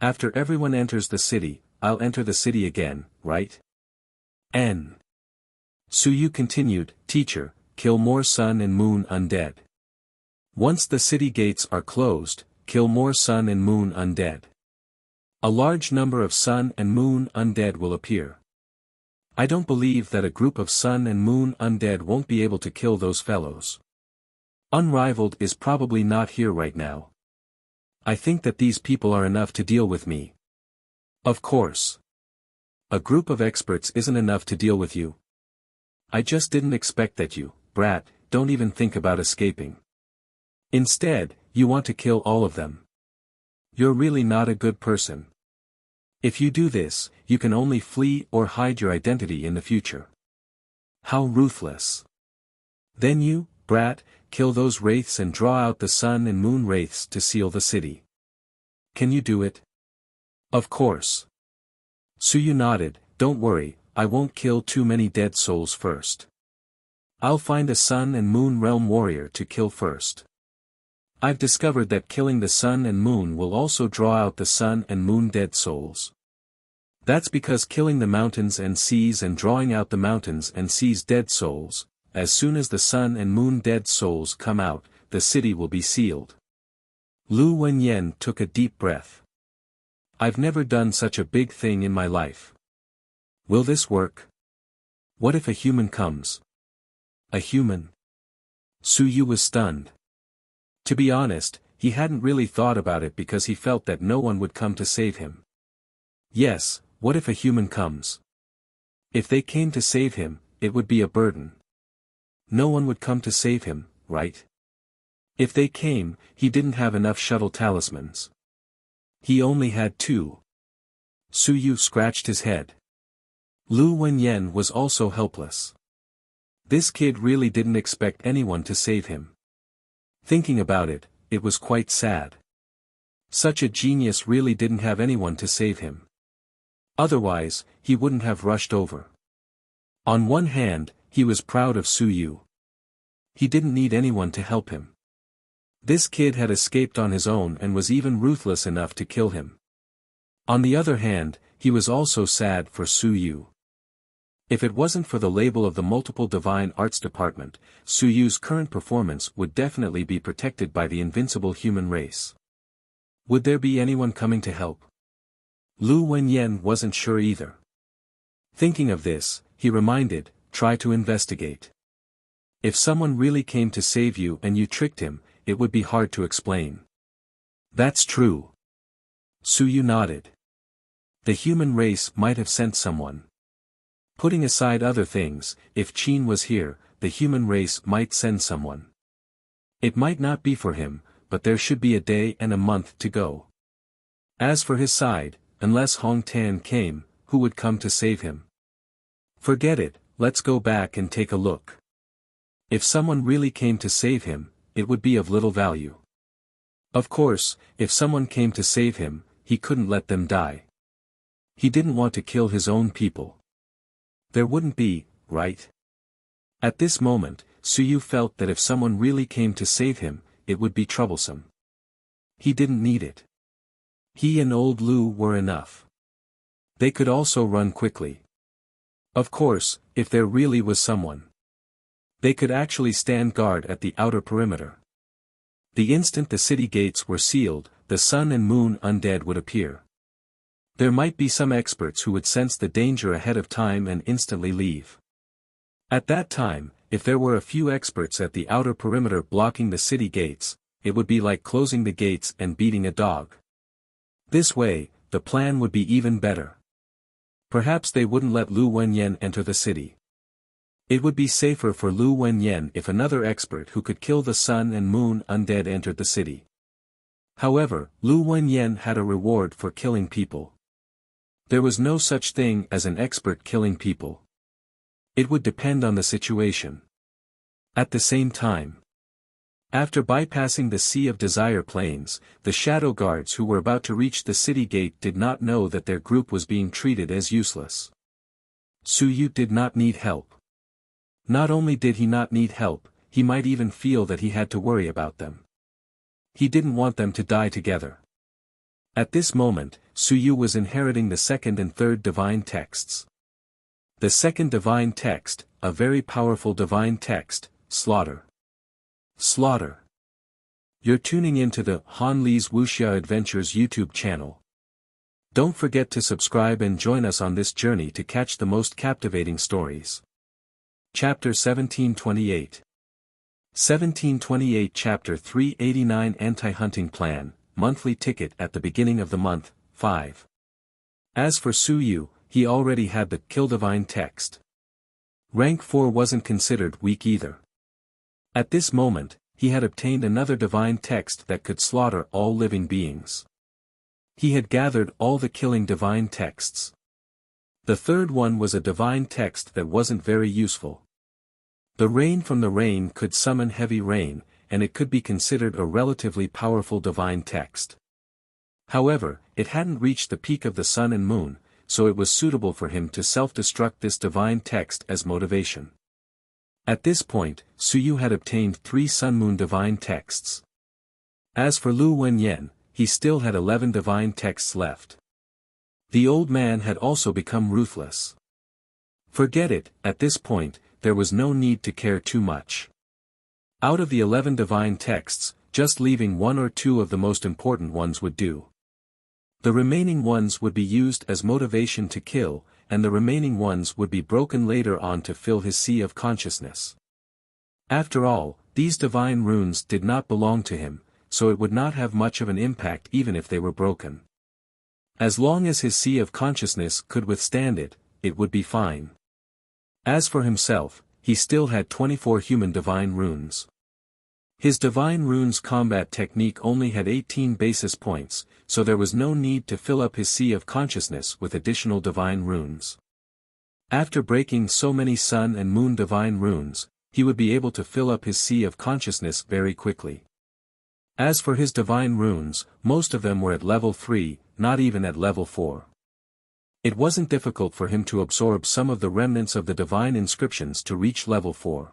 After everyone enters the city, I'll enter the city again, right?" Su Yu continued, "Teacher, kill more sun and moon undead. Once the city gates are closed, kill more sun and moon undead. A large number of sun and moon undead will appear. I don't believe that a group of sun and moon undead won't be able to kill those fellows. Unrivaled is probably not here right now. I think that these people are enough to deal with me." "Of course. A group of experts isn't enough to deal with you. I just didn't expect that you, brat, don't even think about escaping. Instead, you want to kill all of them. You're really not a good person. If you do this, you can only flee or hide your identity in the future. How ruthless. Then you, brat, kill those wraiths and draw out the sun and moon wraiths to seal the city. Can you do it?" "Of course." Su Yu nodded, "Don't worry, I won't kill too many dead souls first. I'll find a sun and moon realm warrior to kill first. I've discovered that killing the sun and moon will also draw out the sun and moon dead souls. That's because killing the mountains and seas and drawing out the mountains and seas dead souls, as soon as the sun and moon dead souls come out, the city will be sealed." Lu Wenyan took a deep breath. "I've never done such a big thing in my life. Will this work? What if a human comes?" "A human?" Su Yu was stunned. To be honest, he hadn't really thought about it because he felt that no one would come to save him. Yes, what if a human comes? If they came to save him, it would be a burden. No one would come to save him, right? If they came, he didn't have enough shuttle talismans. He only had 2. Su Yu scratched his head. Lu Wenyan was also helpless. This kid really didn't expect anyone to save him. Thinking about it, it was quite sad. Such a genius really didn't have anyone to save him. Otherwise, he wouldn't have rushed over. On one hand, he was proud of Su Yu. He didn't need anyone to help him. This kid had escaped on his own and was even ruthless enough to kill him. On the other hand, he was also sad for Su Yu. If it wasn't for the label of the multiple divine arts department, Su Yu's current performance would definitely be protected by the invincible human race. Would there be anyone coming to help? Lu Wenyan wasn't sure either. Thinking of this, he reminded, "Try to investigate. If someone really came to save you and you tricked him, it would be hard to explain." "That's true." Su Yu nodded. The human race might have sent someone. Putting aside other things, if Qin was here, the human race might send someone. It might not be for him, but there should be a day and a month to go. As for his side, unless Hong Tan came, who would come to save him? Forget it, let's go back and take a look. If someone really came to save him, it would be of little value. Of course, if someone came to save him, he couldn't let them die. He didn't want to kill his own people. There wouldn't be, right? At this moment, Suyu felt that if someone really came to save him, it would be troublesome. He didn't need it. He and old Lu were enough. They could also run quickly. Of course, if there really was someone. They could actually stand guard at the outer perimeter. The instant the city gates were sealed, the sun and moon undead would appear. There might be some experts who would sense the danger ahead of time and instantly leave. At that time, if there were a few experts at the outer perimeter blocking the city gates, it would be like closing the gates and beating a dog. This way, the plan would be even better. Perhaps they wouldn't let Lu Wenyan enter the city. It would be safer for Lu Wenyan if another expert who could kill the sun and moon undead entered the city. However, Lu Wenyan had a reward for killing people. There was no such thing as an expert killing people. It would depend on the situation. At the same time, after bypassing the Sea of Desire plains, the shadow guards who were about to reach the city gate did not know that their group was being treated as useless. Suyu did not need help. Not only did he not need help, he might even feel that he had to worry about them. He didn't want them to die together. At this moment, Suyu was inheriting the second and third divine texts. The second divine text, a very powerful divine text, Slaughter. Slaughter. You're tuning into the Han Li's Wuxia Adventures YouTube channel. Don't forget to subscribe and join us on this journey to catch the most captivating stories. Chapter 1728. 1728 Chapter 389 Anti-Hunting Plan, Monthly Ticket at the beginning of the month, 5. As for Suyu, he already had the Kill Divine text. Rank 4 wasn't considered weak either. At this moment, he had obtained another divine text that could slaughter all living beings. He had gathered all the killing divine texts. The third one was a divine text that wasn't very useful. The rain from the rain could summon heavy rain, and it could be considered a relatively powerful divine text. However, it hadn't reached the peak of the sun and moon, so it was suitable for him to self-destruct this divine text as motivation. At this point, Suyu had obtained 3 sun-moon divine texts. As for Lu Wenyan, he still had 11 divine texts left. The old man had also become ruthless. Forget it, at this point, there was no need to care too much. Out of the 11 divine texts, just leaving 1 or 2 of the most important ones would do. The remaining ones would be used as motivation to kill, and the remaining ones would be broken later on to fill his sea of consciousness. After all, these divine runes did not belong to him, so it would not have much of an impact even if they were broken. As long as his sea of consciousness could withstand it, it would be fine. As for himself, he still had 24 human divine runes. His divine runes combat technique only had 18 basis points, so there was no need to fill up his sea of consciousness with additional divine runes. After breaking so many sun and moon divine runes, he would be able to fill up his sea of consciousness very quickly. As for his divine runes, most of them were at level 3, not even at level 4. It wasn't difficult for him to absorb some of the remnants of the divine inscriptions to reach level 4.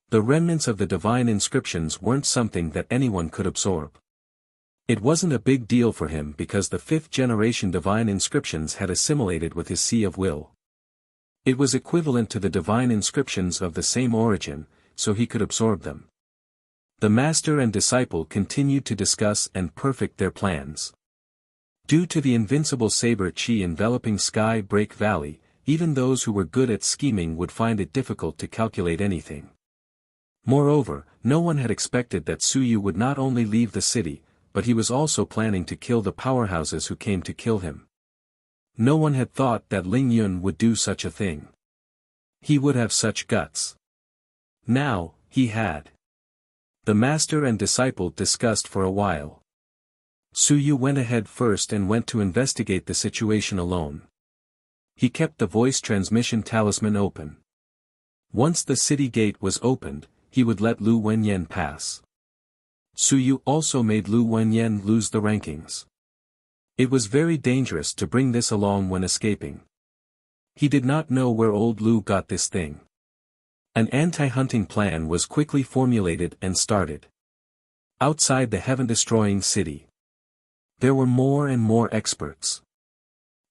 The remnants of the divine inscriptions weren't something that anyone could absorb. It wasn't a big deal for him because the 5th generation divine inscriptions had assimilated with his sea of will. It was equivalent to the divine inscriptions of the same origin, so he could absorb them. The master and disciple continued to discuss and perfect their plans. Due to the invincible saber chi enveloping Sky Break Valley, even those who were good at scheming would find it difficult to calculate anything. Moreover, no one had expected that Suyu would not only leave the city, but he was also planning to kill the powerhouses who came to kill him. No one had thought that Ling Yun would do such a thing. He would have such guts. Now, he had. The master and disciple discussed for a while. Suyu went ahead first and went to investigate the situation alone. He kept the voice transmission talisman open. Once the city gate was opened, he would let Lu Wenyan pass. Suyu also made Lu Wenyan lose the rankings. It was very dangerous to bring this along when escaping. He did not know where old Lu got this thing. An anti-hunting plan was quickly formulated and started. Outside the heaven-destroying city, there were more and more experts.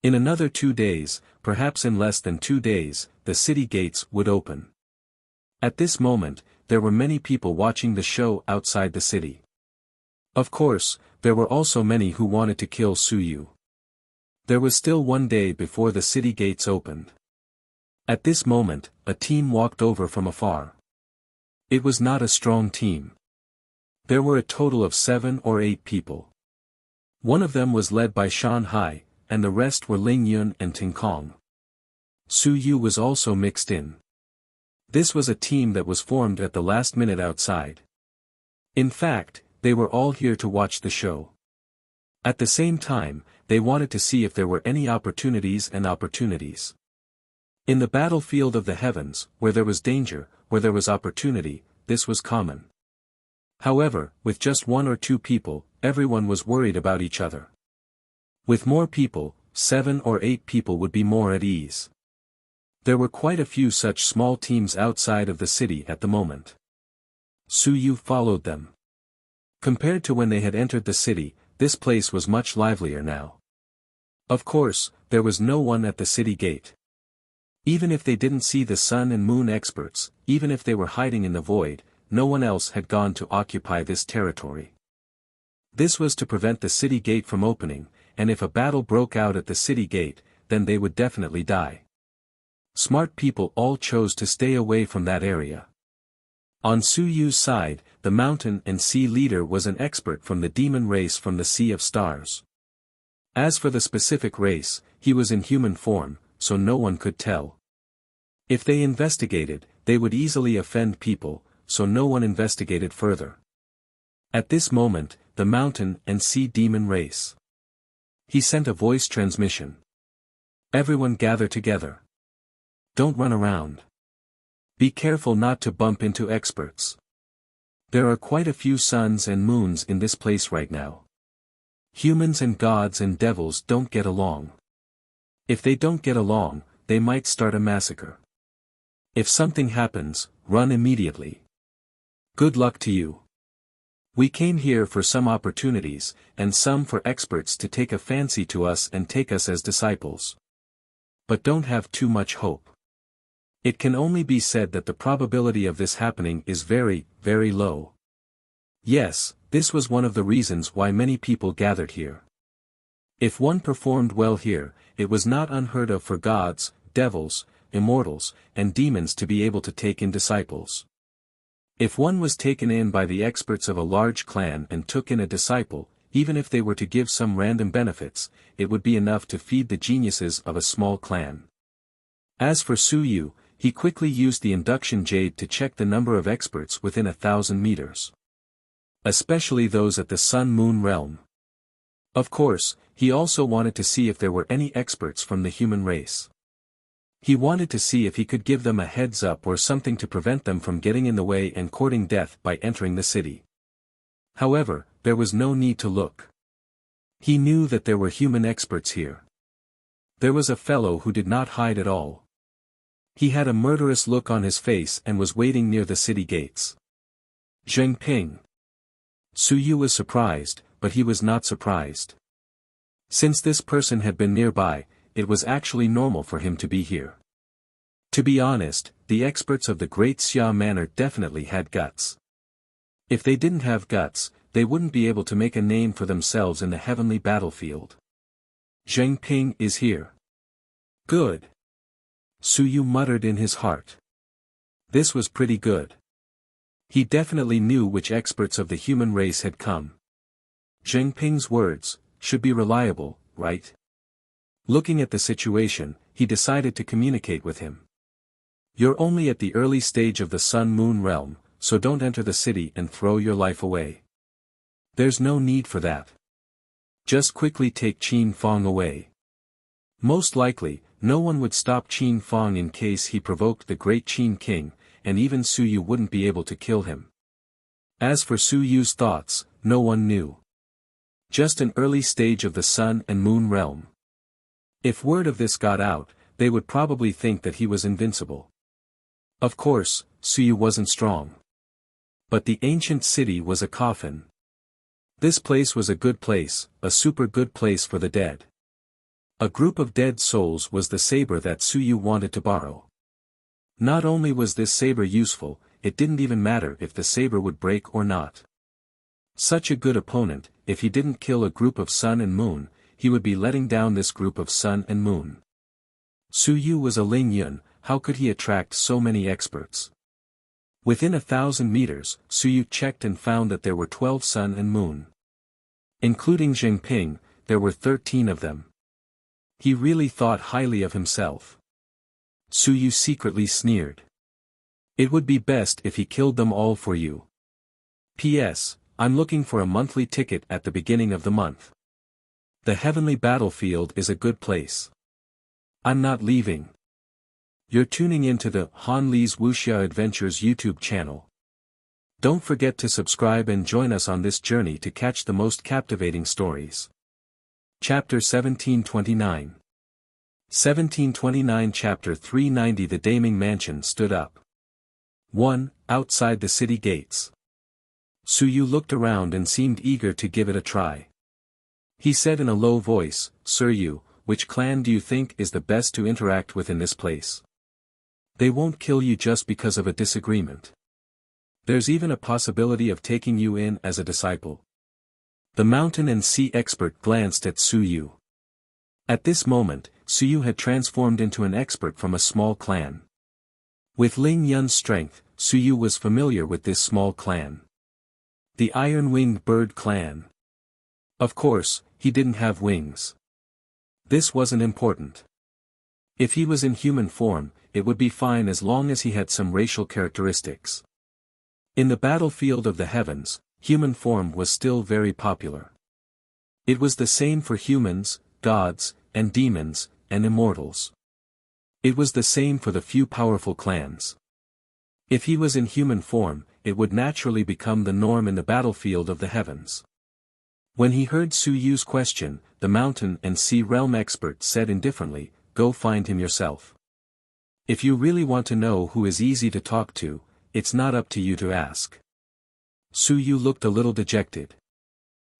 In another 2 days, perhaps in less than 2 days, the city gates would open. At this moment, there were many people watching the show outside the city. Of course, there were also many who wanted to kill Su Yu. There was still 1 day before the city gates opened. At this moment, a team walked over from afar. It was not a strong team. There were a total of 7 or 8 people. One of them was led by Shan Hai, and the rest were Ling Yun and Ting Kong. Su Yu was also mixed in. This was a team that was formed at the last minute outside. In fact, they were all here to watch the show. At the same time, they wanted to see if there were any opportunities. In the battlefield of the heavens, where there was danger, where there was opportunity, this was common. However, with just 1 or 2 people, everyone was worried about each other. With more people, 7 or 8 people would be more at ease. There were quite a few such small teams outside of the city at the moment. Su Yu followed them. Compared to when they had entered the city, this place was much livelier now. Of course, there was no one at the city gate. Even if they didn't see the sun and moon experts, even if they were hiding in the void, no one else had gone to occupy this territory. This was to prevent the city gate from opening, and if a battle broke out at the city gate, then they would definitely die. Smart people all chose to stay away from that area. On Su Yu's side, the mountain and sea leader was an expert from the demon race from the Sea of Stars. As for the specific race, he was in human form, so no one could tell. If they investigated, they would easily offend people, so no one investigated further. At this moment, the mountain and sea demon race. He sent a voice transmission. Everyone gather together. Don't run around. Be careful not to bump into experts. There are quite a few suns and moons in this place right now. Humans and gods and devils don't get along. If they don't get along, they might start a massacre. If something happens, run immediately. Good luck to you. We came here for some opportunities, and some for experts to take a fancy to us and take us as disciples. But don't have too much hope. It can only be said that the probability of this happening is very, very low. Yes, this was one of the reasons why many people gathered here. If one performed well here, it was not unheard of for gods, devils, immortals, and demons to be able to take in disciples. If one was taken in by the experts of a large clan and took in a disciple, even if they were to give some random benefits, it would be enough to feed the geniuses of a small clan. As for Su Yu, he quickly used the induction jade to check the number of experts within 1,000 meters. Especially those at the Sun-Moon realm. Of course, he also wanted to see if there were any experts from the human race. He wanted to see if he could give them a heads up or something to prevent them from getting in the way and courting death by entering the city. However, there was no need to look. He knew that there were human experts here. There was a fellow who did not hide at all. He had a murderous look on his face and was waiting near the city gates. Zheng Ping. Su Yu was surprised, but he was not surprised. Since this person had been nearby, it was actually normal for him to be here. To be honest, the experts of the Great Xia Manor definitely had guts. If they didn't have guts, they wouldn't be able to make a name for themselves in the heavenly battlefield. Zheng Ping is here. Good. Su Yu muttered in his heart. This was pretty good. He definitely knew which experts of the human race had come. Zheng Ping's words should be reliable, right? Looking at the situation, he decided to communicate with him. You're only at the early stage of the Sun-Moon realm, so don't enter the city and throw your life away. There's no need for that. Just quickly take Qin Fong away. Most likely, no one would stop Qin Fong in case he provoked the great Qin King, and even Su Yu wouldn't be able to kill him. As for Su Yu's thoughts, no one knew. Just an early stage of the Sun and Moon realm. If word of this got out, they would probably think that he was invincible. Of course, Su Yu wasn't strong. But the ancient city was a coffin. This place was a good place, a super good place for the dead. A group of dead souls was the saber that Su Yu wanted to borrow. Not only was this saber useful, it didn't even matter if the saber would break or not. Such a good opponent, if he didn't kill a group of sun and moon, he would be letting down this group of sun and moon. Su Yu was a Ling Yun, how could he attract so many experts? Within 1,000 meters, Su Yu checked and found that there were 12 sun and moon. Including Jinping, there were 13 of them. He really thought highly of himself. Su Yu secretly sneered. It would be best if he killed them all for you. P.S. I'm looking for a monthly ticket at the beginning of the month. The heavenly battlefield is a good place. I'm not leaving. You're tuning into the Han Li's Wuxia Adventures YouTube channel. Don't forget to subscribe and join us on this journey to catch the most captivating stories. Chapter 1729. 1729 Chapter 390 The Daming Mansion stood up. 1. Outside the city gates. Su Yu looked around and seemed eager to give it a try. He said in a low voice, Sir Yu, which clan do you think is the best to interact with in this place? They won't kill you just because of a disagreement. There's even a possibility of taking you in as a disciple. The mountain and sea expert glanced at Su Yu. At this moment, Su Yu had transformed into an expert from a small clan. With Ling Yun's strength, Su Yu was familiar with this small clan. The Iron-Winged Bird Clan. Of course, he didn't have wings. This wasn't important. If he was in human form, it would be fine as long as he had some racial characteristics. In the battlefield of the heavens, human form was still very popular. It was the same for humans, gods, and demons, and immortals. It was the same for the few powerful clans. If he was in human form, it would naturally become the norm in the battlefield of the heavens. When he heard Su Yu's question, the mountain and sea realm expert said indifferently, Go find him yourself. If you really want to know who is easy to talk to, it's not up to you to ask. Su Yu looked a little dejected.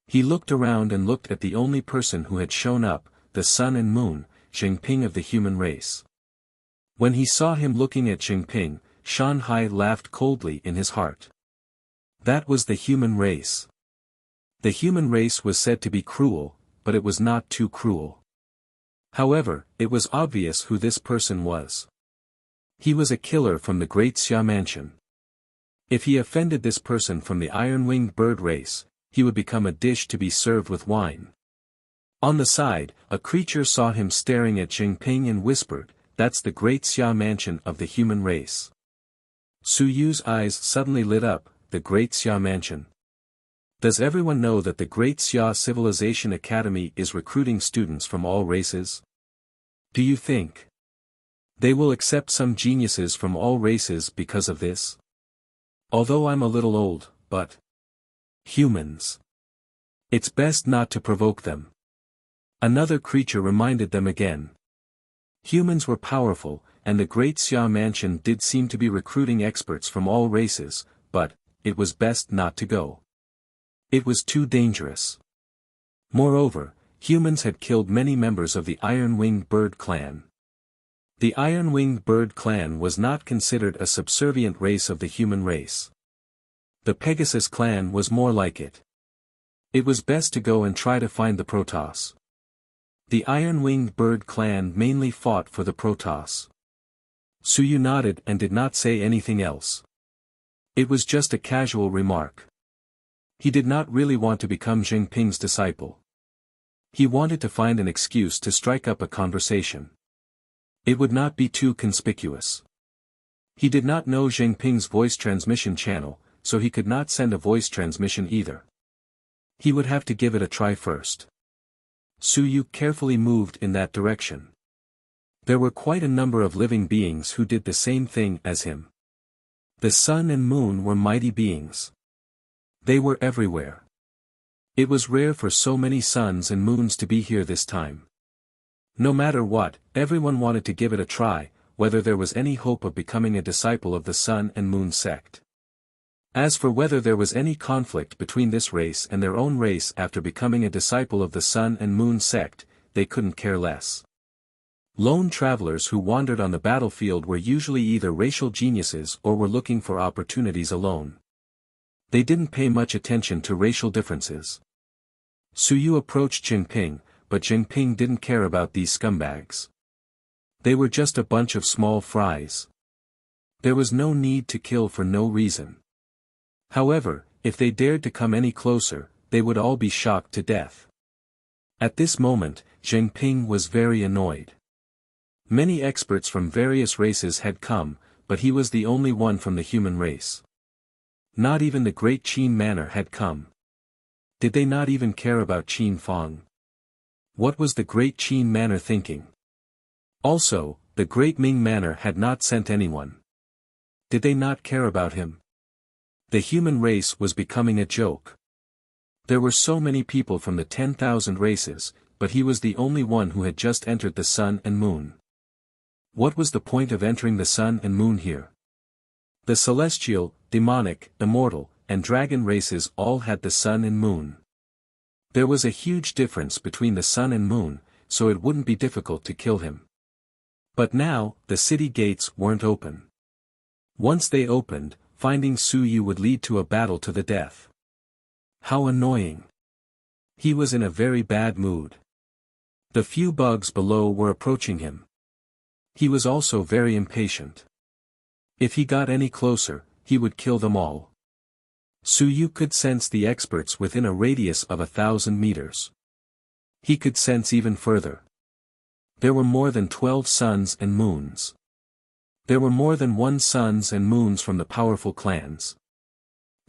He looked around and looked at the only person who had shown up, the sun and moon, Jinping of the human race. When he saw him looking at Jinping, Shanhai laughed coldly in his heart. That was the human race. The human race was said to be cruel, but it was not too cruel. However, it was obvious who this person was. He was a killer from the Great Xia Mansion. If he offended this person from the iron-winged bird race, he would become a dish to be served with wine. On the side, a creature saw him staring at Jinping and whispered, That's the Great Xia Mansion of the human race. Su Yu's eyes suddenly lit up, the Great Xia Mansion. Does everyone know that the Great Xia Civilization Academy is recruiting students from all races? Do you think they will accept some geniuses from all races because of this? Although I'm a little old, but humans. It's best not to provoke them. Another creature reminded them again. Humans were powerful, and the Great Xia Mansion did seem to be recruiting experts from all races, but it was best not to go. It was too dangerous. Moreover, humans had killed many members of the Iron-Winged Bird Clan. The Iron-Winged Bird Clan was not considered a subservient race of the human race. The Pegasus Clan was more like it. It was best to go and try to find the Protoss. The Iron-Winged Bird Clan mainly fought for the Protoss. Su Yu nodded and did not say anything else. It was just a casual remark. He did not really want to become Jinping's disciple. He wanted to find an excuse to strike up a conversation. It would not be too conspicuous. He did not know Jinping's voice transmission channel, so he could not send a voice transmission either. He would have to give it a try first. Su Yu carefully moved in that direction. There were quite a number of living beings who did the same thing as him. The sun and moon were mighty beings. They were everywhere. It was rare for so many suns and moons to be here this time. No matter what, everyone wanted to give it a try, whether there was any hope of becoming a disciple of the Sun and Moon sect. As for whether there was any conflict between this race and their own race after becoming a disciple of the Sun and Moon sect, they couldn't care less. Lone travelers who wandered on the battlefield were usually either racial geniuses or were looking for opportunities alone. They didn't pay much attention to racial differences. Su Yu approached Jinping, but Jinping didn't care about these scumbags. They were just a bunch of small fries. There was no need to kill for no reason. However, if they dared to come any closer, they would all be shocked to death. At this moment, Jinping was very annoyed. Many experts from various races had come, but he was the only one from the human race. Not even the great Qin Manor had come. Did they not even care about Qin Fang? What was the great Qin Manor thinking? Also, the great Ming Manor had not sent anyone. Did they not care about him? The human race was becoming a joke. There were so many people from the 10,000 races, but he was the only one who had just entered the Sun and Moon. What was the point of entering the Sun and Moon here? The celestial, demonic, immortal, and dragon races all had the Sun and Moon. There was a huge difference between the Sun and Moon, so it wouldn't be difficult to kill him. But now, the city gates weren't open. Once they opened, finding Su Yu would lead to a battle to the death. How annoying. He was in a very bad mood. The few bugs below were approaching him. He was also very impatient. If he got any closer, he would kill them all. Su Yu could sense the experts within a radius of 1,000 meters. He could sense even further. There were more than 12 suns and moons. There were more than 1 suns and moons from the powerful clans.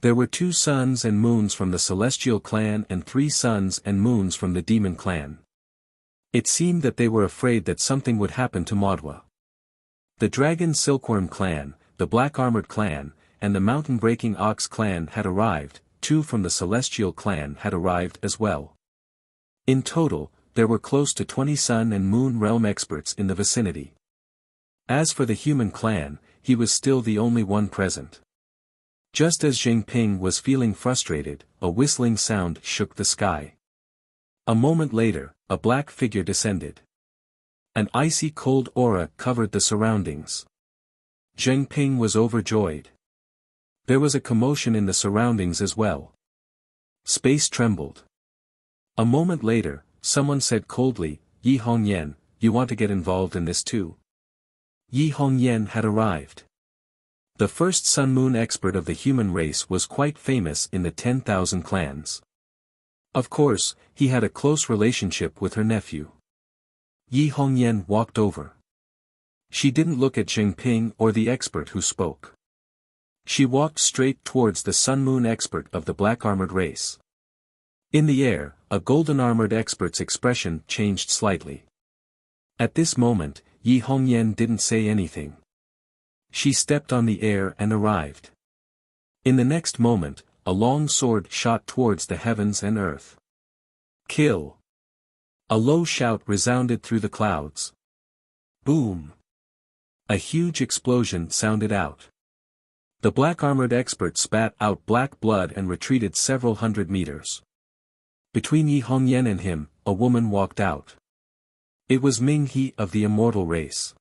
There were 2 suns and moons from the Celestial clan and 3 suns and moons from the Demon clan. It seemed that they were afraid that something would happen to Madhwa. The Dragon Silkworm clan, the Black Armored clan, and the Mountain-Breaking Ox clan had arrived, 2 from the Celestial clan had arrived as well. In total, there were close to 20 Sun and Moon realm experts in the vicinity. As for the human clan, he was still the only one present. Just as Jinping was feeling frustrated, a whistling sound shook the sky. A moment later, a black figure descended. An icy cold aura covered the surroundings. Jinping was overjoyed. There was a commotion in the surroundings as well. Space trembled. A moment later, someone said coldly, "Yi Hongyan, you want to get involved in this too?" Yi Hongyan had arrived. The first Sun-Moon expert of the human race was quite famous in the 10,000 clans. Of course, he had a close relationship with her nephew. Yi Hongyan walked over. She didn't look at Jinping or the expert who spoke. She walked straight towards the Sun-Moon expert of the black-armored race. In the air, a golden-armored expert's expression changed slightly. At this moment, Yi Hongyan didn't say anything. She stepped on the air and arrived. In the next moment, a long sword shot towards the heavens and earth. Kill! A low shout resounded through the clouds. Boom! A huge explosion sounded out. The black-armored expert spat out black blood and retreated several hundred meters. Between Yi Hongyan and him, a woman walked out. It was Ming He of the immortal race.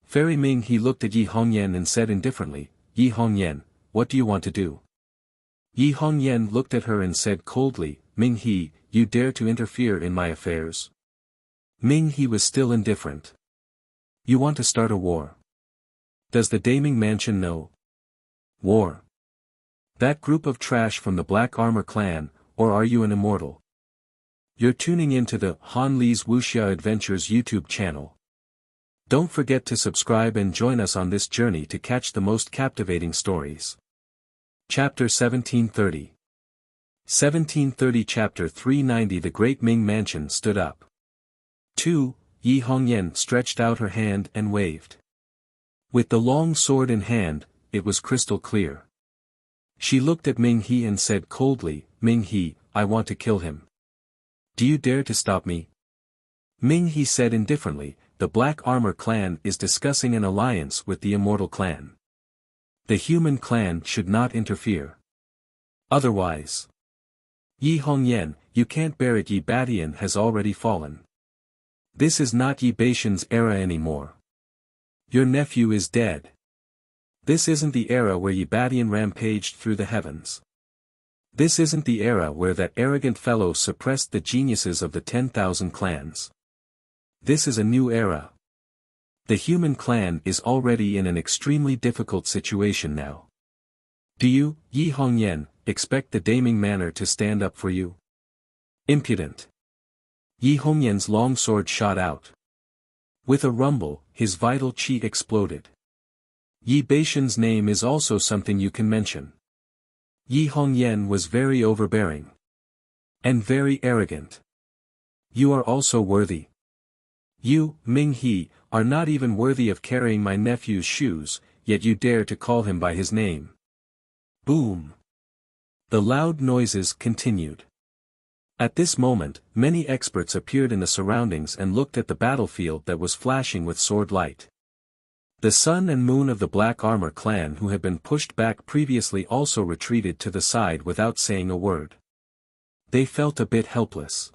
Fairy Ming He looked at Yi Hongyan and said indifferently, "Yi Hongyan, what do you want to do?" Yi Hongyan looked at her and said coldly, "Ming He, you dare to interfere in my affairs?" Ming He was still indifferent. "You want to start a war? Does the Daming Mansion know? War? That group of trash from the Black Armor clan, or are you an immortal?" You're tuning into the Han Li's Wuxia Adventures YouTube channel. Don't forget to subscribe and join us on this journey to catch the most captivating stories. Chapter 1730. 1730 Chapter 390 The Great Ming Mansion stood up. 2. Yi Hongyan stretched out her hand and waved. With the long sword in hand, it was crystal clear. She looked at Ming He and said coldly, "Ming He, I want to kill him. Do you dare to stop me?" Ming He said indifferently, the Black Armor clan is discussing an alliance with the Immortal clan. The human clan should not interfere. Otherwise. Yi Hongyan, you can't bear it. Yi Batian has already fallen. This is not Yi Baishan's era anymore. Your nephew is dead. This isn't the era where Yi Batian rampaged through the heavens. This isn't the era where that arrogant fellow suppressed the geniuses of the 10,000 clans. This is a new era. The human clan is already in an extremely difficult situation now. Do you, Yi Hongyan, expect the Daming Manor to stand up for you? Impudent. Yi Hongyan's long sword shot out. With a rumble, his vital chi exploded. Yi Baishan's name is also something you can mention. Yi Hongyan was very overbearing. And very arrogant. You are also worthy. You, Ming He, are not even worthy of carrying my nephew's shoes, yet you dare to call him by his name. Boom. The loud noises continued. At this moment, many experts appeared in the surroundings and looked at the battlefield that was flashing with sword light. The Sun and Moon of the Black Armor clan who had been pushed back previously also retreated to the side without saying a word. They felt a bit helpless.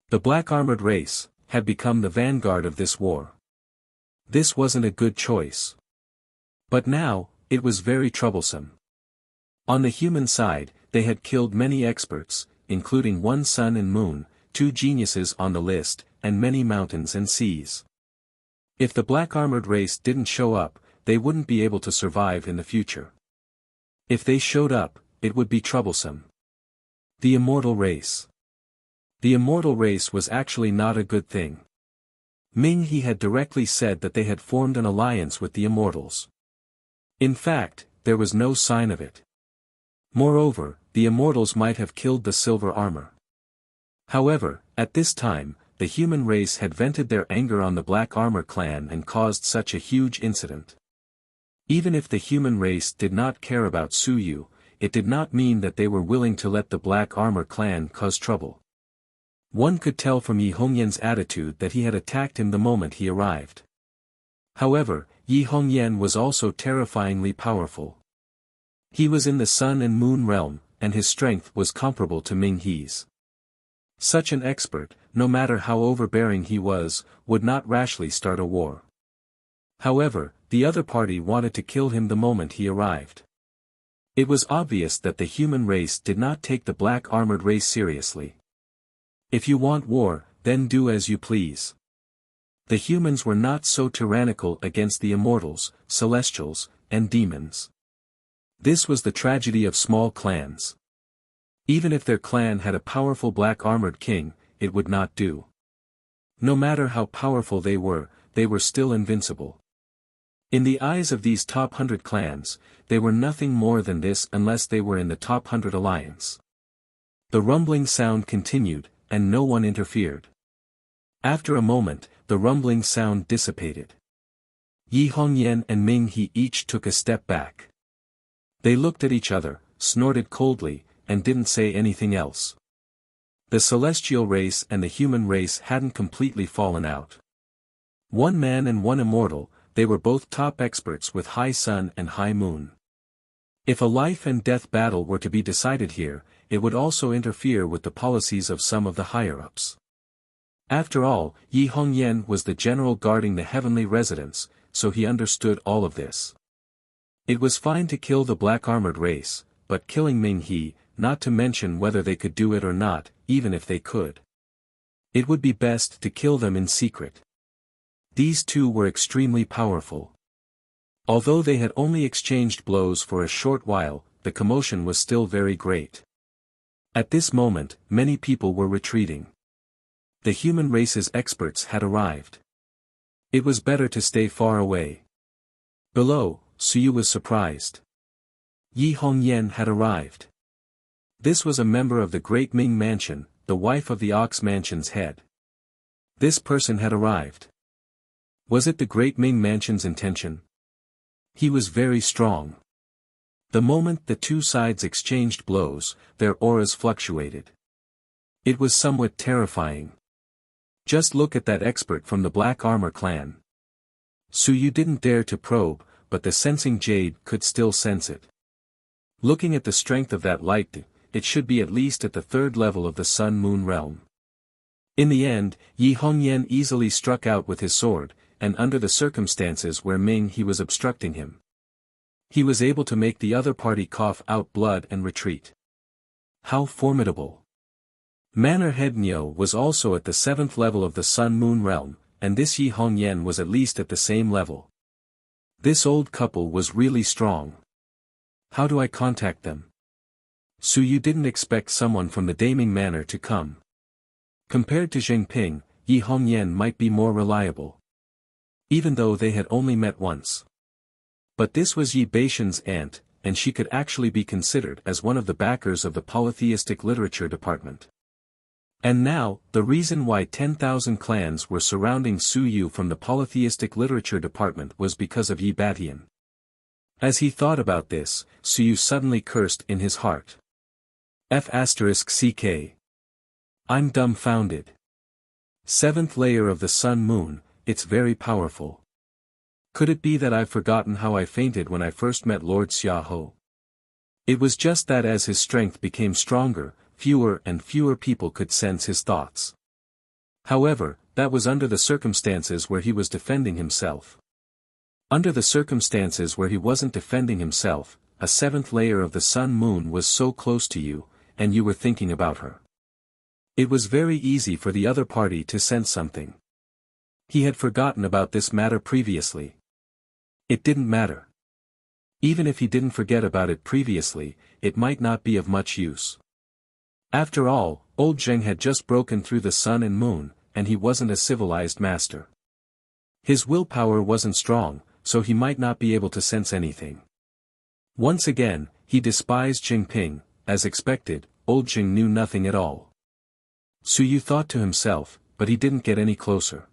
The Black Armored race had become the vanguard of this war. This wasn't a good choice. But now, it was very troublesome. On the human side, they had killed many experts, including one Sun and Moon, 2 geniuses on the list, and many mountains and seas. If the Black Armored race didn't show up, they wouldn't be able to survive in the future. If they showed up, it would be troublesome. The Immortal race. The Immortal race was actually not a good thing. Ming He had directly said that they had formed an alliance with the Immortals. In fact, there was no sign of it. Moreover, the Immortals might have killed the Silver Armor. However, at this time, the human race had vented their anger on the Black Armor clan and caused such a huge incident. Even if the human race did not care about Suyu, it did not mean that they were willing to let the Black Armor clan cause trouble. One could tell from Yi Hongyan's attitude that he had attacked him the moment he arrived. However, Yi Hongyan was also terrifyingly powerful. He was in the Sun and Moon realm, and his strength was comparable to Ming He's. Such an expert, no matter how overbearing he was, would not rashly start a war. However, the other party wanted to kill him the moment he arrived. It was obvious that the human race did not take the Black Armored race seriously. If you want war, then do as you please. The humans were not so tyrannical against the Immortals, Celestials, and demons. This was the tragedy of small clans. Even if their clan had a powerful Black Armored king, it would not do. No matter how powerful they were still invincible. In the eyes of these top 100 clans, they were nothing more than this unless they were in the top 100 alliance. The rumbling sound continued, and no one interfered. After a moment, the rumbling sound dissipated. Yi Hongyan and Ming He each took a step back. They looked at each other, snorted coldly, and didn't say anything else. The celestial race and the human race hadn't completely fallen out. One man and one immortal, they were both top experts with high sun and high moon. If a life and death battle were to be decided here, it would also interfere with the policies of some of the higher-ups. After all, Yi Hongyan was the general guarding the heavenly residence, so he understood all of this. It was fine to kill the Black Armored race, but killing Ming He, not to mention whether they could do it or not, even if they could. It would be best to kill them in secret. These two were extremely powerful. Although they had only exchanged blows for a short while, the commotion was still very great. At this moment, many people were retreating. The human race's experts had arrived. It was better to stay far away. Below, Suyu was surprised. Yi Hongyan had arrived. This was a member of the Great Ming Mansion, the wife of the Ox Mansion's head. This person had arrived. Was it the Great Ming Mansion's intention? He was very strong. The moment the two sides exchanged blows, their auras fluctuated. It was somewhat terrifying. Just look at that expert from the Black Armor clan. Su Yu didn't dare to probe, but the sensing jade could still sense it. Looking at the strength of that light, it should be at least at the third level of the Sun-Moon realm. In the end, Yi Hongyan easily struck out with his sword, and under the circumstances where Ming He was obstructing him, he was able to make the other party cough out blood and retreat. How formidable! Manor Head Nyo was also at the 7th level of the Sun-Moon realm, and this Yi Hongyan was at least at the same level. This old couple was really strong. How do I contact them? Su Yu didn't expect someone from the Daming Manor to come. Compared to Jingping, Yi Hongyan might be more reliable. Even though they had only met once. But this was Yi Beishan's aunt, and she could actually be considered as one of the backers of the polytheistic literature department. And now, the reason why 10,000 clans were surrounding Su Yu from the polytheistic literature department was because of Yi Batian. As he thought about this, Su Yu suddenly cursed in his heart. F***ck. I'm dumbfounded. 7th layer of the Sun-Moon, it's very powerful. Could it be that I've forgotten how I fainted when I first met Lord Xiaoho? It was just that as his strength became stronger, fewer and fewer people could sense his thoughts. However, that was under the circumstances where he was defending himself. Under the circumstances where he wasn't defending himself, a 7th layer of the Sun-Moon was so close to you, and you were thinking about her. It was very easy for the other party to sense something. He had forgotten about this matter previously. It didn't matter. Even if he didn't forget about it previously, it might not be of much use. After all, old Zheng had just broken through the sun and moon, and he wasn't a civilized master. His willpower wasn't strong, so he might not be able to sense anything. Once again, he despised Jingping. As expected, old Zheng knew nothing at all. Su Yu thought to himself, but he didn't get any closer.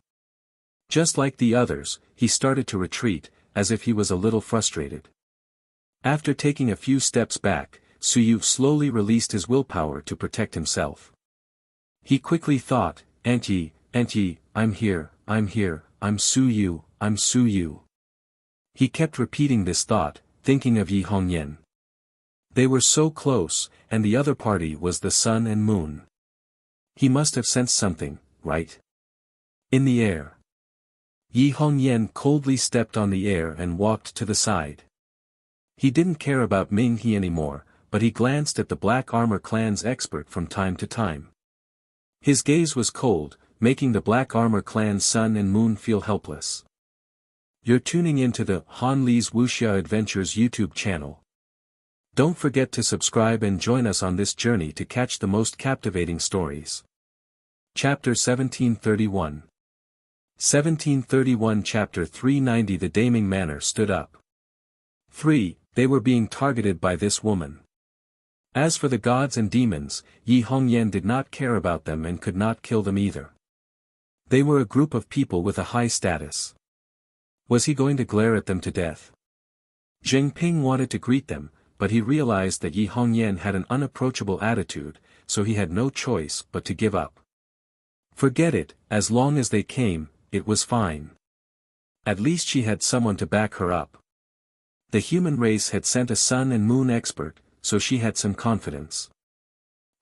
Just like the others, he started to retreat, as if he was a little frustrated. After taking a few steps back, Su Yu slowly released his willpower to protect himself. He quickly thought, Aunt Yi, I'm here, I'm Su Yu, I'm Su Yu. He kept repeating this thought, thinking of Yi Hongyan. They were so close, and the other party was the sun and moon. He must have sensed something, right? In the air. Yi Hongyan coldly stepped on the air and walked to the side. He didn't care about Ming He anymore, but he glanced at the Black Armor clan's expert from time to time. His gaze was cold, making the Black Armor clan's sun and moon feel helpless. You're tuning into the Han Li's Wuxia Adventures YouTube channel. Don't forget to subscribe and join us on this journey to catch the most captivating stories. Chapter 1731. 1731 Chapter 390 The Daming Manor stood up. 3. They were being targeted by this woman. As for the gods and demons, Yi Hongyan did not care about them and could not kill them either. They were a group of people with a high status. Was he going to glare at them to death? Jingping wanted to greet them, but he realized that Yi Hongyan had an unapproachable attitude, so he had no choice but to give up. Forget it, as long as they came, it was fine. At least she had someone to back her up. The human race had sent a sun and moon expert, so she had some confidence.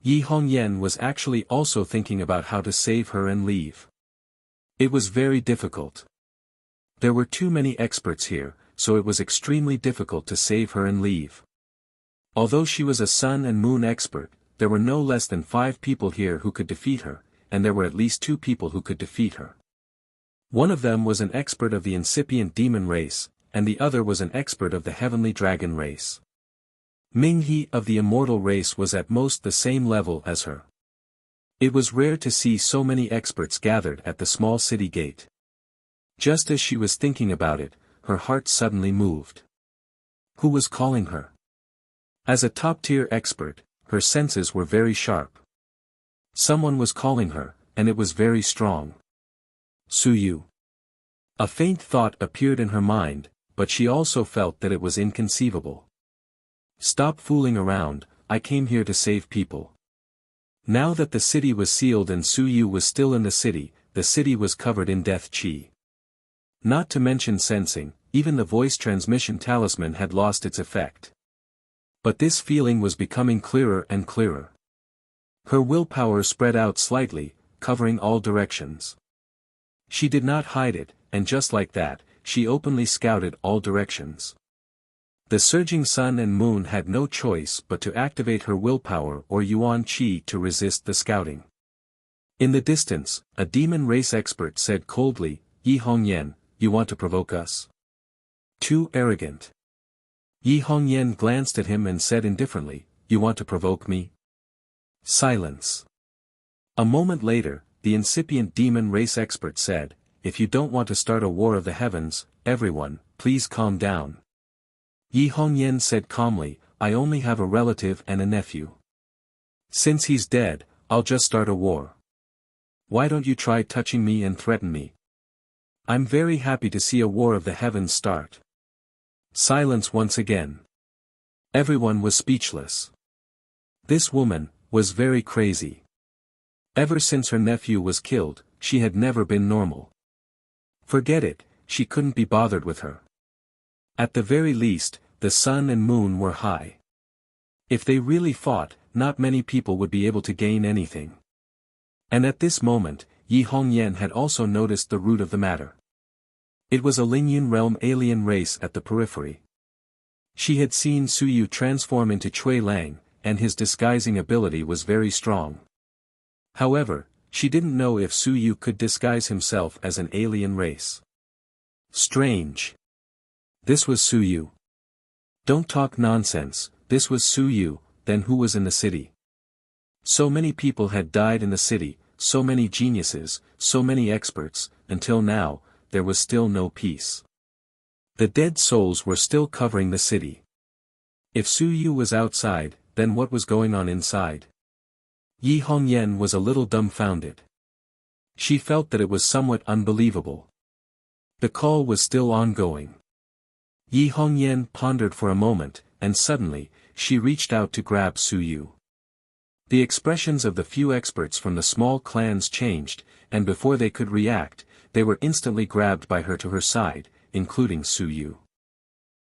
Yi Hongyan was actually also thinking about how to save her and leave. It was very difficult. There were too many experts here, so it was extremely difficult to save her and leave. Although she was a sun and moon expert, there were no less than 5 people here who could defeat her, and there were at least 2 people who could defeat her. One of them was an expert of the incipient demon race, and the other was an expert of the heavenly dragon race. Ming He of the immortal race was at most the same level as her. It was rare to see so many experts gathered at the small city gate. Just as she was thinking about it, her heart suddenly moved. Who was calling her? As a top-tier expert, her senses were very sharp. Someone was calling her, and it was very strong. Su Yu. A faint thought appeared in her mind, but she also felt that it was inconceivable. Stop fooling around, I came here to save people. Now that the city was sealed and Su Yu was still in the the city was covered in death chi. Not to mention sensing, even the voice transmission talisman had lost its effect. But this feeling was becoming clearer and clearer. Her willpower spread out slightly, covering all directions. She did not hide it, and just like that, she openly scouted all directions. The surging sun and moon had no choice but to activate her willpower or yuan qi to resist the scouting. In the distance, a demon race expert said coldly, "Yi Hongyan, you want to provoke us? Too arrogant." Yi Hongyan glanced at him and said indifferently, "You want to provoke me?" Silence. A moment later, the incipient demon race expert said, "If you don't want to start a war of the heavens, everyone, please calm down." Yi Hongyan said calmly, "I only have a relative and a nephew. Since he's dead, I'll just start a war. Why don't you try touching me and threaten me? I'm very happy to see a war of the heavens start." Silence once again. Everyone was speechless. This woman was very crazy. Ever since her nephew was killed, she had never been normal. Forget it, she couldn't be bothered with her. At the very least, the sun and moon were high. If they really fought, not many people would be able to gain anything. And at this moment, Yi Hongyan had also noticed the root of the matter. It was a Lingyun realm alien race at the periphery. She had seen Su Yu transform into Cui Lang, and his disguising ability was very strong. However, she didn't know if Su Yu could disguise himself as an alien race. Strange. This was Su Yu. Don't talk nonsense, this was Su Yu, then who was in the city? So many people had died in the city, so many geniuses, so many experts, until now, there was still no peace. The dead souls were still covering the city. If Su Yu was outside, then what was going on inside? Yi Hongyan was a little dumbfounded. She felt that it was somewhat unbelievable. The call was still ongoing. Yi Hongyan pondered for a moment, and suddenly, she reached out to grab Su Yu. The expressions of the few experts from the small clans changed, and before they could react, they were instantly grabbed by her to her side, including Su Yu.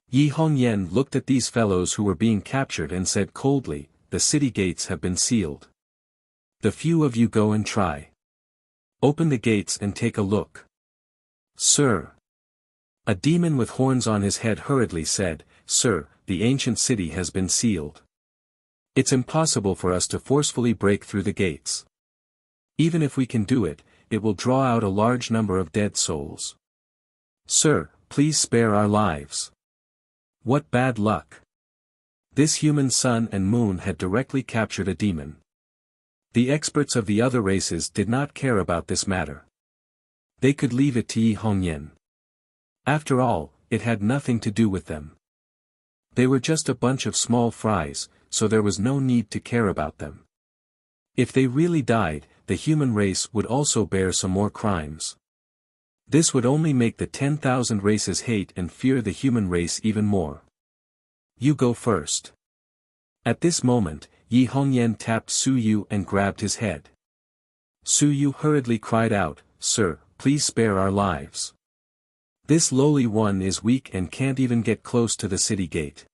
Yi Hongyan looked at these fellows who were being captured and said coldly, "The city gates have been sealed. The few of you go and try. Open the gates and take a look." "Sir." A demon with horns on his head hurriedly said, "Sir, the ancient city has been sealed. It's impossible for us to forcefully break through the gates. Even if we can do it, it will draw out a large number of dead souls. Sir, please spare our lives." What bad luck. This human sun and moon had directly captured a demon. The experts of the other races did not care about this matter. They could leave it to Yi Hongyan. After all, it had nothing to do with them. They were just a bunch of small fries, so there was no need to care about them. If they really died, the human race would also bear some more crimes. This would only make the 10,000 races hate and fear the human race even more. "You go first." At this moment, Yi Hongyan tapped Su Yu and grabbed his head. Su Yu hurriedly cried out, "Sir, please spare our lives. This lowly one is weak and can't even get close to the city gate.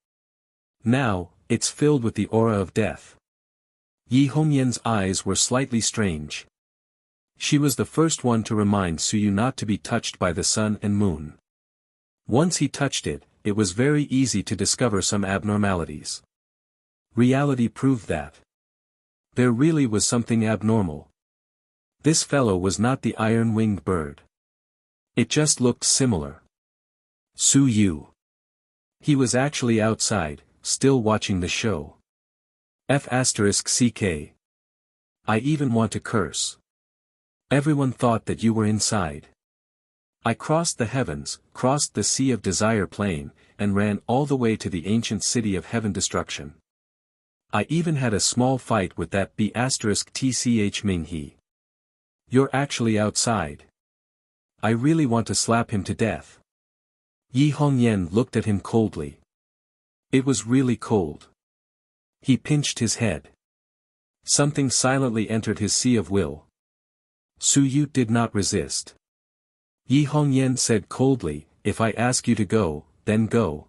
Now, it's filled with the aura of death." Yi Hongyan's eyes were slightly strange. She was the first one to remind Su Yu not to be touched by the sun and moon. Once he touched it, it was very easy to discover some abnormalities. Reality proved that there really was something abnormal. This fellow was not the iron-winged bird. It just looked similar. Su Yu. He was actually outside, still watching the show. F***ck. I even want to curse. Everyone thought that you were inside. I crossed the heavens, crossed the Sea of Desire Plain, and ran all the way to the ancient city of heaven destruction. I even had a small fight with that B***tch Ming He. You're actually outside. I really want to slap him to death. Yi Hongyan looked at him coldly. It was really cold. He pinched his head. Something silently entered his sea of will. Su Yu did not resist. Yi Hongyan said coldly, if I ask you to go, then go.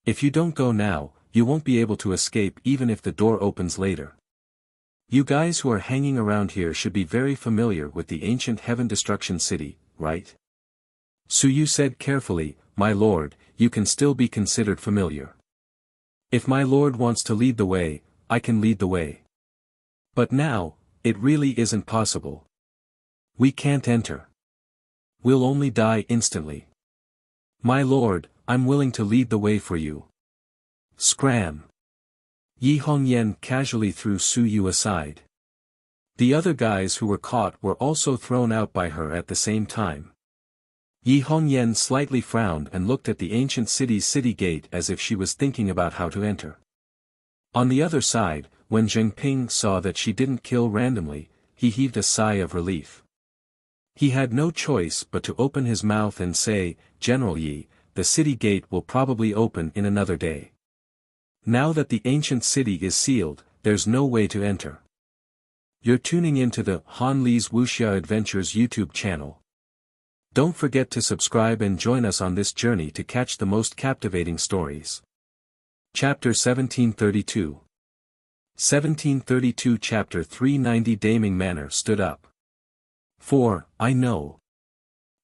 If you don't go now, you won't be able to escape even if the door opens later. You guys who are hanging around here should be very familiar with the ancient Heaven Destruction City, right? Su Yu said carefully, my lord, you can still be considered familiar. If my lord wants to lead the way, I can lead the way. But now, it really isn't possible. We can't enter. We'll only die instantly. My lord, I'm willing to lead the way for you. Scram. Yi Hongyan casually threw Su Yu aside. The other guys who were caught were also thrown out by her at the same time. Yi Hongyan slightly frowned and looked at the ancient city's city gate as if she was thinking about how to enter. On the other side, when Zheng Ping saw that she didn't kill randomly, he heaved a sigh of relief. He had no choice but to open his mouth and say, General Yi, the city gate will probably open in another day. Now that the ancient city is sealed, there's no way to enter. You're tuning into the Han Li's Wuxia Adventures YouTube channel. Don't forget to subscribe and join us on this journey to catch the most captivating stories. Chapter 1732. 1732 Chapter 390 Daming Manor stood up. I know.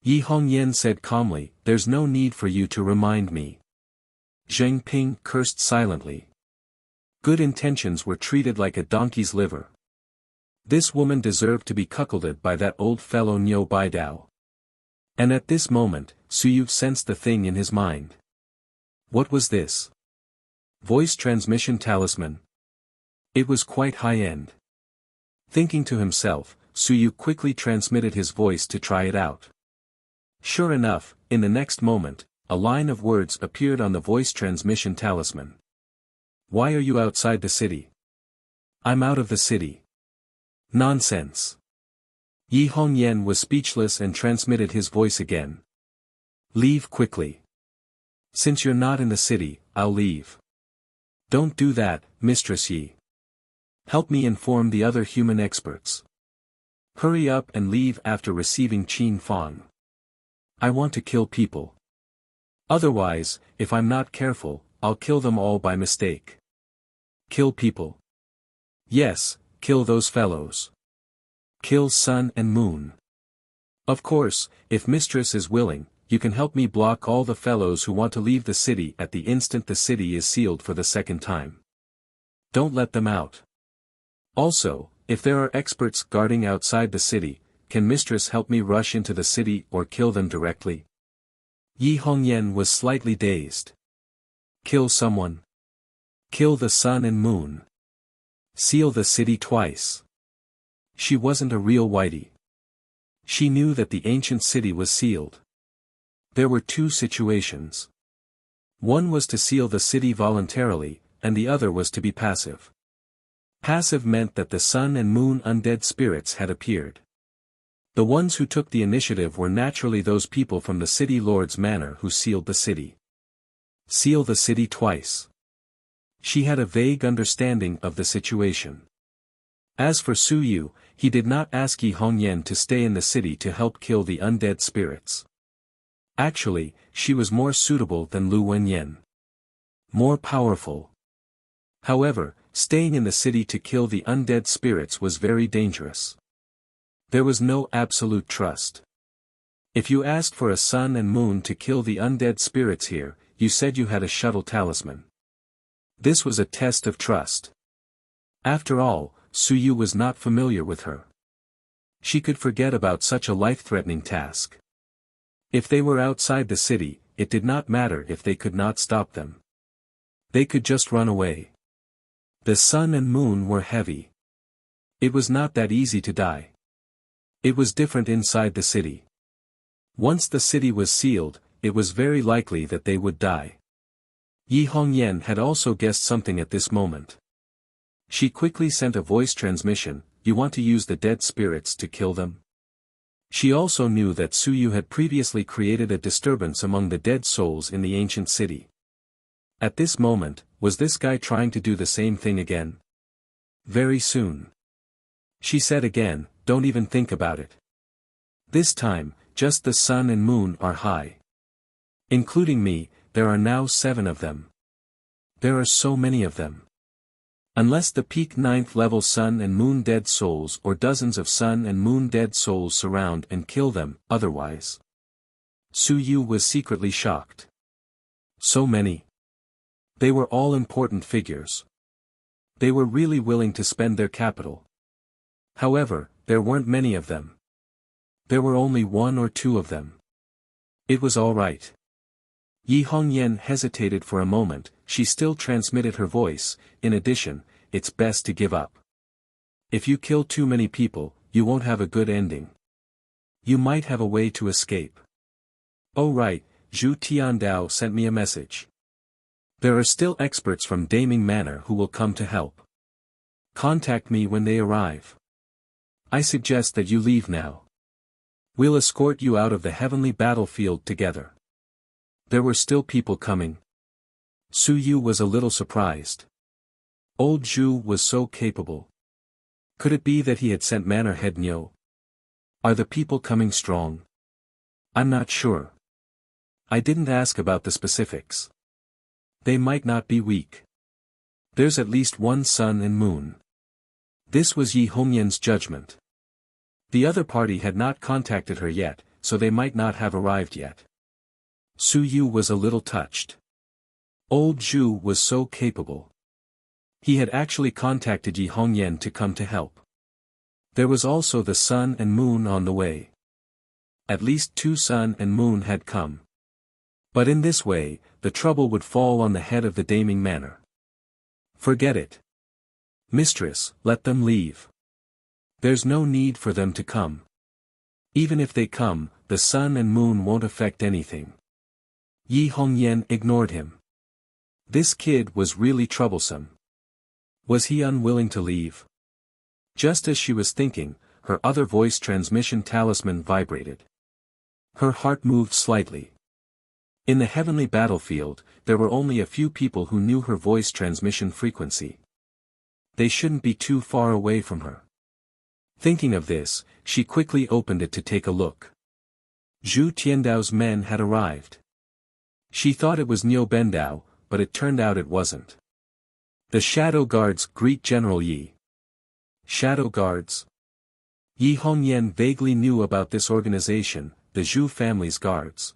Yi Hongyan said calmly, there's no need for you to remind me. Zheng Ping cursed silently. Good intentions were treated like a donkey's liver. This woman deserved to be cuckolded by that old fellow Niu Baidao. And at this moment, Su Yu sensed the thing in his mind. What was this? Voice transmission talisman. It was quite high-end. Thinking to himself, Su Yu quickly transmitted his voice to try it out. Sure enough, in the next moment, a line of words appeared on the voice transmission talisman. Why are you outside the city? I'm out of the city. Nonsense. Yi Hongyan was speechless and transmitted his voice again. Leave quickly. Since you're not in the city, I'll leave. Don't do that, Mistress Yi. Help me inform the other human experts. Hurry up and leave after receiving Qin Fang. I want to kill people. Otherwise, if I'm not careful, I'll kill them all by mistake. Kill people. Yes, kill those fellows. Kill sun and moon. Of course, if Mistress is willing, you can help me block all the fellows who want to leave the city at the instant the city is sealed for the second time. Don't let them out. Also, if there are experts guarding outside the city, can Mistress help me rush into the city or kill them directly? Yi Hongyan was slightly dazed. Kill someone. Kill the sun and moon. Seal the city twice. She wasn't a real whitey. She knew that the ancient city was sealed. There were two situations. One was to seal the city voluntarily, and the other was to be passive. Passive meant that the sun and moon undead spirits had appeared. The ones who took the initiative were naturally those people from the city lord's manor who sealed the city. Seal the city twice. She had a vague understanding of the situation. As for Su Yu, he did not ask Yi Hongyan to stay in the city to help kill the undead spirits. Actually, she was more suitable than Lu Wenyan. More powerful. However, staying in the city to kill the undead spirits was very dangerous. There was no absolute trust. If you asked for a sun and moon to kill the undead spirits here, you said you had a shuttle talisman. This was a test of trust. After all, Su Yu was not familiar with her. She could forget about such a life-threatening task. If they were outside the city, it did not matter if they could not stop them. They could just run away. The sun and moon were heavy. It was not that easy to die. It was different inside the city. Once the city was sealed, it was very likely that they would die. Yi Hongyan had also guessed something at this moment. She quickly sent a voice transmission, you want to use the dead spirits to kill them? She also knew that Su Yu had previously created a disturbance among the dead souls in the ancient city. At this moment, was this guy trying to do the same thing again? Very soon. She said again, don't even think about it. This time, just the sun and moon are high. Including me, there are now 7 of them. There are so many of them. Unless the peak 9th level sun and moon dead souls or dozens of sun and moon dead souls surround and kill them, otherwise. Su Yu was secretly shocked. So many. They were all important figures. They were really willing to spend their capital. However, there weren't many of them. There were only 1 or 2 of them. It was all right. Yi Hongyan hesitated for a moment. She still transmitted her voice. In addition, it's best to give up. If you kill too many people, you won't have a good ending. You might have a way to escape. Oh right, Zhu Tiandao sent me a message. There are still experts from Daming Manor who will come to help. Contact me when they arrive. I suggest that you leave now. We'll escort you out of the heavenly battlefield together. There were still people coming. Su Yu was a little surprised. Old Zhu was so capable. Could it be that he had sent Manor Head Nyo? Are the people coming strong? I'm not sure. I didn't ask about the specifics. They might not be weak. There's at least 1 sun and moon. This was Yi Hongyan's judgment. The other party had not contacted her yet, so they might not have arrived yet. Su Yu was a little touched. Old Zhu was so capable. He had actually contacted Yi Hongyan to come to help. There was also the sun and moon on the way. At least 2 sun and moon had come. But in this way, the trouble would fall on the head of the Daming Manor. Forget it. Mistress, let them leave. There's no need for them to come. Even if they come, the sun and moon won't affect anything. Yi Hongyan ignored him. This kid was really troublesome. Was he unwilling to leave? Just as she was thinking, her other voice transmission talisman vibrated. Her heart moved slightly. In the heavenly battlefield, there were only a few people who knew her voice transmission frequency. They shouldn't be too far away from her. Thinking of this, she quickly opened it to take a look. Zhu Tiandao's men had arrived. She thought it was Niu Bendao, but it turned out it wasn't. The Shadow Guards greet General Yi. Shadow Guards? Yi Hongyan vaguely knew about this organization, the Zhu family's guards.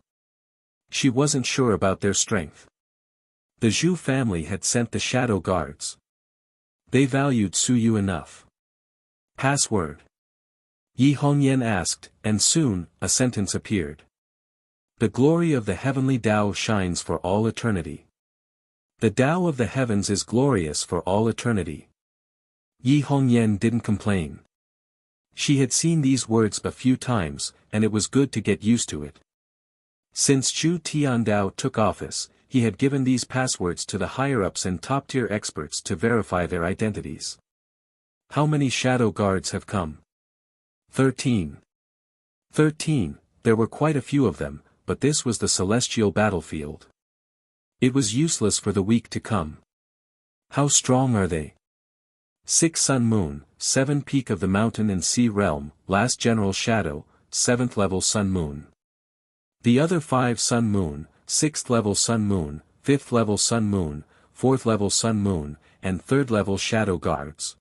She wasn't sure about their strength. The Zhu family had sent the Shadow Guards. They valued Su Yu enough. Password? Yi Hongyan asked, and soon, a sentence appeared. The glory of the heavenly Tao shines for all eternity. The Tao of the heavens is glorious for all eternity. Yi Hongyan didn't complain. She had seen these words a few times, and it was good to get used to it. Since Zhu Tiandao took office, he had given these passwords to the higher-ups and top-tier experts to verify their identities. How many Shadow Guards have come? 13. 13, there were quite a few of them, but this was the celestial battlefield. It was useless for the weak to come. How strong are they? 6 Sun Moon, 7 Peak of the Mountain and Sea Realm, Last General Shadow, 7th Level Sun Moon. The other 5 Sun Moon, 6th Level Sun Moon, 5th Level Sun Moon, 4th Level Sun Moon, and 3rd Level Shadow Guards.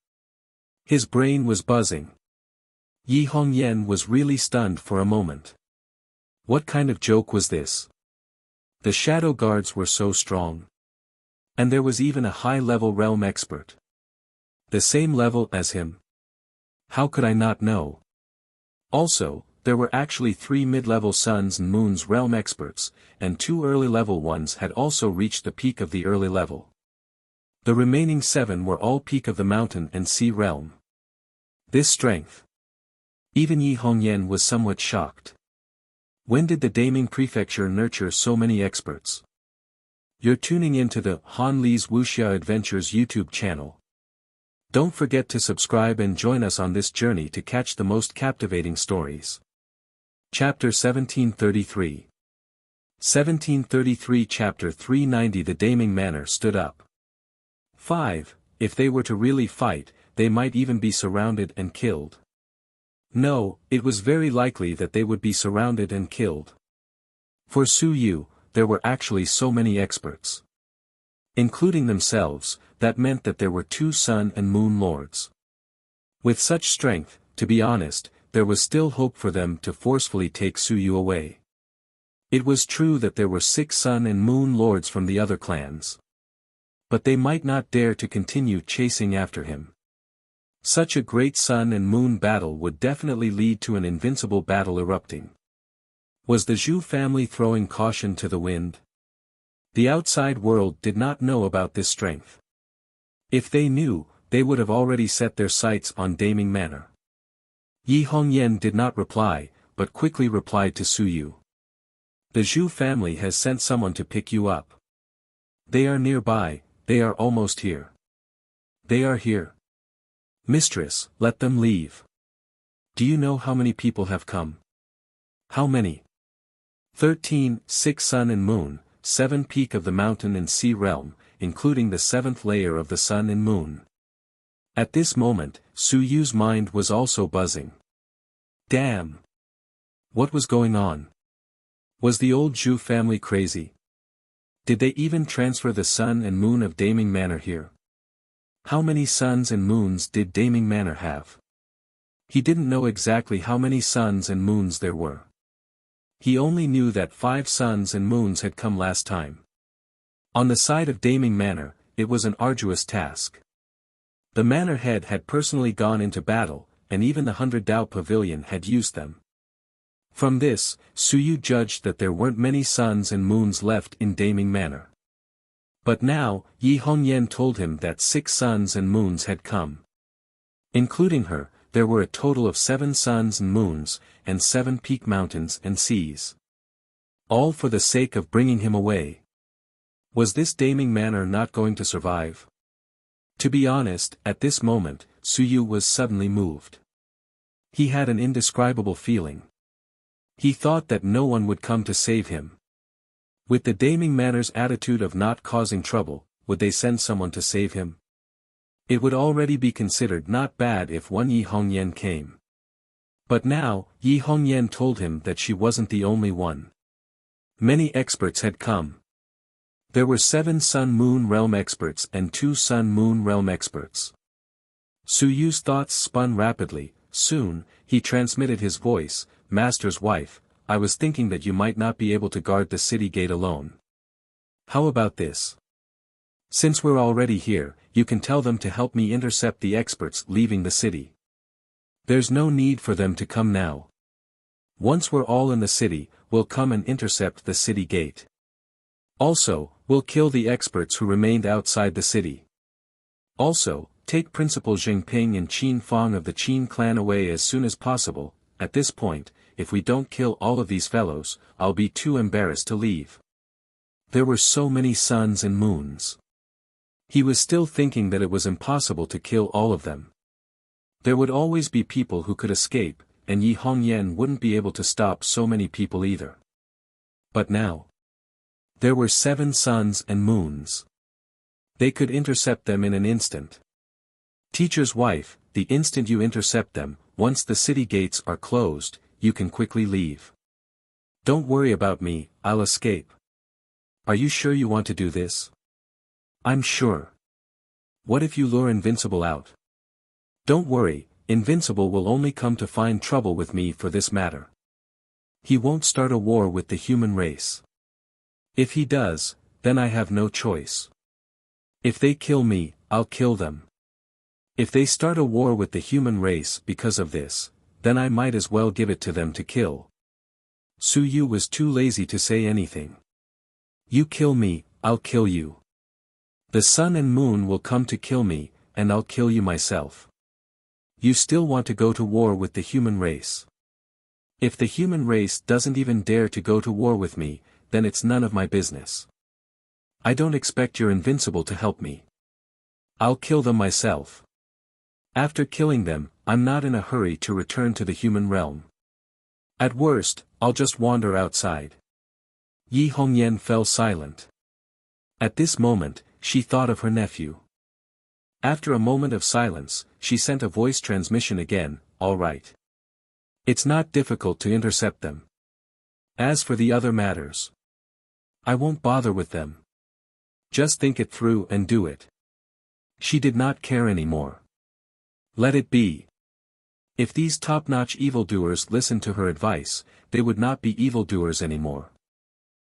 His brain was buzzing. Yi Hongyan was really stunned for a moment. What kind of joke was this? The Shadow Guards were so strong. And there was even a high-level realm expert. The same level as him. How could I not know? Also, there were actually 3 mid-level suns and moons realm experts, and 2 early-level ones had also reached the peak of the early level. The remaining 7 were all peak of the mountain and sea realm. This strength. Even Yi Hongyan was somewhat shocked. When did the Daming Prefecture nurture so many experts? You're tuning into the Han Li's Wuxia Adventures YouTube channel. Don't forget to subscribe and join us on this journey to catch the most captivating stories. Chapter 1733. 1733 Chapter 390 The Daming Manor stood up. 5. If they were to really fight, they might even be surrounded and killed. No, it was very likely that they would be surrounded and killed. For Su Yu, there were actually so many experts. Including themselves, that meant that there were 2 sun and moon lords. With such strength, to be honest, there was still hope for them to forcefully take Su Yu away. It was true that there were 6 sun and moon lords from the other clans. But they might not dare to continue chasing after him. Such a great sun and moon battle would definitely lead to an invincible battle erupting. Was the Zhu family throwing caution to the wind? The outside world did not know about this strength. If they knew, they would have already set their sights on Daming Manor. Yi Hongyan did not reply, but quickly replied to Su Yu. The Zhu family has sent someone to pick you up. They are nearby, they are almost here. They are here. Mistress, let them leave. Do you know how many people have come? How many? 13, 6 sun and moon, 7 peak of the mountain and sea realm, including the 7th layer of the sun and moon. At this moment, Su Yu's mind was also buzzing. Damn! What was going on? Was the old Zhu family crazy? Did they even transfer the sun and moon of Daming Manor here? How many suns and moons did Daming Manor have? He didn't know exactly how many suns and moons there were. He only knew that 5 suns and moons had come last time. On the side of Daming Manor, it was an arduous task. The manor head had personally gone into battle, and even the 100 Dao pavilion had used them. From this, Su Yu judged that there weren't many suns and moons left in Daming Manor. But now, Yi Hongyan told him that 6 suns and moons had come. Including her, there were a total of 7 suns and moons, and 7 peak mountains and seas. All for the sake of bringing him away. Was this Daming Manor not going to survive? To be honest, at this moment, Su Yu was suddenly moved. He had an indescribable feeling. He thought that no one would come to save him. With the Daming Manor's attitude of not causing trouble, would they send someone to save him? It would already be considered not bad if one Yi Hongyan came. But now, Yi Hongyan told him that she wasn't the only one. Many experts had come. There were 7 Sun-Moon Realm experts and 2 Sun-Moon Realm experts. Su Yu's thoughts spun rapidly. Soon, he transmitted his voice, "Master's wife, I was thinking that you might not be able to guard the city gate alone. How about this? Since we're already here, you can tell them to help me intercept the experts leaving the city. There's no need for them to come now. Once we're all in the city, we'll come and intercept the city gate. Also, we'll kill the experts who remained outside the city. Also, take Principal Jingping and Qin Fong of the Qin clan away as soon as possible. At this point, if we don't kill all of these fellows, I'll be too embarrassed to leave." There were so many suns and moons. He was still thinking that it was impossible to kill all of them. There would always be people who could escape, and Yi Hongyan wouldn't be able to stop so many people either. But now, there were 7 suns and moons. They could intercept them in an instant. Teacher's wife, the instant you intercept them, once the city gates are closed, you can quickly leave. Don't worry about me, I'll escape. Are you sure you want to do this? I'm sure. What if you lure Invincible out? Don't worry, Invincible will only come to find trouble with me for this matter. He won't start a war with the human race. If he does, then I have no choice. If they kill me, I'll kill them. If they start a war with the human race because of this, then I might as well give it to them to kill. Su Yu was too lazy to say anything. You kill me, I'll kill you. The sun and moon will come to kill me, and I'll kill you myself. You still want to go to war with the human race. If the human race doesn't even dare to go to war with me, then it's none of my business. I don't expect your Invincible to help me. I'll kill them myself. After killing them, I'm not in a hurry to return to the human realm. At worst, I'll just wander outside. Yi Hongyan fell silent. At this moment, she thought of her nephew. After a moment of silence, she sent a voice transmission again, "All right. It's not difficult to intercept them. As for the other matters, I won't bother with them. Just think it through and do it. She did not care anymore. Let it be. If these top-notch evildoers listened to her advice, they would not be evildoers anymore.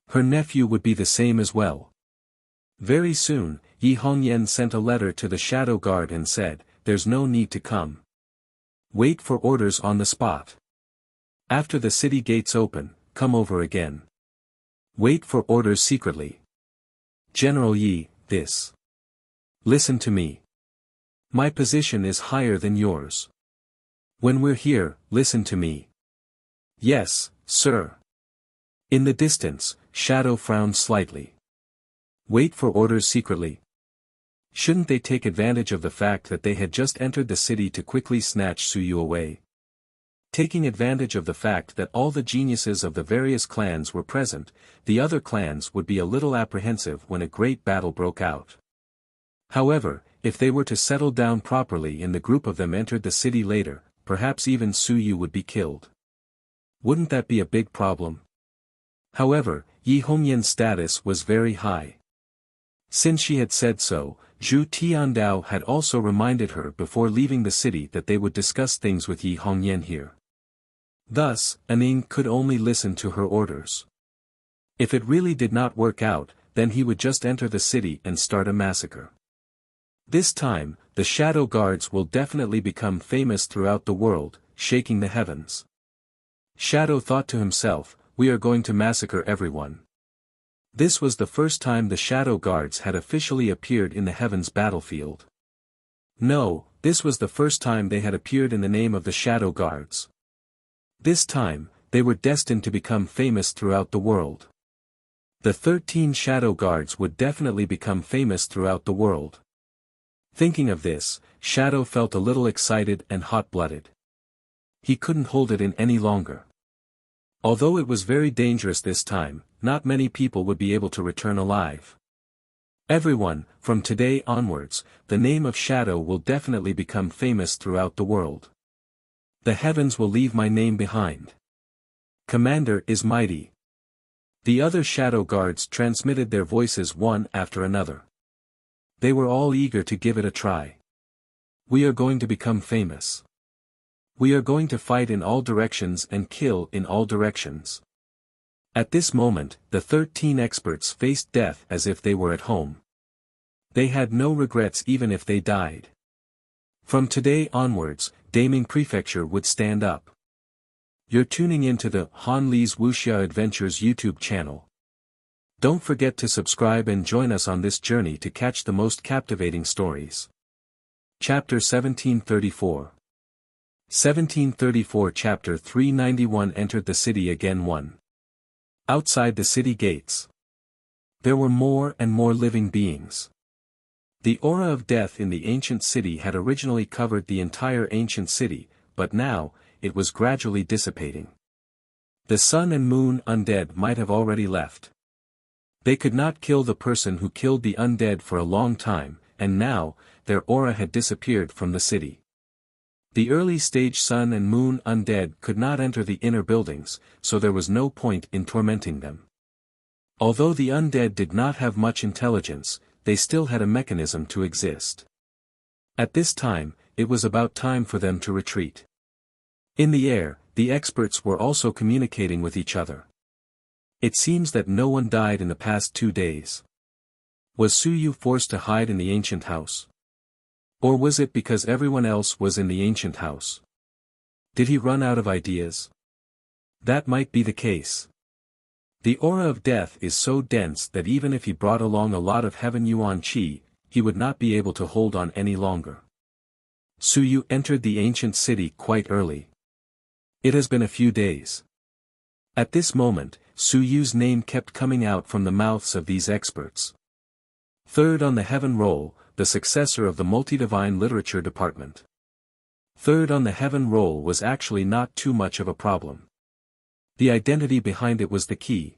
Her nephew would be the same as well. Very soon, Yi Hongyan sent a letter to the shadow guard and said, "There's no need to come. Wait for orders on the spot. After the city gates open, come over again. Wait for orders secretly. General Yi, this. Listen to me. My position is higher than yours. When we're here, listen to me." "Yes, sir." In the distance, Shadow frowned slightly. Wait for orders secretly. Shouldn't they take advantage of the fact that they had just entered the city to quickly snatch Suyu away? Taking advantage of the fact that all the geniuses of the various clans were present, the other clans would be a little apprehensive when a great battle broke out. However, if they were to settle down properly and the group of them entered the city later, perhaps even Suyu would be killed. Wouldn't that be a big problem? However, Yi Hongyan's status was very high. Since she had said so, Zhu Tiandao had also reminded her before leaving the city that they would discuss things with Yi Hongyan here. Thus, Aning could only listen to her orders. If it really did not work out, then he would just enter the city and start a massacre. This time, the shadow guards will definitely become famous throughout the world, shaking the heavens. Shadow thought to himself, "We are going to massacre everyone." This was the first time the shadow guards had officially appeared in the heavens battlefield. No, this was the first time they had appeared in the name of the shadow guards. This time, they were destined to become famous throughout the world. The 13 shadow guards would definitely become famous throughout the world. Thinking of this, Shadow felt a little excited and hot-blooded. He couldn't hold it in any longer. Although it was very dangerous this time, not many people would be able to return alive. Everyone, from today onwards, the name of Shadow will definitely become famous throughout the world. The heavens will leave my name behind. Commander is mighty. The other shadow guards transmitted their voices one after another. They were all eager to give it a try. We are going to become famous. We are going to fight in all directions and kill in all directions. At this moment, the 13 experts faced death as if they were at home. They had no regrets even if they died. From today onwards, Daming Prefecture would stand up. You're tuning into the Han Li's Wuxia Adventures YouTube channel. Don't forget to subscribe and join us on this journey to catch the most captivating stories. Chapter 1734. 1734 Chapter 391 Entered the city again 1. Outside the city gates, there were more and more living beings. The aura of death in the ancient city had originally covered the entire ancient city, but now, it was gradually dissipating. The sun and moon undead might have already left. They could not kill the person who killed the undead for a long time, and now, their aura had disappeared from the city. The early-stage sun and moon undead could not enter the inner buildings, so there was no point in tormenting them. Although the undead did not have much intelligence, they still had a mechanism to exist. At this time, it was about time for them to retreat. In the air, the experts were also communicating with each other. It seems that no one died in the past 2 days. Was Suyu forced to hide in the ancient house? Or was it because everyone else was in the ancient house? Did he run out of ideas? That might be the case. The aura of death is so dense that even if he brought along a lot of heaven yuan qi, he would not be able to hold on any longer. Suyu entered the ancient city quite early. It has been a few days. At this moment, Suyu's name kept coming out from the mouths of these experts. Third on the heaven roll, the successor of the multi-divine literature department. Third on the heaven roll was actually not too much of a problem. The identity behind it was the key.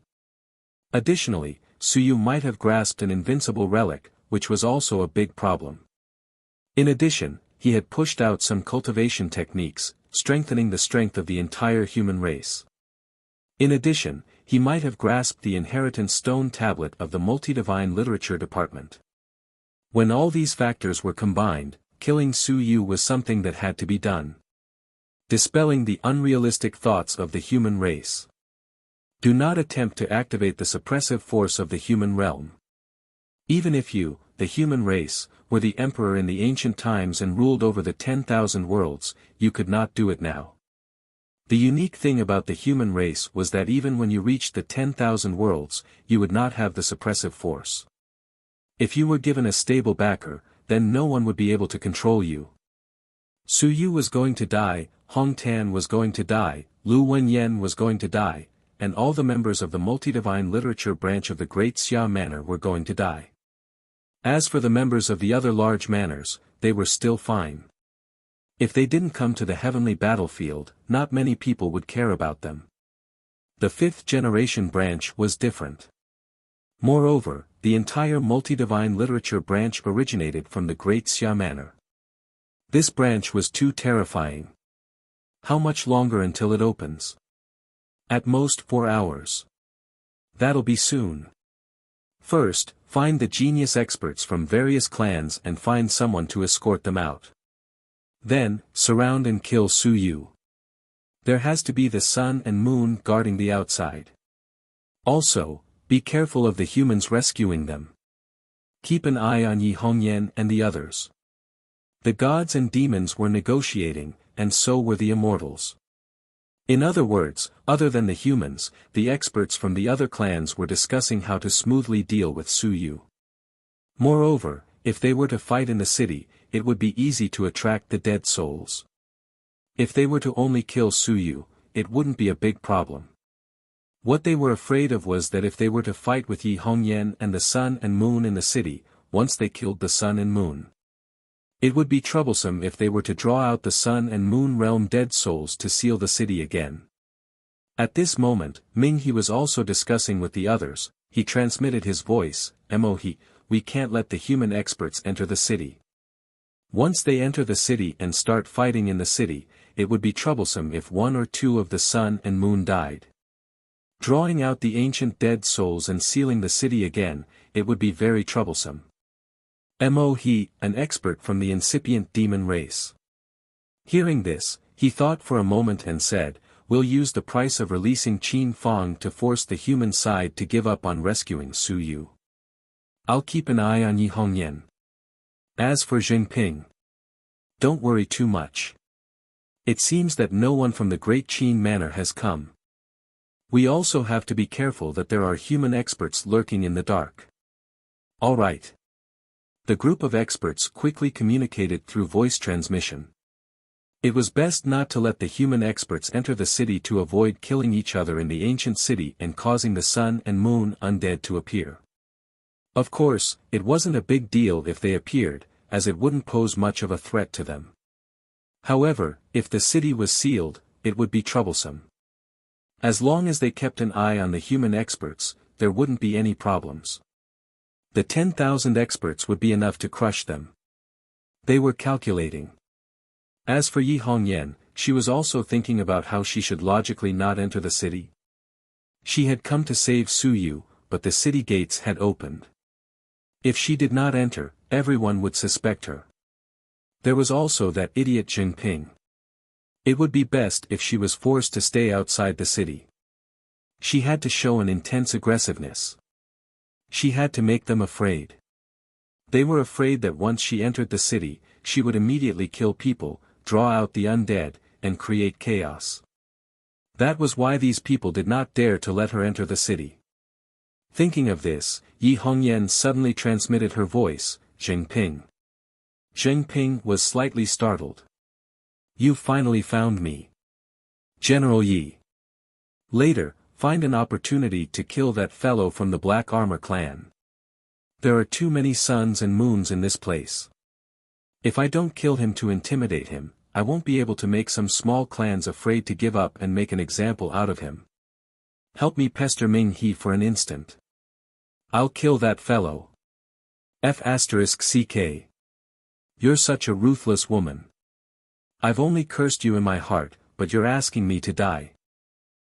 Additionally, Suyu might have grasped an invincible relic, which was also a big problem. In addition, he had pushed out some cultivation techniques, strengthening the strength of the entire human race. In addition, he might have grasped the inheritance stone tablet of the multi-divine literature department. When all these factors were combined, killing Su Yu was something that had to be done. Dispelling the unrealistic thoughts of the human race. Do not attempt to activate the suppressive force of the human realm. Even if you, the human race, were the emperor in the ancient times and ruled over the 10,000 worlds, you could not do it now. The unique thing about the human race was that even when you reached the 10,000 worlds, you would not have the suppressive force. If you were given a stable backer, then no one would be able to control you. Su Yu was going to die, Hong Tan was going to die, Lu Wenyan was going to die, and all the members of the multi-divine literature branch of the Great Xia Manor were going to die. As for the members of the other large manors, they were still fine. If they didn't come to the heavenly battlefield, not many people would care about them. The fifth generation branch was different. Moreover, the entire multi-divine literature branch originated from the Great Xia Manor. This branch was too terrifying. How much longer until it opens? At most 4 hours. That'll be soon. First, find the genius experts from various clans and find someone to escort them out. Then, surround and kill Su Yu. There has to be the sun and moon guarding the outside. Also, be careful of the humans rescuing them. Keep an eye on Yi Hongyan and the others. The gods and demons were negotiating, and so were the immortals. In other words, other than the humans, the experts from the other clans were discussing how to smoothly deal with Su Yu. Moreover, if they were to fight in the city, it would be easy to attract the dead souls. If they were to only kill Su Yu, it wouldn't be a big problem. What they were afraid of was that if they were to fight with Yi Hongyan and the sun and moon in the city, once they killed the sun and moon, it would be troublesome if they were to draw out the sun and moon realm dead souls to seal the city again. At this moment, Ming He was also discussing with the others. He transmitted his voice, "Mo-he, we can't let the human experts enter the city. Once they enter the city and start fighting in the city, it would be troublesome if 1 or 2 of the sun and moon died. Drawing out the ancient dead souls and sealing the city again, it would be very troublesome." Mo-he, an expert from the incipient demon race. Hearing this, he thought for a moment and said, "We'll use the price of releasing Qin Fong to force the human side to give up on rescuing Su Yu. I'll keep an eye on Yi Hongyan. As for Jinping, don't worry too much. It seems that no one from the Great Qin Manor has come. We also have to be careful that there are human experts lurking in the dark." All right. The group of experts quickly communicated through voice transmission. It was best not to let the human experts enter the city to avoid killing each other in the ancient city and causing the sun and moon undead to appear. Of course, it wasn't a big deal if they appeared, as it wouldn't pose much of a threat to them. However, if the city was sealed, it would be troublesome. As long as they kept an eye on the human experts, there wouldn't be any problems. The 10,000 experts would be enough to crush them. They were calculating. As for Yi Hongyan, she was also thinking about how she should logically not enter the city. She had come to save Su Yu, but the city gates had opened. If she did not enter, everyone would suspect her. There was also that idiot Jinping. It would be best if she was forced to stay outside the city. She had to show an intense aggressiveness. She had to make them afraid. They were afraid that once she entered the city, she would immediately kill people, draw out the undead, and create chaos. That was why these people did not dare to let her enter the city. Thinking of this, Yi Hongyan suddenly transmitted her voice, "Jinping." Jinping was slightly startled. "You finally found me. General Yi. Later, find an opportunity to kill that fellow from the Black Armor clan. There are too many suns and moons in this place. If I don't kill him to intimidate him, I won't be able to make some small clans afraid to give up and make an example out of him. Help me pester Ming He for an instant. I'll kill that fellow. F***ck. You're such a ruthless woman. I've only cursed you in my heart, but you're asking me to die.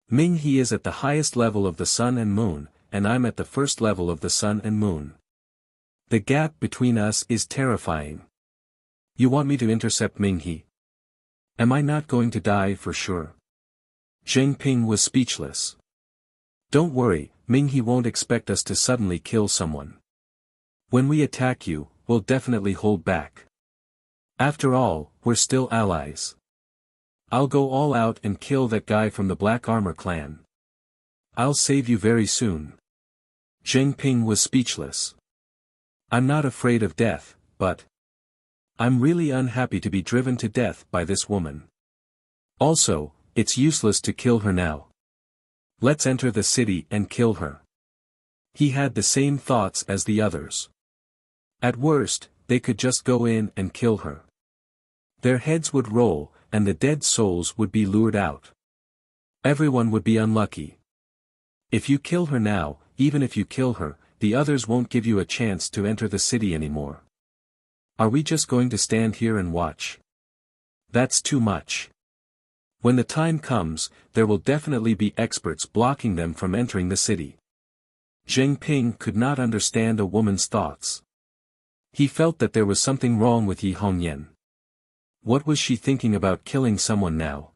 Ming He is at the highest level of the sun and moon, and I'm at the first level of the sun and moon. The gap between us is terrifying. You want me to intercept Ming He? Am I not going to die for sure? Zheng Ping was speechless. Don't worry, Ming He won't expect us to suddenly kill someone. When we attack you, we'll definitely hold back. After all, we're still allies. I'll go all out and kill that guy from the Black Armor clan. I'll save you very soon. Zheng Ping was speechless. I'm not afraid of death, but I'm really unhappy to be driven to death by this woman. Also, it's useless to kill her now. Let's enter the city and kill her. He had the same thoughts as the others. At worst, they could just go in and kill her. Their heads would roll, and the dead souls would be lured out. Everyone would be unlucky. If you kill her now, even if you kill her, the others won't give you a chance to enter the city anymore. Are we just going to stand here and watch? That's too much. When the time comes, there will definitely be experts blocking them from entering the city. Zheng Ping could not understand a woman's thoughts. He felt that there was something wrong with Yi Hongyan. What was she thinking about killing someone now?